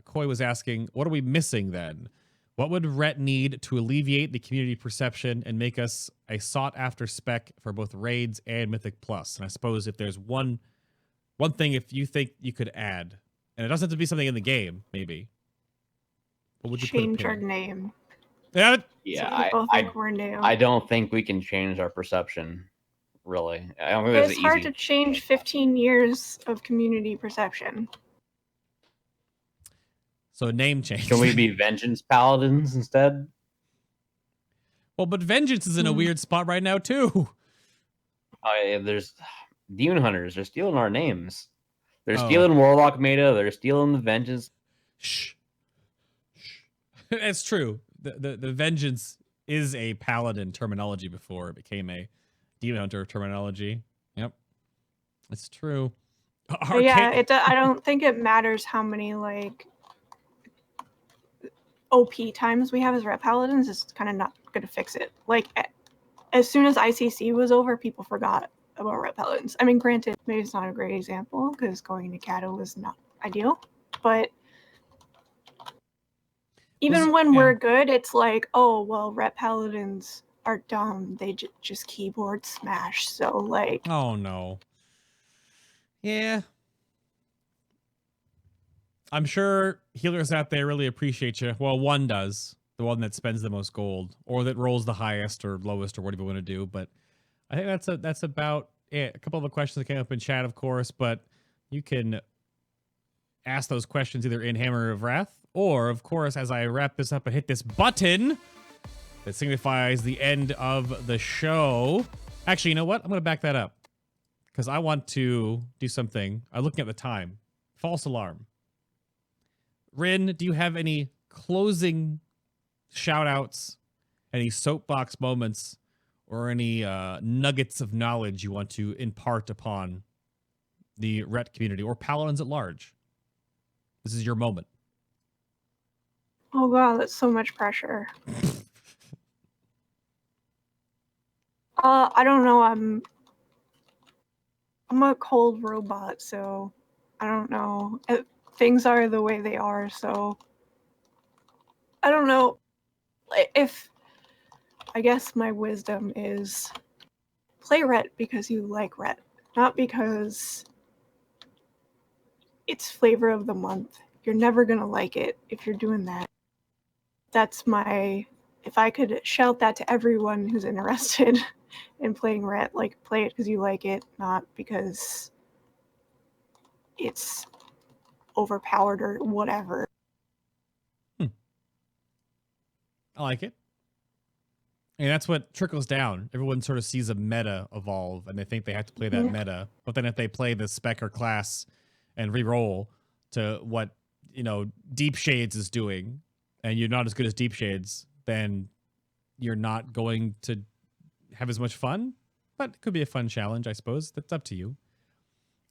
Koi was asking, what are we missing then? What would Ret need to alleviate the community perception and make us a sought-after spec for both raids and Mythic Plus? And I suppose if there's one thing, if you think you could add, and it doesn't have to be something in the game, maybe. What would you change our name? Yeah, so I don't think we can change our perception. really. I don't think there's It's an hard easy... to change 15 years of community perception. So a name change. Can we be Vengeance Paladins instead? Well, but Vengeance is in a weird spot right now, too. There's Demon Hunters. They're stealing our names. They're Oh. stealing Warlock Meta. They're stealing the Vengeance. Shh. It's true. The Vengeance is a Paladin terminology before it became a Demon Hunter terminology. Yep. It's true. Yeah, I don't think it matters how many, like, OP times we have as Ret Paladins. It's kind of not going to fix it. Like, as soon as ICC was over, people forgot about Ret Paladins. I mean, granted, maybe it's not a great example because going to Kato was not ideal, but even when we're good, it's like, oh, well, Ret Paladins are dumb. They just keyboard smash. So, like... Oh, no. Yeah. I'm sure healers out there really appreciate you. Well, one does. The one that spends the most gold. Or that rolls the highest or lowest or whatever you want to do. But I think that's about it. A couple of the questions that came up in chat, of course. But you can ask those questions either in Hammer of Wrath. Or, of course, as I wrap this up and hit this button that signifies the end of the show. Actually, you know what? I'm going to back that up. Because I want to do something. I'm looking at the time. False alarm. Rin, do you have any closing shout-outs, any soapbox moments, or any nuggets of knowledge you want to impart upon the Ret community or Paladins at large? This is your moment. Oh god, that's so much pressure. I don't know. I'm a cold robot, so I don't know. Things are the way they are, so I don't know. If I guess my wisdom is play Ret because you like Ret, not because it's flavor of the month. You're never gonna like it if you're doing that. That's my... If I could shout that to everyone who's interested in playing Ret, like, play it because you like it, not because it's overpowered or whatever. I like it. And that's what trickles down. Everyone sort of sees a meta evolve, and they think they have to play that meta. But then if they play the spec or class and re-roll to what, you know, Deep Shades is doing, and you're not as good as Deep Shades, then you're not going to have as much fun. But it could be a fun challenge, I suppose. That's up to you.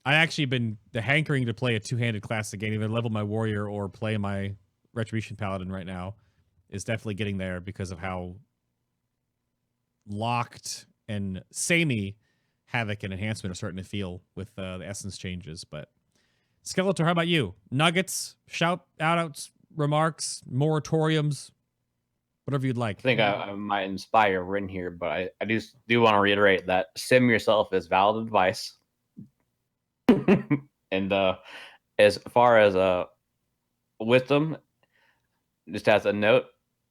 I actually been the hankering to play a two-handed class again, either level my warrior or play my Retribution Paladin right now, is definitely getting there because of how locked and samey Havoc and Enhancement are starting to feel with the essence changes. But Skeletor, how about you? Nuggets, shout-outs, remarks, moratoriums, whatever you'd like. I think I might inspire Rin here, but I do want to reiterate that sim yourself is valid advice. And as far as wisdom, just as a note,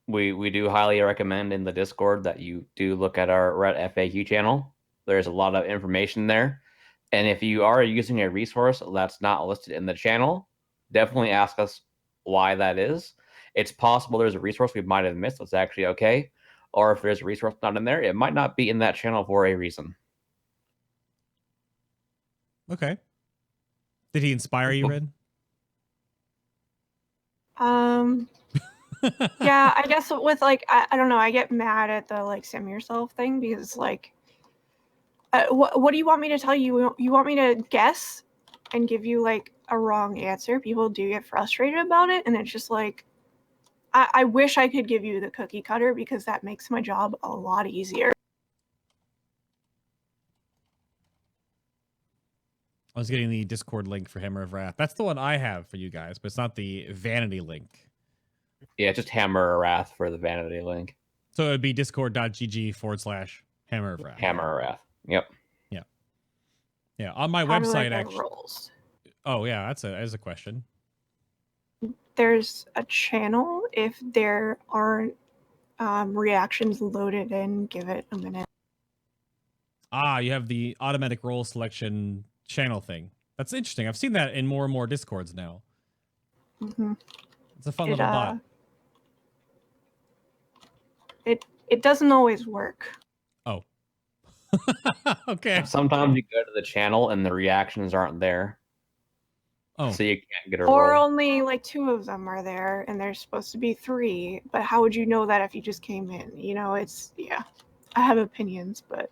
we do highly recommend in the Discord that you do look at our Ret FAQ channel. There's a lot of information there. And if you are using a resource that's not listed in the channel, definitely ask us why that is. It's possible there's a resource we might have missed that's actually okay. Or if there's a resource not in there, it might not be in that channel for a reason. Okay. Did he inspire you, Red? Yeah, I guess with, like, I don't know, I get mad at the, like, sim yourself thing because, like, what do you want me to tell you? You want me to guess and give you, like, a wrong answer? People do get frustrated about it, and it's just like, I wish I could give you the cookie cutter because that makes my job a lot easier. I was getting the Discord link for Hammer of Wrath. That's the one I have for you guys, but it's not the Vanity link. Yeah, just Hammer of Wrath for the Vanity link. So it would be discord.gg/Hammer of Wrath. Hammer of Wrath. Yep. Yeah. Yeah. On my How website, do I get actually. rolls? Oh, yeah. That is a question. There's a channel. If there aren't reactions loaded in, give it a minute. Ah, you have the automatic role selection channel thing. That's interesting. I've seen that in more and more Discords now. Mm-hmm. It's a fun little bot. It doesn't always work. Oh. Okay. Sometimes you go to the channel and the reactions aren't there. Oh. So you can't get a Or roll. only like 2 of them are there, and there's supposed to be 3. But how would you know that if you just came in? You know, it's yeah. I have opinions, but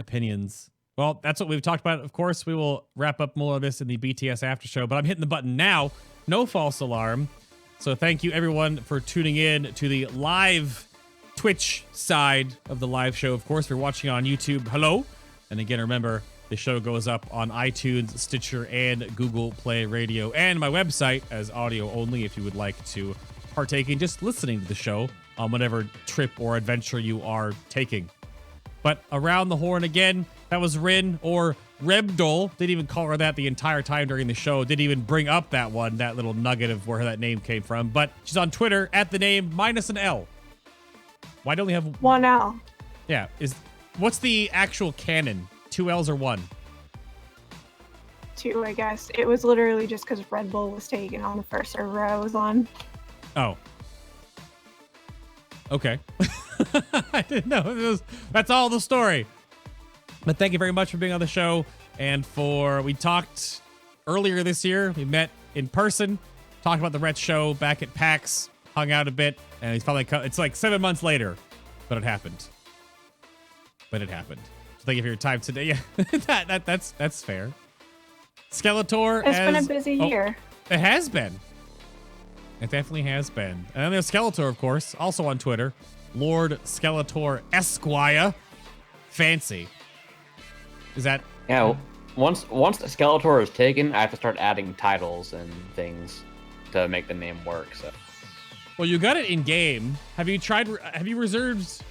opinions. Well, that's what we've talked about. Of course, we will wrap up more of this in the BTS after show, but I'm hitting the button now. No false alarm. So thank you everyone for tuning in to the live Twitch side of the live show. Of course, if you're watching on YouTube, hello. And again, remember, the show goes up on iTunes, Stitcher, and Google Play Radio, and my website as audio only if you would like to partake in just listening to the show on whatever trip or adventure you are taking. But around the horn again, that was Rin or Rebdull. Didn't even call her that the entire time during the show. Didn't even bring up that one, that little nugget of where that name came from. But she's on Twitter at the name minus an L. Why don't we have 1 L? Yeah, what's the actual canon? 2 L's or 1? 2, I guess. It was literally just because Red Bull was taken on the first server I was on. Oh. Okay. I didn't know. That's all the story. But thank you very much for being on the show. And we talked earlier this year. We met in person, talked about the Ret show back at PAX, hung out a bit, and he's probably, it's like 7 months later, but it happened. So thank you for your time today. Yeah, that's fair. Skeletor. It's been a busy year. It has been. It definitely has been. And then there's Skeletor, of course, also on Twitter. Lord Skeletor Esquire. Fancy. Is that... Yeah, once the Skeletor is taken, I have to start adding titles and things to make the name work, so... Well, you got it in-game. Have you reserved...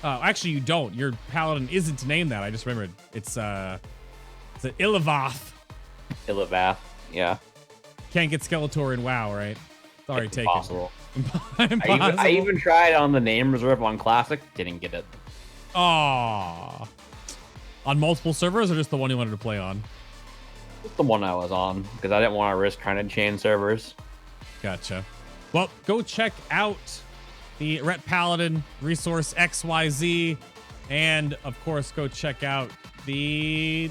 actually, you don't. Your Paladin isn't named that. I just remembered. It's an Illivath. Illivath, yeah. Can't get Skeletor in WoW, right? It's already taken. Impossible. Impossible. I even tried on the name reserve on Classic, didn't get it. Aww. On multiple servers or just the one you wanted to play on? Just the one I was on, because I didn't want to risk trying to chain servers. Gotcha. Well, go check out the Ret Paladin resource XYZ, and of course, go check out the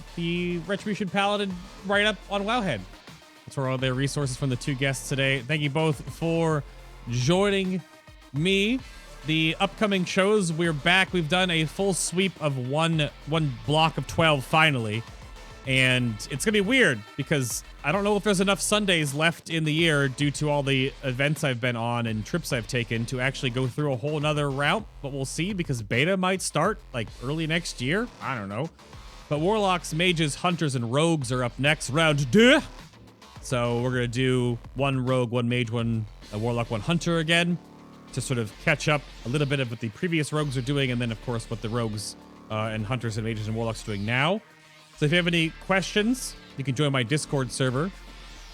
Retribution Paladin write-up on Wowhead. That's where all their resources from the 2 guests today. Thank you both for joining me. The upcoming shows, we're back. We've done a full sweep of one block of 12 finally. And it's going to be weird because I don't know if there's enough Sundays left in the year due to all the events I've been on and trips I've taken to actually go through a whole nother route. But we'll see because beta might start like early next year. I don't know. But Warlocks, Mages, Hunters, and Rogues are up next. Round 2. So we're going to do 1 Rogue, 1 Mage, 1 Warlock, 1 Hunter again to sort of catch up a little bit of what the previous Rogues are doing. And then, of course, what the Rogues and Hunters and Mages and Warlocks are doing now. So if you have any questions, you can join my Discord server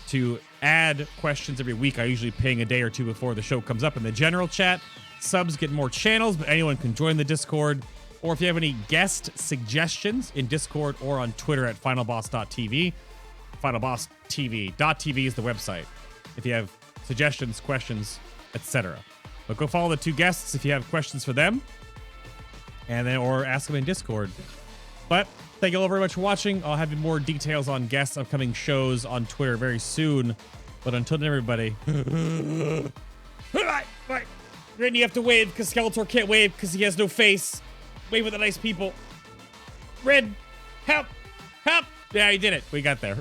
to add questions every week. I usually ping a day or 2 before the show comes up in the general chat. Subs get more channels, but anyone can join the Discord. Or if you have any guest suggestions in Discord or on Twitter at FinalBoss.tv. FinalBossTV.tv is the website. If you have suggestions, questions, etc. But go follow the 2 guests if you have questions for them. And then, or ask them in Discord. But thank you all very much for watching. I'll have more details on guests, upcoming shows on Twitter very soon. But until then, everybody. Right. Rin, you have to wave because Skeletor can't wave because he has no face. Wave with the nice people. Rin, help. Yeah, he did it. We got there.